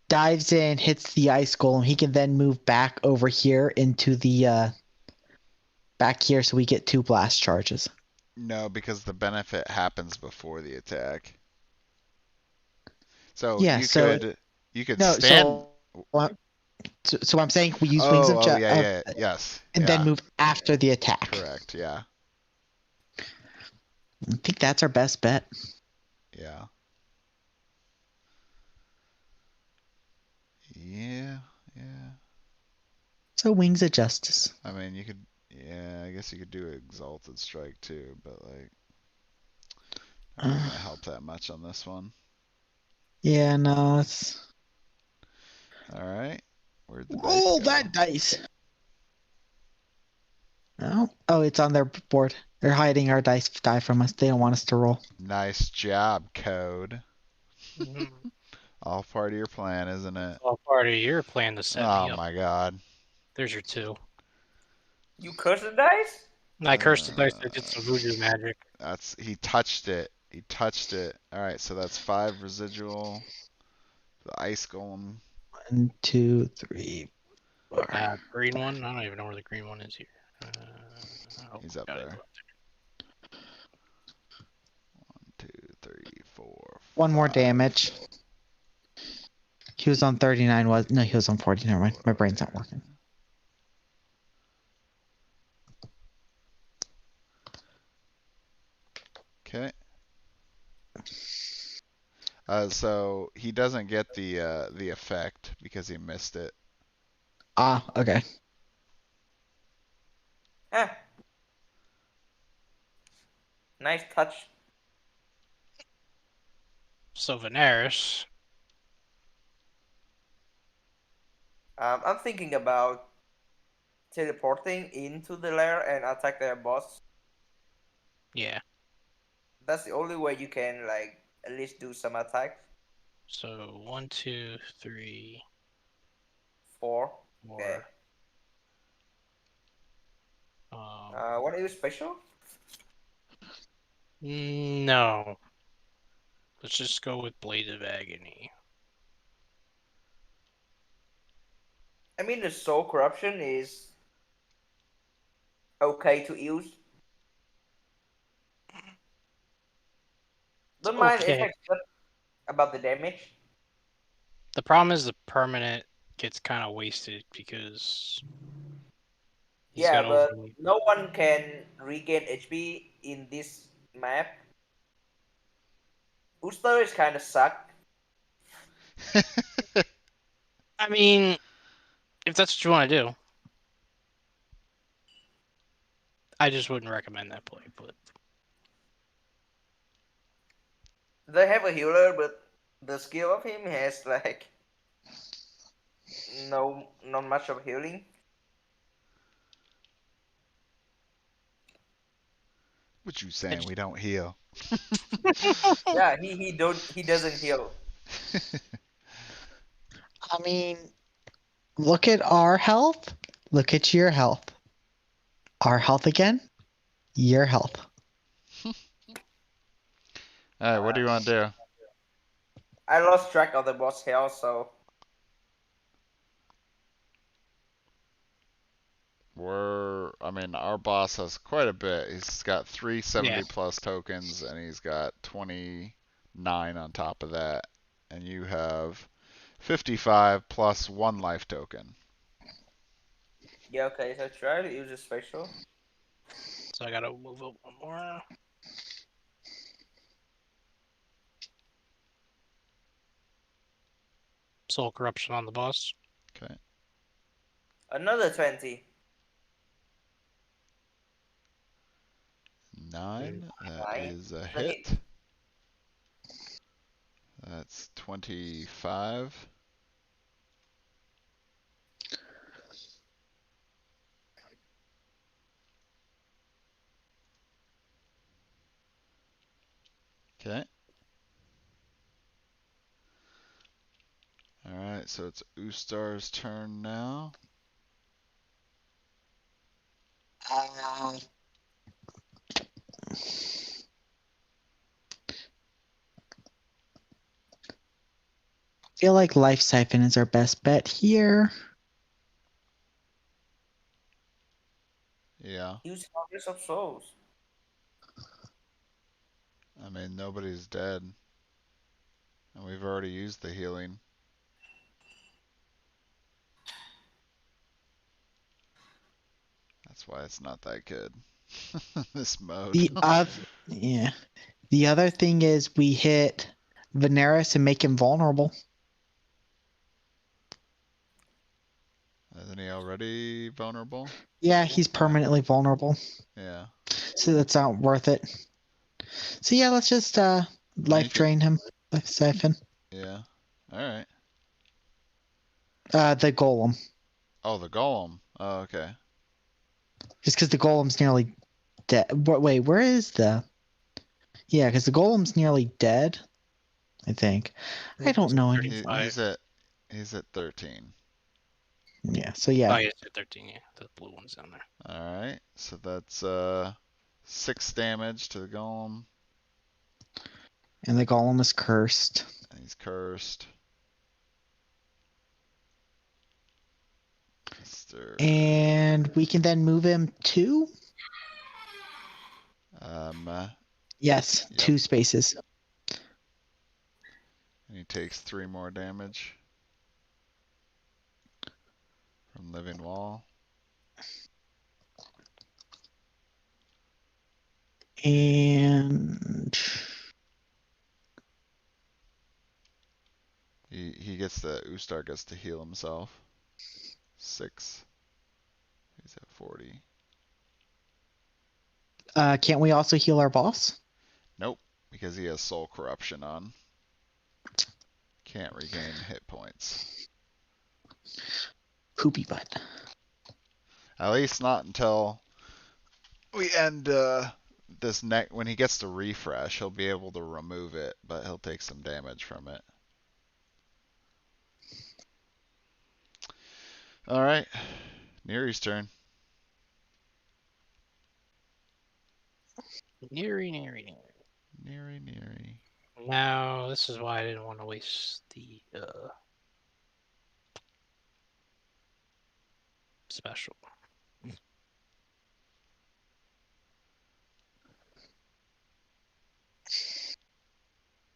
dives in, hits the ice golem, he can then move back over here into the back here, so we get 2 blast charges. No, because the benefit happens before the attack. So Yeah, you so could no, stand. So I'm saying we use Wings of Justice, yeah, yes, and then move after the attack. Correct, yeah. I think that's our best bet. Yeah. Yeah. So Wings of Justice. I mean, you could, yeah, I guess you could do Exalted Strike too, but like, not really gonna help that much on this one. Yeah, no, it's. All right. Where'd the Roll dice go? that dice. No. Oh, it's on their board. They're hiding our die from us. They don't want us to roll. Nice job, Code. All part of your plan, isn't it? All part of your plan to set me up. Oh my god. There's your 2. You curse the dice? I cursed the dice. I did some voodoo magic. He touched it. He touched it. All right, so that's 5 residual. The ice golem. 1, 2, 3, 4. Green one. I don't even know where the green one is here. He's up there. 1, 2, 3, 4. 1 more damage. He was on 39. No, he was on 40. Never mind. My brain's not working. Okay. So he doesn't get the effect because he missed it. Ah, okay. Ah, nice touch. So Veneris. I'm thinking about teleporting into the lair and attack their boss. Yeah. That's the only way you can like at least do some attacks. So 1, 2, 3, 4. Okay. 4. What are you special? No. Let's just go with Blade of Agony. I mean, the soul corruption is okay to use. Don't mind if Okay. I forgot about the damage. The problem is the permanent gets kind of wasted because he's Yeah, got but overly. no one can regain HP in this map. Ustar is kind of suck. I mean, if that's what you want to do, I just wouldn't recommend that play. But They have a healer, but the skill of him has like not much of healing. What you saying? We don't heal. Yeah, he doesn't heal. I mean, look at our health. Look at your health. Our health again. Your health. All right, what do you want to do? I lost track of the boss health, so I mean, our boss has quite a bit. He's got yeah, 370 plus tokens, and he's got 29 on top of that. And you have 55 plus 1 life token. yeah, okay. So try to use a special. so I gotta move up one more. Soul corruption on the boss. Okay. Another 20. 9. That 9. is a It's a hit. hit. That's 25. Okay. Alright, so it's Ustar's turn now. I feel like Life Siphon is our best bet here. Yeah. Use Harvest of Souls. I mean, nobody's dead. And we've already used the healing. That's why it's not that good. This mode. The yeah. The other thing is we hit Veneris and make him vulnerable. Isn't he already vulnerable? Yeah, he's permanently vulnerable. Yeah. So that's not worth it. So yeah, let's just life drain him. Life siphon. Yeah. Alright. The golem. Oh, the golem. Oh, okay. Just because the golem's nearly dead. Wait, where is the? Yeah, because the golem's nearly dead. I think. I don't know any. 35. He's at 13. Yeah. So Oh, yeah. yeah, it's at 13. Yeah, the blue one's down there. Alright. So that's 6 damage to the golem. And the golem is cursed. And he's cursed. And we can then move him to. Yes, Yep. 2 spaces. And he takes 3 more damage from Living Wall. And Ustar gets to heal himself. 6. He's at 40. Can't we also heal our boss? Nope, because he has soul corruption on. Can't regain hit points. Poopy butt. At least not until we end this neck. When he gets to refresh, he'll be able to remove it, but he'll take some damage from it. All right, Neri's turn. Neri. Now, this is why I didn't want to waste the special.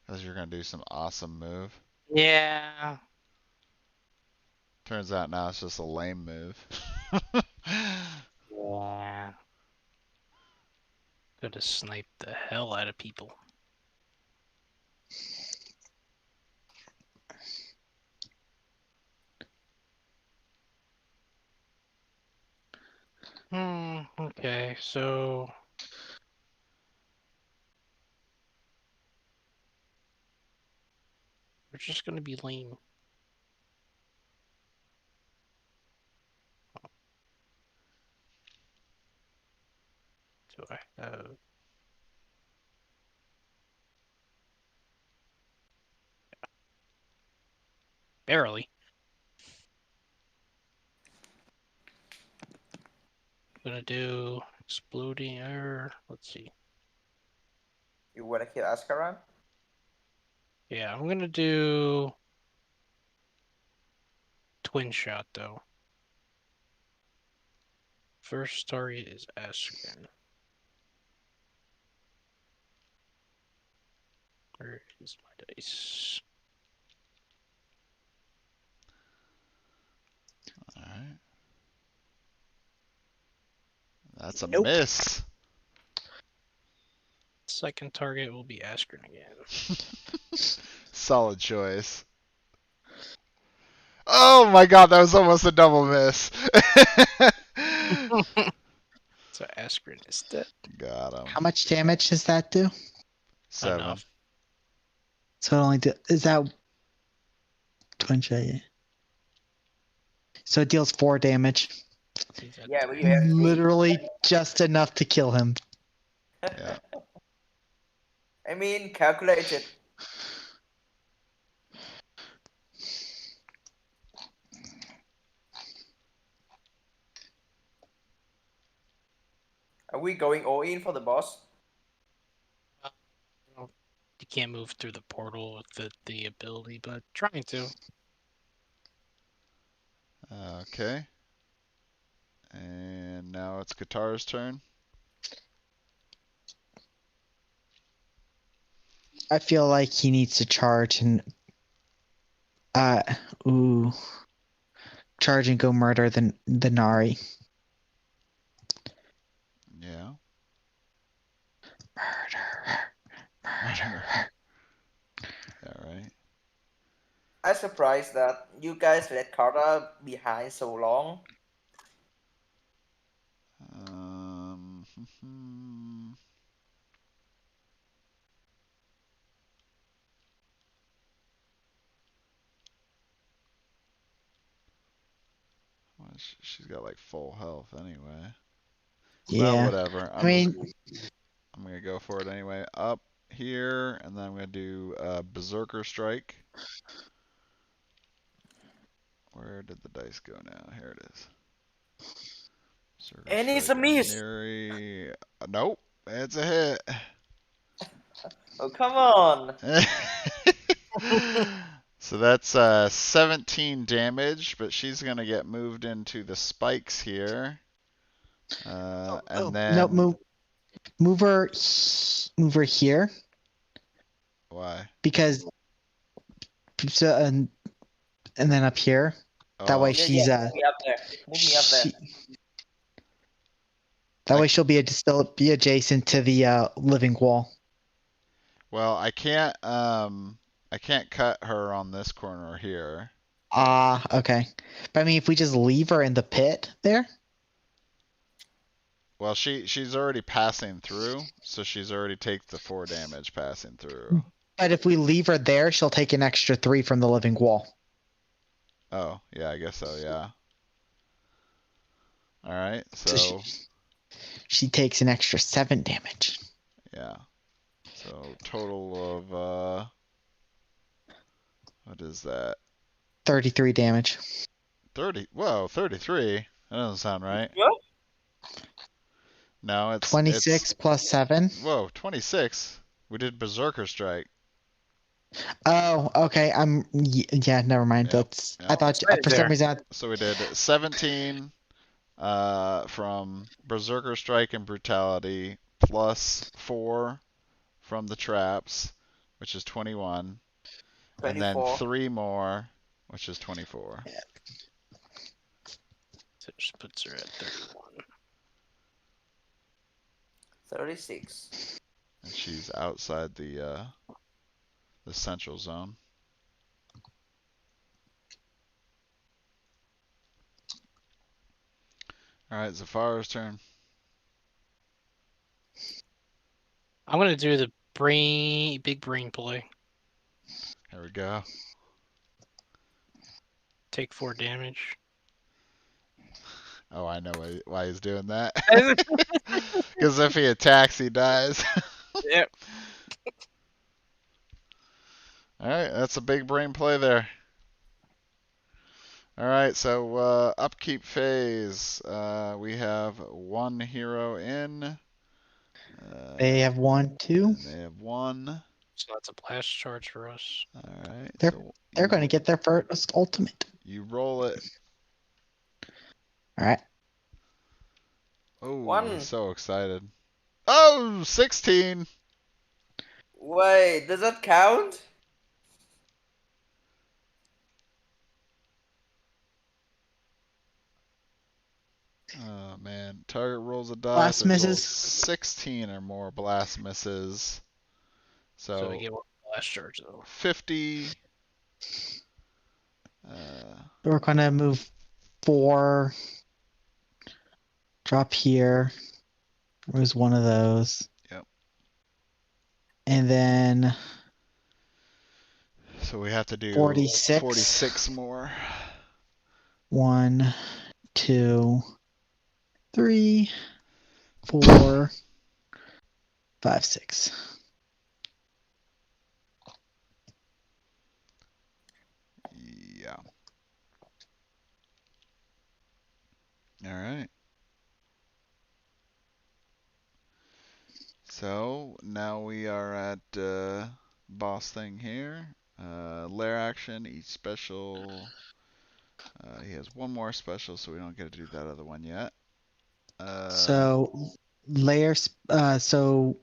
Because you're going to do some awesome move. Yeah. Turns out now it's just a lame move. Yeah. Could have sniped the hell out of people. Okay, so we're just gonna be lame. Do I have... Barely. Gonna do exploding air. Let's see. You wanna kill Askaran? Yeah, I'm gonna do twin shot though. First target is Askren. Where is my dice? Alright. That's a Nope. miss. Second target will be Askren again. Solid choice. Oh my god, that was almost a double miss. So Askren is dead. Got him. How much damage does that do? 7. Enough. So it only is that twin shot? Yeah. So it deals 4 damage. Yeah, but you have 3. Literally just enough to kill him. Yeah. I mean, calculated. Are we going all in for the boss? You can't move through the portal with the ability, but trying to. Okay. And now it's Guitar's turn. I feel like he needs to charge and charge and go murder the Nari. Yeah. Murder. Yeah, right. I'm surprised that you guys let Carter behind so long. Well, she's got like full health anyway. Yeah. Well, whatever. I mean, I'm gonna go for it anyway. Up here, and then I'm gonna do Berserker Strike. Where did the dice go now? Here it is. Berserker And it's a Strike on miss. Neri. Nope, it's a hit. Oh, come on. So that's 17 damage, but she's gonna get moved into the spikes here. And then no, move her here. Why? Because so and then up here. That way she's move me up there. Move me up there. That way she'll still be adjacent to the living wall. Well, I can't I can't cut her on this corner here. Okay. But I mean, if we just leave her in the pit there. Well, she's already passing through, so she's already takes the 4 damage passing through. But if we leave her there, she'll take an extra 3 from the living wall. Oh, yeah, I guess so, yeah. Alright, so... She takes an extra 7 damage. Yeah. So, total of, what is that? 33 damage. 30, whoa, 33? That doesn't sound right. What? No, it's... 26 plus 7. Whoa, 26? We did Berserker Strike. Oh, okay. Yeah, never mind. Yep, That's yep. I thought Right for there. some reason. So we did 17 from Berserker Strike and Brutality, plus 4 from the traps, which is 21, and then 24. 3 more, which is 24. So it just puts her at 31. 36. And she's outside the central zone. All right, Zafara's turn. I'm gonna do the big brain play. Here we go. Take 4 damage. Oh, I know why he's doing that. Because if he attacks, he dies. Yep. All right, that's a big brain play there. All right, so Upkeep Phase. We have 1 hero in. They have 1, 2. And they have 1. So that's a blast charge for us. All right. They're going to get their first ultimate. You roll it. All right. Oh, 1. he's so excited. Oh, 16. Wait, does that count? Oh man, target rolls a die. Blast if it rolls misses. 16 or more blast misses. So we get 1 blast charge though. 50. We're going to move 4. Drop here. There's one of those. Yep. And then So we have to do 46. 46 more. 1, 2, 3, 4, 5, 6. Yeah. All right. So now we are at boss thing here. Lair action, each special. He has 1 more special, so we don't get to do that other one yet. So layers. The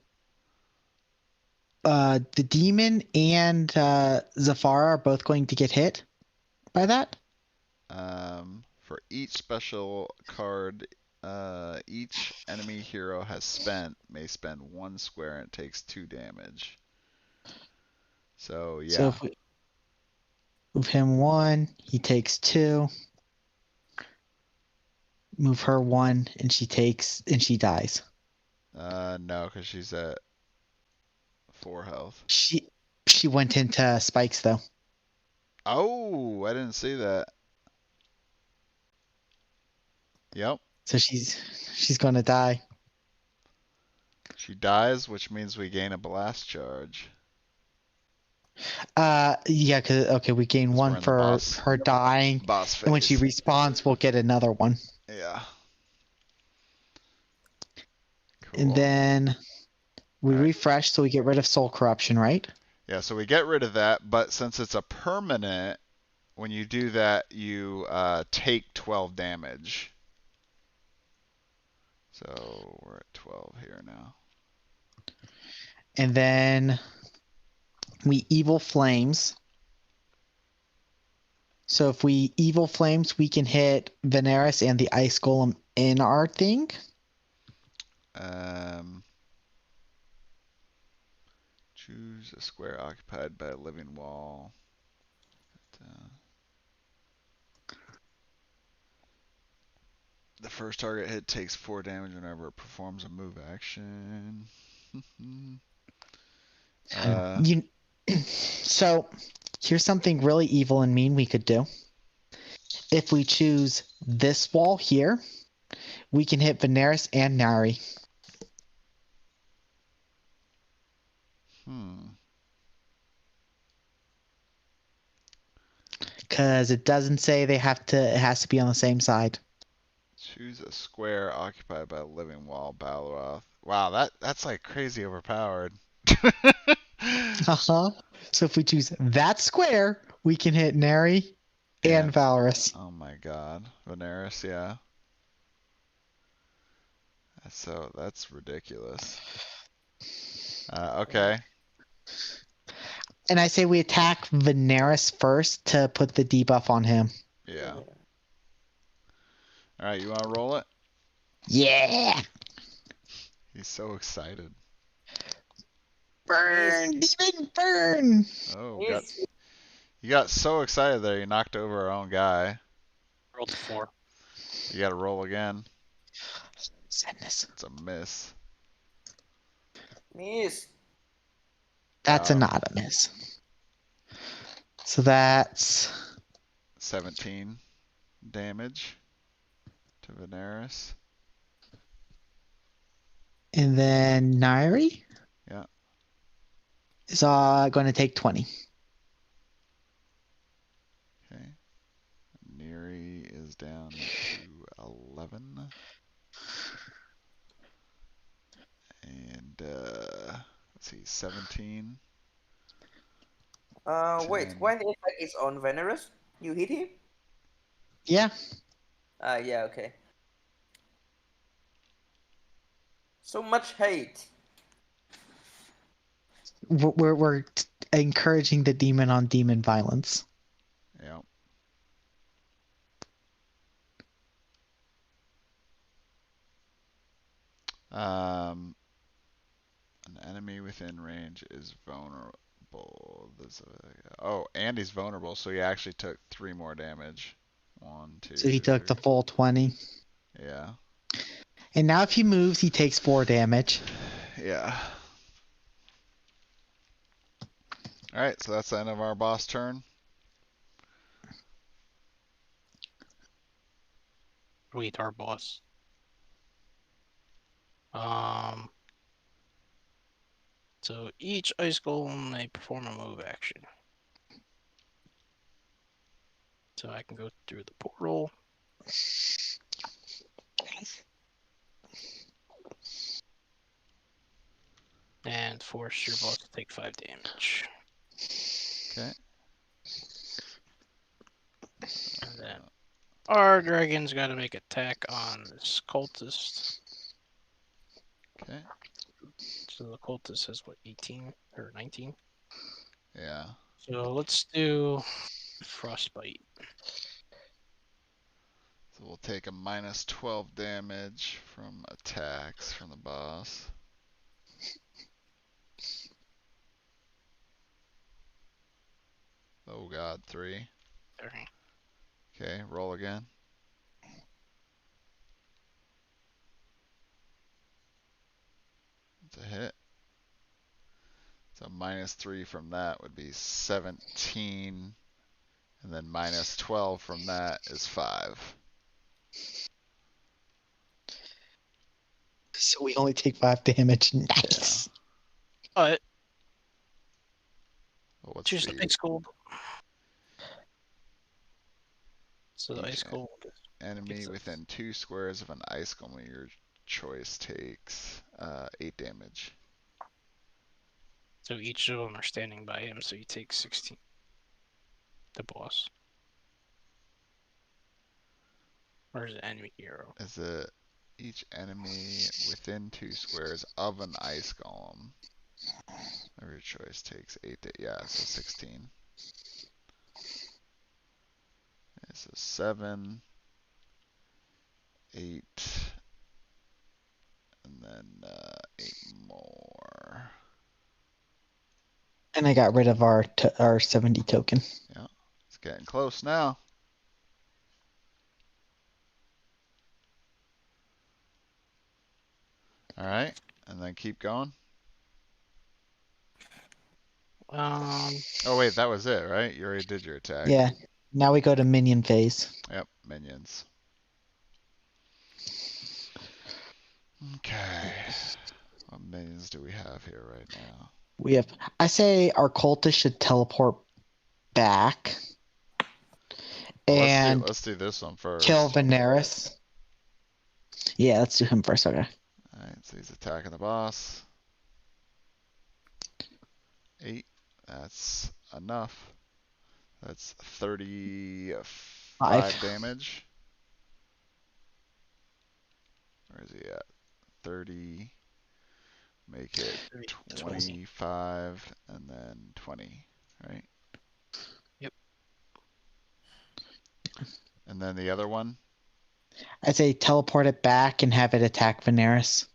demon and Zafara are both going to get hit by that. For each special card, each enemy hero may spend 1 square and it takes 2 damage. So yeah. So if we move him 1, he takes 2. Move her 1, and she dies. No, because she's at 4 health. She went into spikes though. Oh, I didn't see that. Yep. So she's gonna die. She dies, which means we gain a blast charge. Yeah, we gain 1 for her dying. Boss phase. And when she respawns, we'll get another 1. Yeah. Cool. And then we refresh, so we get rid of soul corruption, right? Yeah, so we get rid of that, but since it's a permanent, when you do that, you take 12 damage. So we're at 12 here now. And then we evil flames. So if we evil flames, we can hit Veneris and the ice golem in our thing. Choose a square occupied by a living wall. The first target hit takes 4 damage whenever it performs a move action. So, here's something really evil and mean we could do. If we choose this wall here, we can hit Veneris and Nari. Because it doesn't say they have to. It has to be on the same side. Choose a square occupied by a living wall, Balroth. Wow, that's like crazy overpowered. So if we choose that square, we can hit Nari and Valorous. Oh my god. Veneris, yeah. That's ridiculous. Okay. And I say we attack Veneris first to put the debuff on him. Yeah. Alright, you want to roll it? Yeah! He's so excited. Burn! Demon burn! Oh, you got so excited there you knocked over our own guy. Rolled 4. You got to roll again. Sadness. It's a miss. Miss. That's not a miss. So that's 17 damage to Veneris. And then Nairi? Yeah. Is going to take 20. Okay. Neri is down to 11. And let's see, 17. Wait, when the effect is on Veneris, you hit him? Yeah. Yeah, okay. So much hate. We're encouraging the demon on demon violence. Yeah. An enemy within range is vulnerable. And he's vulnerable, so he actually took 3 more damage. 1, 2. So he took the full 20. Yeah. And now if he moves, he takes 4 damage. Yeah. Alright, so that's the end of our boss turn. Wait, our boss. So each ice golem may perform a move action. So I can go through the portal. And force your boss to take 5 damage. Okay. And then our dragon's got to make attack on this cultist. Okay. So the cultist has what, 18 or 19? Yeah. So let's do frostbite. So we'll take a minus 12 damage from attacks from the boss. Oh god, 3. Okay, roll again. It's a hit. So minus 3 from that would be 17. And then minus 12 from that is 5. So we only take 5 damage. Nice. Yeah. What's choose the ice gold. So the ice gold. Enemy within 2 squares of an ice golem your choice takes 8 damage. So each of them are standing by him, so you take 16. The boss. Or is it enemy hero? Is it each enemy within 2 squares of an ice golem of your choice takes 8 yeah, so 16. Okay, so 7, 8, and then 8 more. And I got rid of our 70 token. Yeah, it's getting close now. All right, and then keep going. Oh wait, that was it, right? You already did your attack. Yeah. Now we go to minion phase. Yep, minions. Okay. What minions do we have here right now? We have. I say our cultist should teleport back. Well, and let's do this one first. Kill Veneris. Yeah, let's do him first. Okay. All right, so he's attacking the boss. 8. That's enough. That's 35 damage. Where is he at? 30. Make it 25 and then 20, right? Yep. And then the other one? I say teleport it back and have it attack Veneris.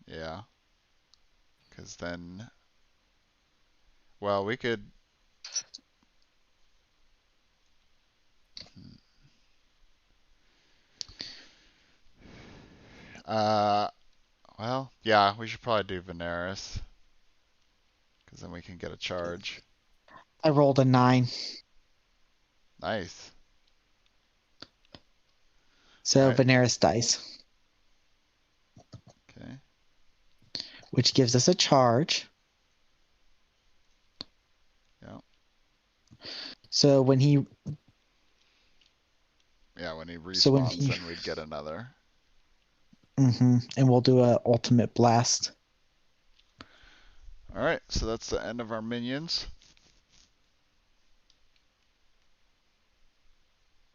Yeah. Because then, well, we could. Well, yeah, we should probably do Veneris. Because then we can get a charge. I rolled a 9. Nice. So right. Veneris dies. Okay. Which gives us a charge. Yeah. So when he. Yeah, when he respawns, then we'd get another. And we'll do a ultimate blast. All right, so that's the end of our minions.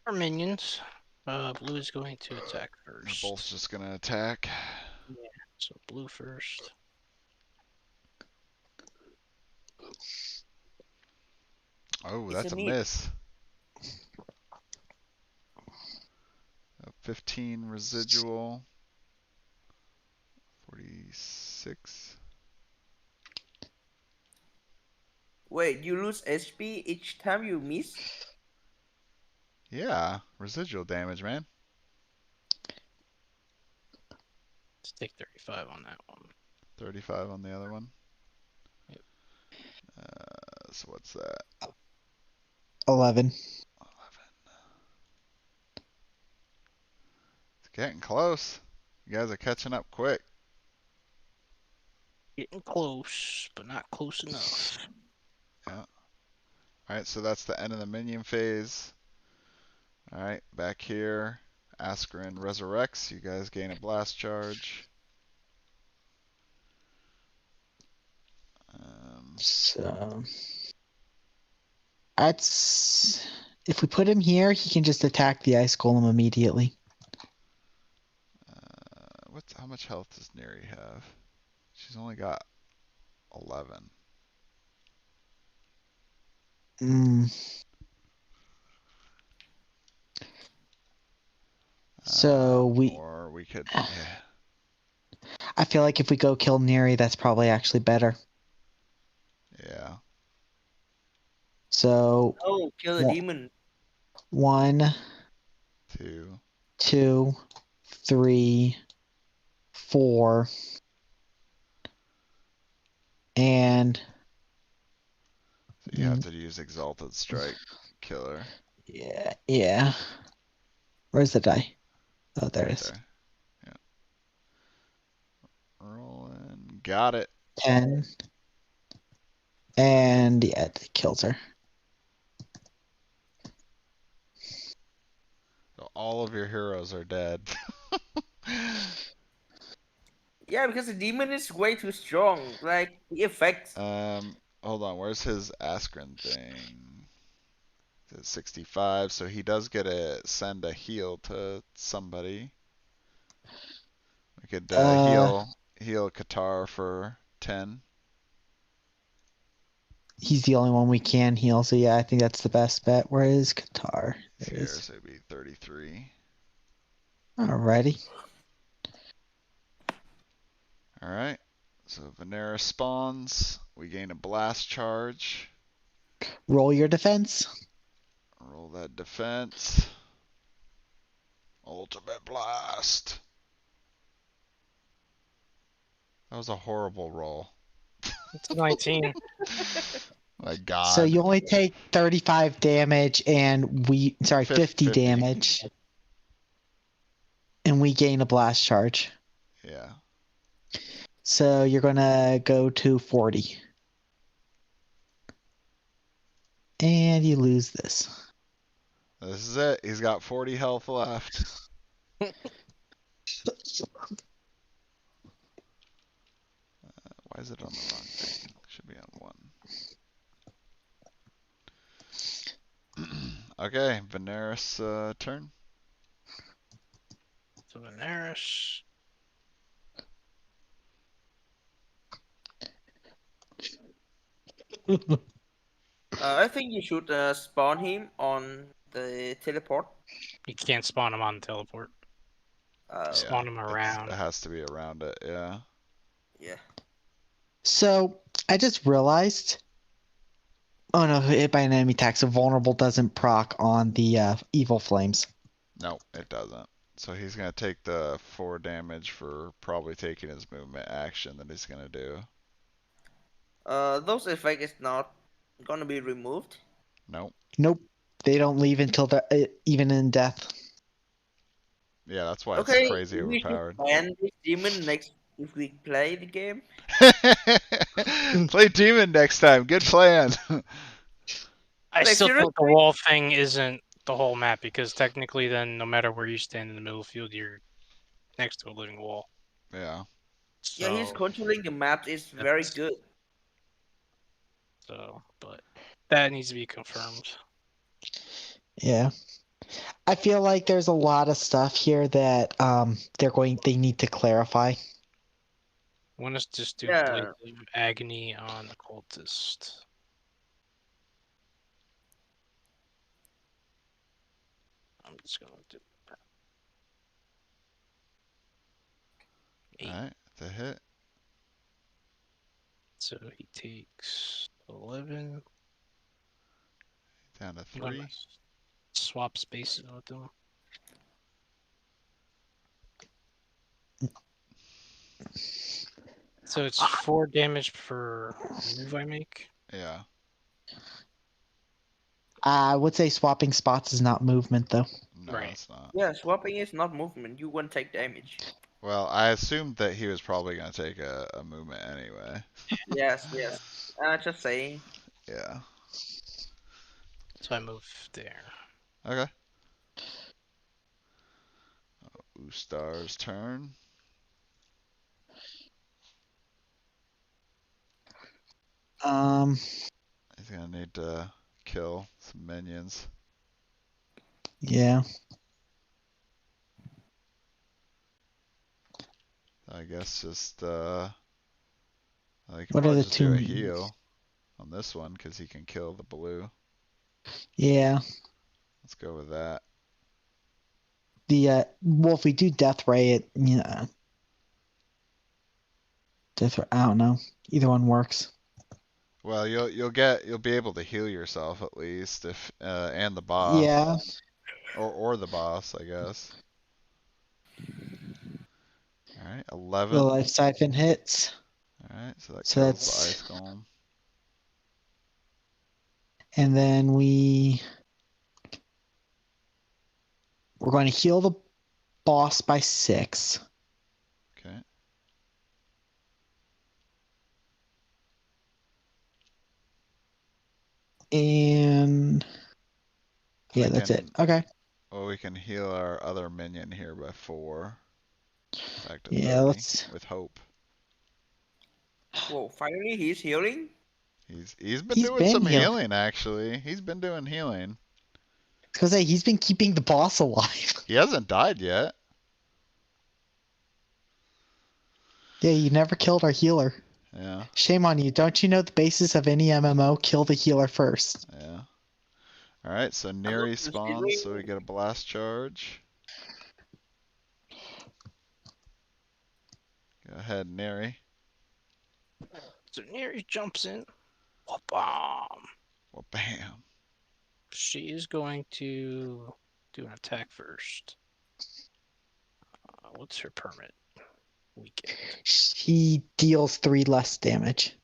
our minions. Blue is going to attack first. They're both just gonna attack. Yeah, so blue first. Oh, that's a miss. 15 residual. 46. Wait, you lose HP each time you miss? Yeah, residual damage, man. Let's take 35 on that one. 35 on the other one. Yep. So what's that? 11. It's getting close. You guys are catching up quick. Getting close, but not close enough. Yeah. Alright, so that's the end of the minion phase. Alright, back here. Askren resurrects. You guys gain a blast charge. So. That's. If we put him here, he can just attack the ice golem immediately. How much health does Neri have? She's only got 11. So or we could, yeah. I feel like if we go kill Neri, that's probably actually better. Yeah. So. Oh, kill the demon. 1, 2, 3, 4, and. So you have to use Exalted Strike Killer. Yeah. Where's the die? Oh, there it is. There. Yeah. Rolling. Got it. 10. And yeah, it kills her. So all of your heroes are dead. Yeah, because the demon is way too strong. Like, the effects. Hold on. Where's his Askren thing? It's 65, so he does get to send a heal to somebody. We could heal Qatar for 10. He's the only one we can heal, so yeah, I think that's the best bet. Where is Qatar? There it is. So it'd be 33. Alrighty. Alright. So Venera spawns. We gain a blast charge. Roll your defense. Roll that defense. Ultimate blast. That was a horrible roll. It's 19. My God. So you only take 35 damage, and 50 damage, and we gain a blast charge. Yeah. So you're gonna go to 40, and you lose this. This is it. He's got 40 health left. Why is it on the wrong thing? Should be on 1. Okay, Veneris turn. So Veneris. I think you should spawn him on the teleport. You can't spawn him on the teleport. Spawn him It around. has to be around it, yeah. Yeah. So I just realized. Oh no, hit by an enemy attack, so vulnerable doesn't proc on the evil flames. No, it doesn't. So he's going to take the 4 damage for probably taking his movement action that he's going to do. Those effects is not gonna be removed. Nope. Nope. They don't leave until even in death. Yeah, that's why it's crazy we should overpowered. ban this demon next if we play the game. Play demon next time. Good plan. I Like, still think the seriously? wall thing isn't the whole map, because technically then no matter where you stand in the middle of the field, you're next to a living wall. Yeah. Yeah, he's So, controlling the map is very good. so, but that needs to be confirmed. Yeah. I feel like there's a lot of stuff here that they need to clarify. Want us to just do Yeah. Blades of Agony on the cultist. I'm just gonna do 8. Alright, the hit. So he takes 11. Down to I'm gonna 3. swap spaces with him. So it's 4 damage per move I make. Yeah. I would say swapping spots is not movement, though. No, Right. it's not. Yeah, swapping is not movement. You won't take damage. Well, I assumed that he was probably going to take a movement anyway. Yes. Just saying. Yeah. So I move there. Okay. Ustar's turn. He's going to need to kill some minions. Yeah. I guess just What can are probably the just two do a minions? heal on this one because he can kill the blue. Yeah. Let's go with that. Well, if we do Death Ray, Death Ray, I don't know. Either one works. Well, you'll be able to heal yourself at least if and the boss. Yeah. Or the boss, I guess. All right, The 11. life siphon hits. All right, so that So kills the that's- ice golem. And then we're going to heal the boss by 6. Okay. And yeah, that's it. Okay. Well, we can heal our other minion here by 4. Back to Yeah, 30 let's. with hope. Whoa! Finally, he's healing. He's been doing some healing actually. He's been doing healing. Because he's been keeping the boss alive. He hasn't died yet. Yeah, you never killed our healer. Yeah. Shame on you. Don't you know the basis of any MMO? Kill the healer first. Yeah. All right, so Neri spawns, so we get a blast charge. Go ahead, Neri. So Neri jumps in. Wha-bam. Well, bam. She is going to do an attack first. What's her permit? Weekend. He deals 3 less damage.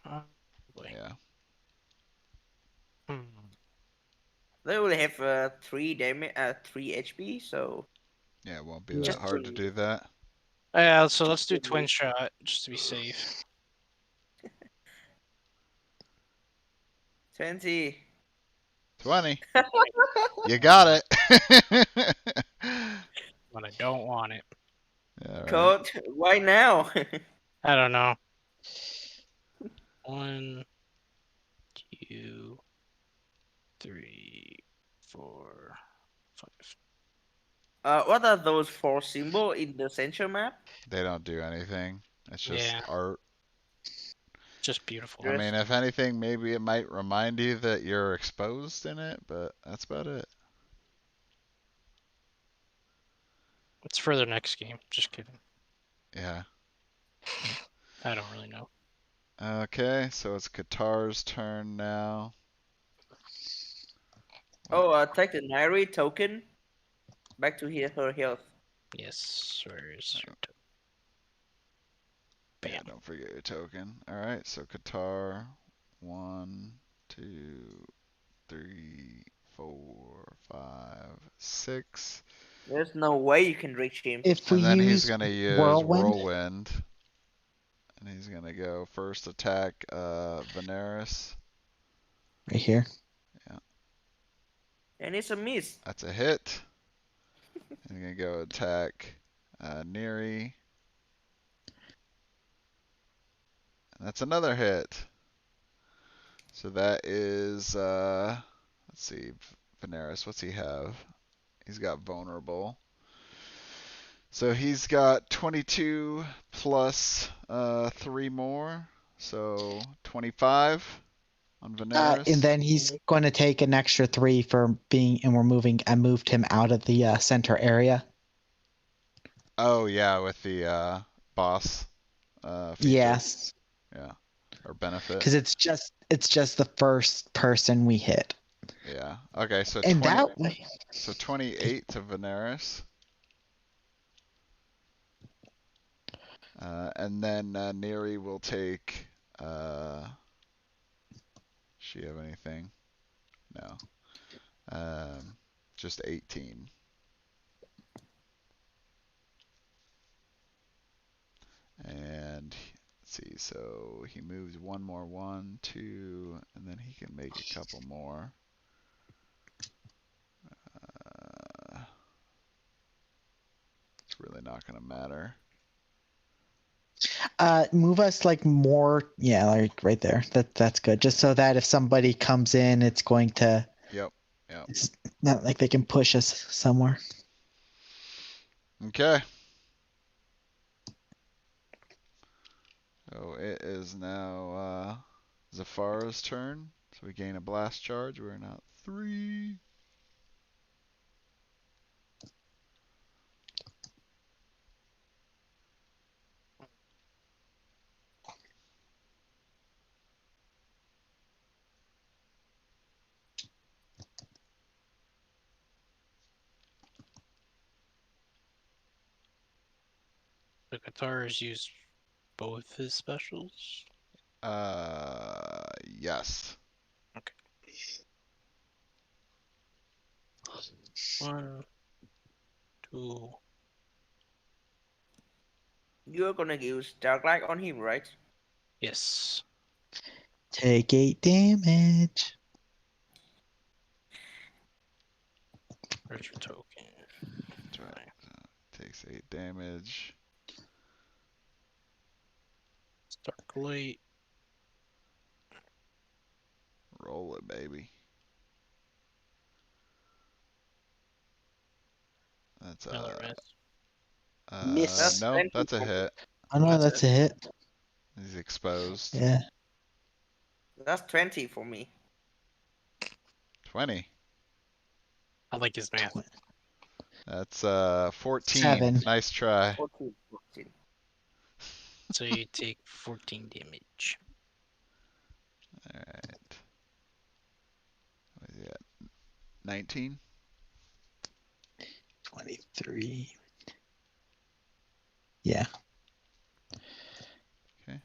Yeah. They will have 3 damage, 3 HP, so. Yeah, it won't be that hard to do that. Yeah, so let's do twin shot just to be safe. 20. 20. You got it. But I don't want it. Yeah, right. Code, why now? I don't know. 1, 2, 3, 4, 5. What are those 4 symbols in the center map? They don't do anything. It's just art. Just beautiful. I mean, if anything, maybe it might remind you that you're exposed in it, but that's about it. It's for the next game. Just kidding. Yeah. I don't really know. Okay, so it's Qatar's turn now. Oh, take the Nairi token back to her health. Yes, where is your token? Bam. Yeah, don't forget your token. Alright, so Qatar. 1, 2, 3, 4, 5, 6. There's no way you can reach him. If we And then he's use going to use Whirlwind. And he's going to go first attack Veneris. Right here. Yeah. And it's a miss. That's a hit. He's going to go attack Neri. And that's another hit. So that is, let's see, Veneris, what's he have? He's got vulnerable. So he's got 22 plus 3 more, so 25 on Veneris. And then he's going to take an extra 3 for being, and I moved him out of the center area. Oh yeah, with the boss feature. Yes. Yeah, or benefit. Because it's just the first person we hit. Yeah. Okay, so and that way. So 28 to Veneris. And then Neri will take. She have anything? No. Just 18. And let's see. So he moves 1 more, 1, 2, and then he can make a couple more. It's really not going to matter. Move us like more, yeah, like right there. That's good. Just so that if somebody comes in, it's going to. Yep. It's not like they can push us somewhere. Okay. So it is now Zafara's turn. So we gain a blast charge. We're now 3. The Qatar's used both his specials? Yes. Okay. 1, 2. You're gonna use Dark Light on him, right? Yes. Take 8 damage. Where's your token? That's right. Takes 8 damage. Dark Light. Roll it, baby. That's Another miss. Miss. No, that's a hit. Oh no, that's a hit. He's exposed. Yeah. That's 20 for me. 20. I like his math. That's 14. 7. Nice try. 14. So you take 14 damage. All right. What is that? 19? 23. Yeah. Okay.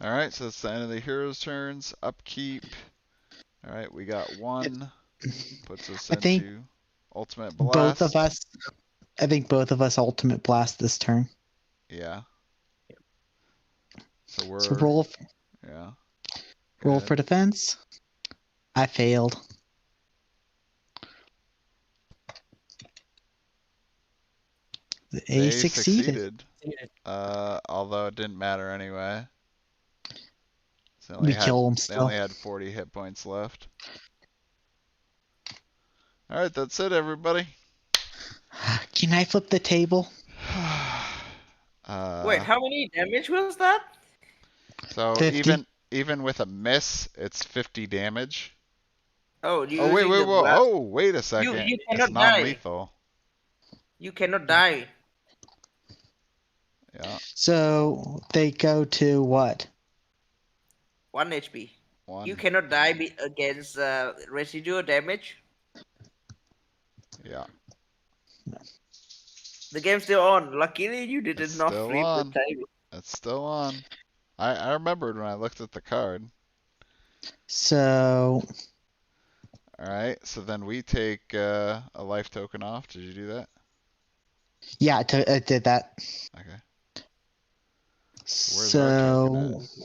All right, so that's the end of the hero's turns. Upkeep. All right, we got one. Puts us I think into ultimate both of blast. us. I think both of us ultimate blast this turn. Yeah. So we're So roll. yeah. Roll Good. for defense. I failed. They succeeded. Although it didn't matter anyway. So We kill them they still. only had 40 hit points left. All right, that's it, everybody. Can I flip the table? Wait, how many damage was that? So 50. even with a miss, it's 50 damage. Oh, you're Oh wait, using the blast. oh wait a second. You It's cannot die. non-lethal. You cannot die. Yeah. So they go to what? 1 HP. 1. You cannot die against residual damage. Yeah. The game's still on. Luckily, you did It's not still flip the on. table. It's still on. I remembered when I looked at the card. So All right, so then we take a life token off. Did you do that? yeah, I did that. Okay. Where's our token So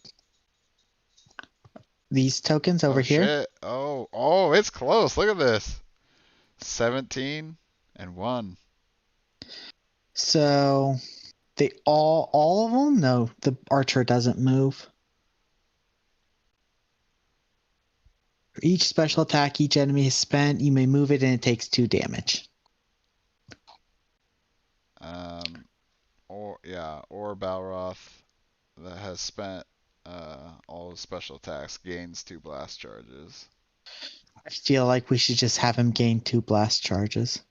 these tokens over Oh here. shit. Oh, it's close. Look at this. 17 and 1. So they all of them? No, the archer doesn't move. For each special attack each enemy has spent, you may move it and it takes 2 damage. Or Balroth that has spent all his special attacks gains 2 blast charges. I feel like we should just have him gain 2 blast charges.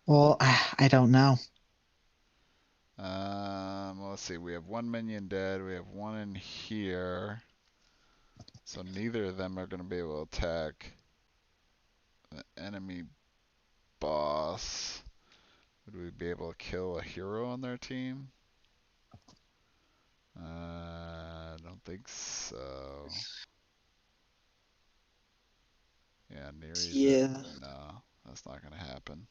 Well, I don't know. Let's see. We have 1 minion dead. We have 1 in here. So neither of them are going to be able to attack the enemy boss. Would we be able to kill a hero on their team? I don't think so. Yeah, Neri's Yeah. no, that's not gonna happen.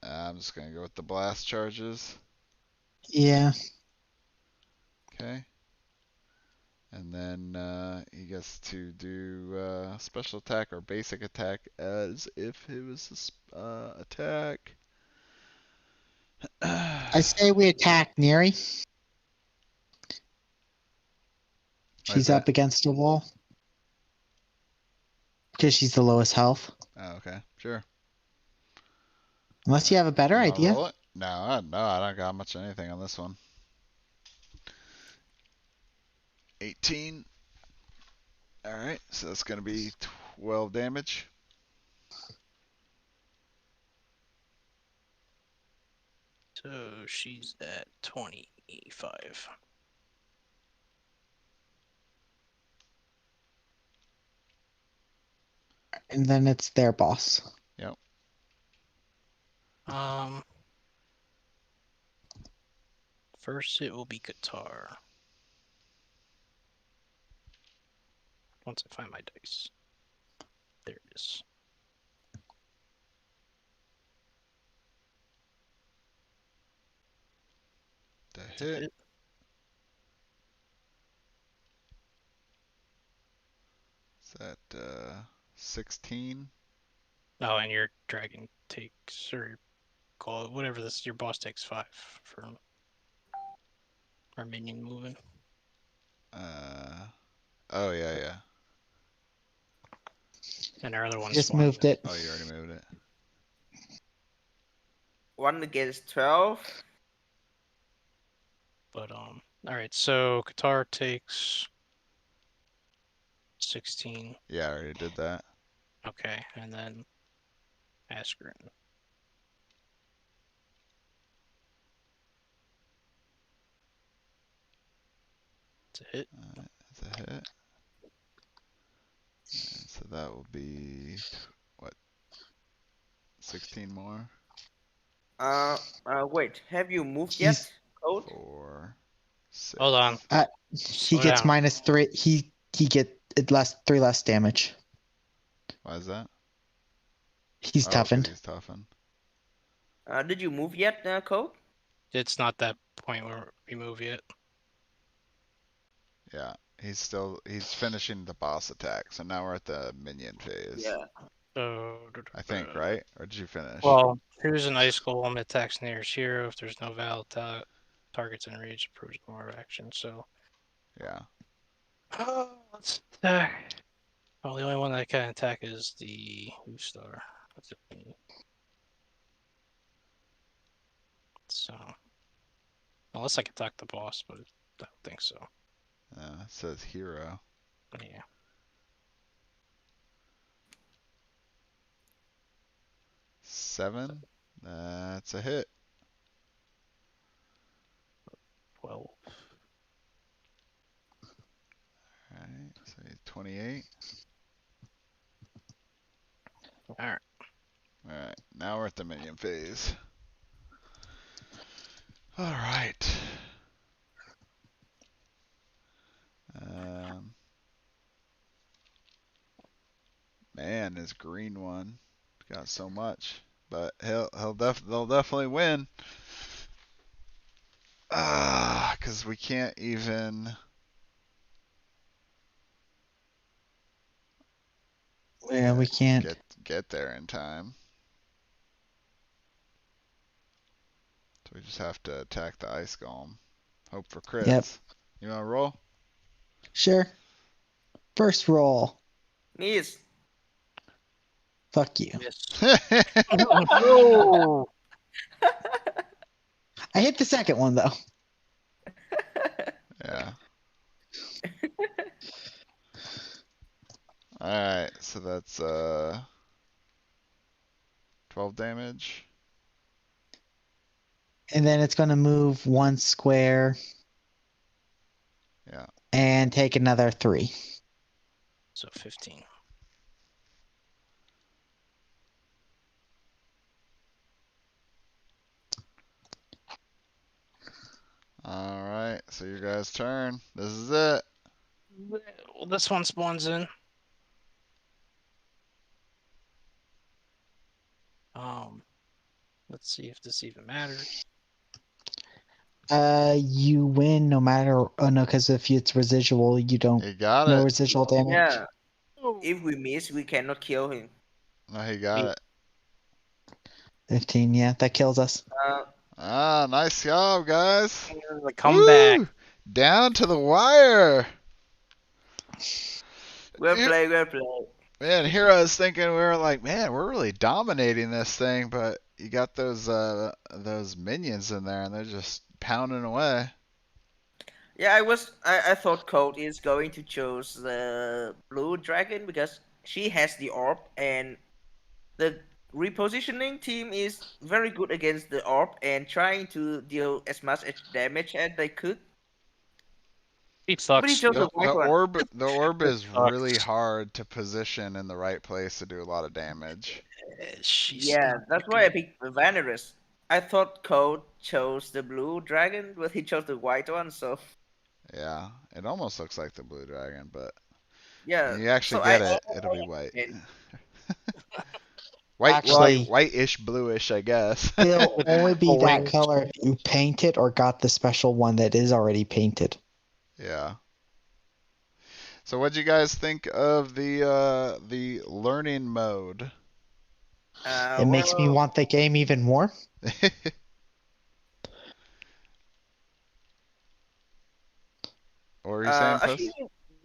I'm just gonna go with the blast charges. Yeah. Okay. And then he gets to do special attack or basic attack as if it was a attack. I say we attack Neri. She's up against a wall. Because she's the lowest health. Oh, okay, sure. Unless you have a better idea. Roll it? No, I don't got much of anything on this one. 18. Alright, so that's going to be 12 damage. So she's at 25. And then it's their boss. Yep. First it will be guitar. Once I find my dice. There it is. The hit. Is that 16? Oh, and your dragon takes, or call it whatever this, your boss takes 5 for our minion moving. Oh yeah. And our other one Just moved it. Oh, you already moved it. 1 against 12. But all right, so Qatar takes 16. Yeah, I already did that. Okay, and then Askren. It's a hit. It's a hit. And so that will be, what, 16 more? Wait, have you moved He's- yet, Code? 4, 6. Hold on. He Slow gets down. -3. He get 3 less damage. Why is that? He's Oh, 'cause toughened. he's toughened. Did you move yet, Code? It's not that point where we move yet. Yeah, he's finishing the boss attack. So now we're at the minion phase. Yeah. I think, right? Or did you finish? Well, here's an ice golem attacks nearest hero. If there's no valid targets in range, approves more action. So, yeah. Let's attack. Well, the only one that can attack is the Ustar. That's it. So, unless I can attack the boss, but I don't think so. It says hero. Yeah. 7. That's a hit. 12. Alright, so he's 28. Alright. Alright, now we're at the minion phase. Alright. Man, this green one got so much, but they'll definitely win. Because we can't even. Yeah, we can't. Get there in time. So we just have to attack the ice golem. Hope for crits. Yep. You wanna roll? Sure. First roll. Miss. Fuck you. Yes. Oh. I hit the second one though. Yeah. Alright, so that's 12 damage. And then it's gonna move 1 square. Yeah. And take another 3. So 15. Alright, so your guys' turn. This is it. Well, this one spawns in. Let's see if this even matters. You win no matter. Oh no, because if it's residual, you don't. He got No it. residual damage. Yeah. If we miss, we cannot kill him. No, he got it. 15. Yeah, that kills us. Nice job, guys. The comeback. Woo! Down to the wire. Well played, well played. Man, here I was thinking we were like, man, we're really dominating this thing, but you got those minions in there and they're just pounding away. Yeah, I thought Code is going to choose the blue dragon because she has the orb and the repositioning team is very good against the orb and trying to deal as much damage as they could. He sucks. But he chose The white one. the orb is sucks. really hard to position in the right place to do a lot of damage. Yeah, that's why I picked Vanirus. I thought Code chose the blue dragon, but he chose the white one, so Yeah, it almost looks like the blue dragon, but yeah. when you actually so get it, it'll be white. Actually- whitish, bluish, I guess. It'll only be that Wings. color if you paint it or got the special one that is already painted. Yeah. So what'd you guys think of the learning mode? It makes me want the game even more. What were you saying, Puss? Actually,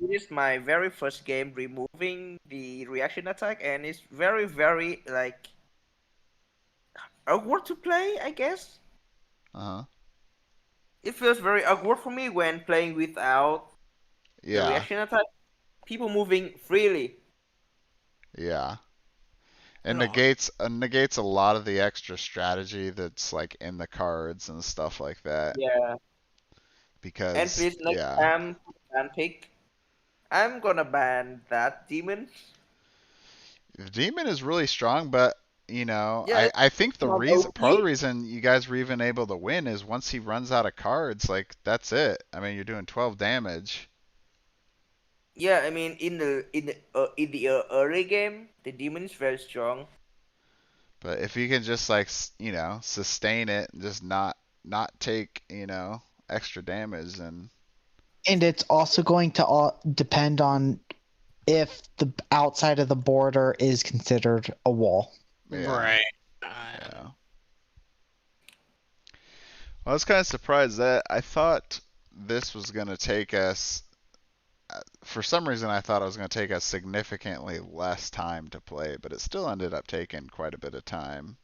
it is my very first game removing the reaction attack, and it's very, very like awkward to play. I guess Uh-huh. it feels very awkward for me when playing without the Yeah. reaction attack. people moving freely. Yeah. It No. negates a lot of the extra strategy that's like in the cards and stuff like that. Yeah. And Because please next yeah, time ban pick. I'm gonna ban that demon. the demon is really strong, but Yeah, I think it's not part of the OP. reason you guys were even able to win is once he runs out of cards, like that's it. I mean, you're doing 12 damage. Yeah, I mean in the early game, the demon is very strong. But if you can just like sustain it and just not take extra damage, then And it's also going to depend on if the outside of the border is considered a wall. yeah, Right. yeah. Well, I was kind of surprised that I thought this was going to take us. For some reason, I thought it was going to take us significantly less time to play, but it still ended up taking quite a bit of time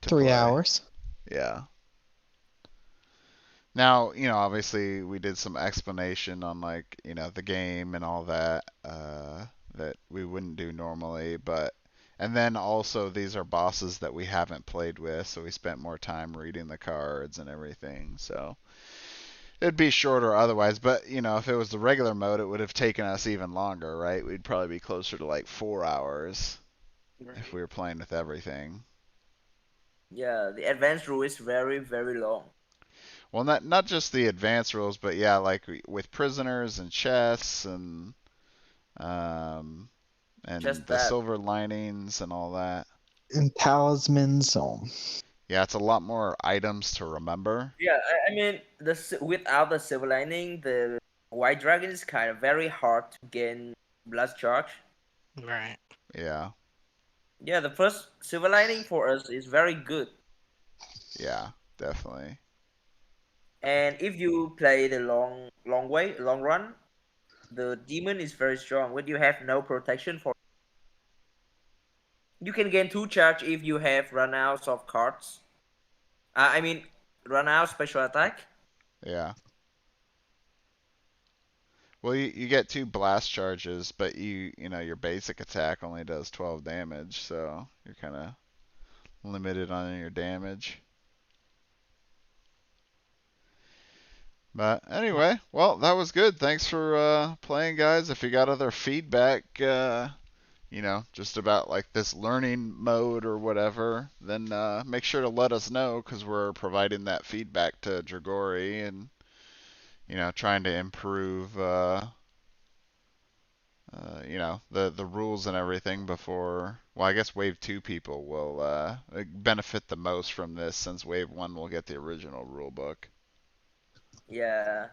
to 3 play. hours. Yeah. Now, obviously we did some explanation on like, the game and all that that we wouldn't do normally, and then also these are bosses that we haven't played with, so we spent more time reading the cards and everything. So it'd be shorter otherwise, but if it was the regular mode, it would have taken us even longer, right? We'd probably be closer to like 4 hours if we were playing with everything. Yeah, the advanced rule is very, very long. Well, not just the advanced rules, but yeah, like with prisoners and chests um, and Just the that. silver linings and all that. And talismans. Yeah, it's a lot more items to remember. Yeah, I mean without the silver lining, the white dragon is kind of very hard to gain blast charge. Right. Yeah, Yeah, the first silver lining for us is very good. yeah, definitely. And if you play the long run, the demon is very strong. When you have no protection for, you can gain 2 charge if you have run out of cards. I mean, run out special attack. Yeah. Well, you get 2 blast charges, but your basic attack only does 12 damage, so you're kind of limited on your damage. But anyway, well, that was good. Thanks for playing, guys. If you got other feedback, just about like this learning mode or whatever, then make sure to let us know, because we're providing that feedback to Dragori and, trying to improve, the rules and everything before. Well, I guess Wave 2 people will benefit the most from this, since Wave 1 will get the original rule book. Yeah.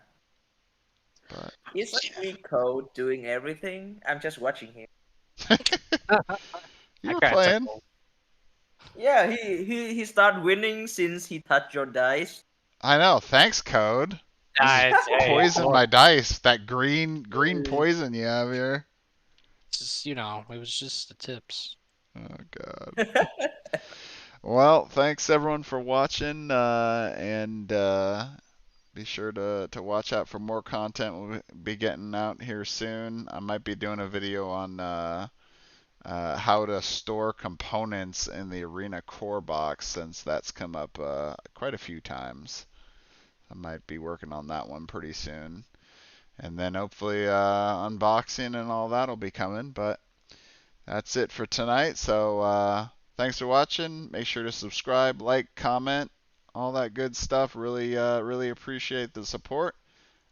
But It's actually Code doing everything. I'm just watching him. you were kinda took playing. over. Yeah, he started winning since he touched your dice. I know. Thanks, Code. Poison my dice. That green poison you have here. Just, it was just the tips. Oh God. Well, thanks everyone for watching, and be sure to watch out for more content. We'll be getting out here soon. I might be doing a video on how to store components in the Arena Core box, since that's come up quite a few times. I might be working on that one pretty soon. And then hopefully unboxing and all that will be coming. But that's it for tonight. So thanks for watching. Make sure to subscribe, like, comment, all that good stuff. Really appreciate the support.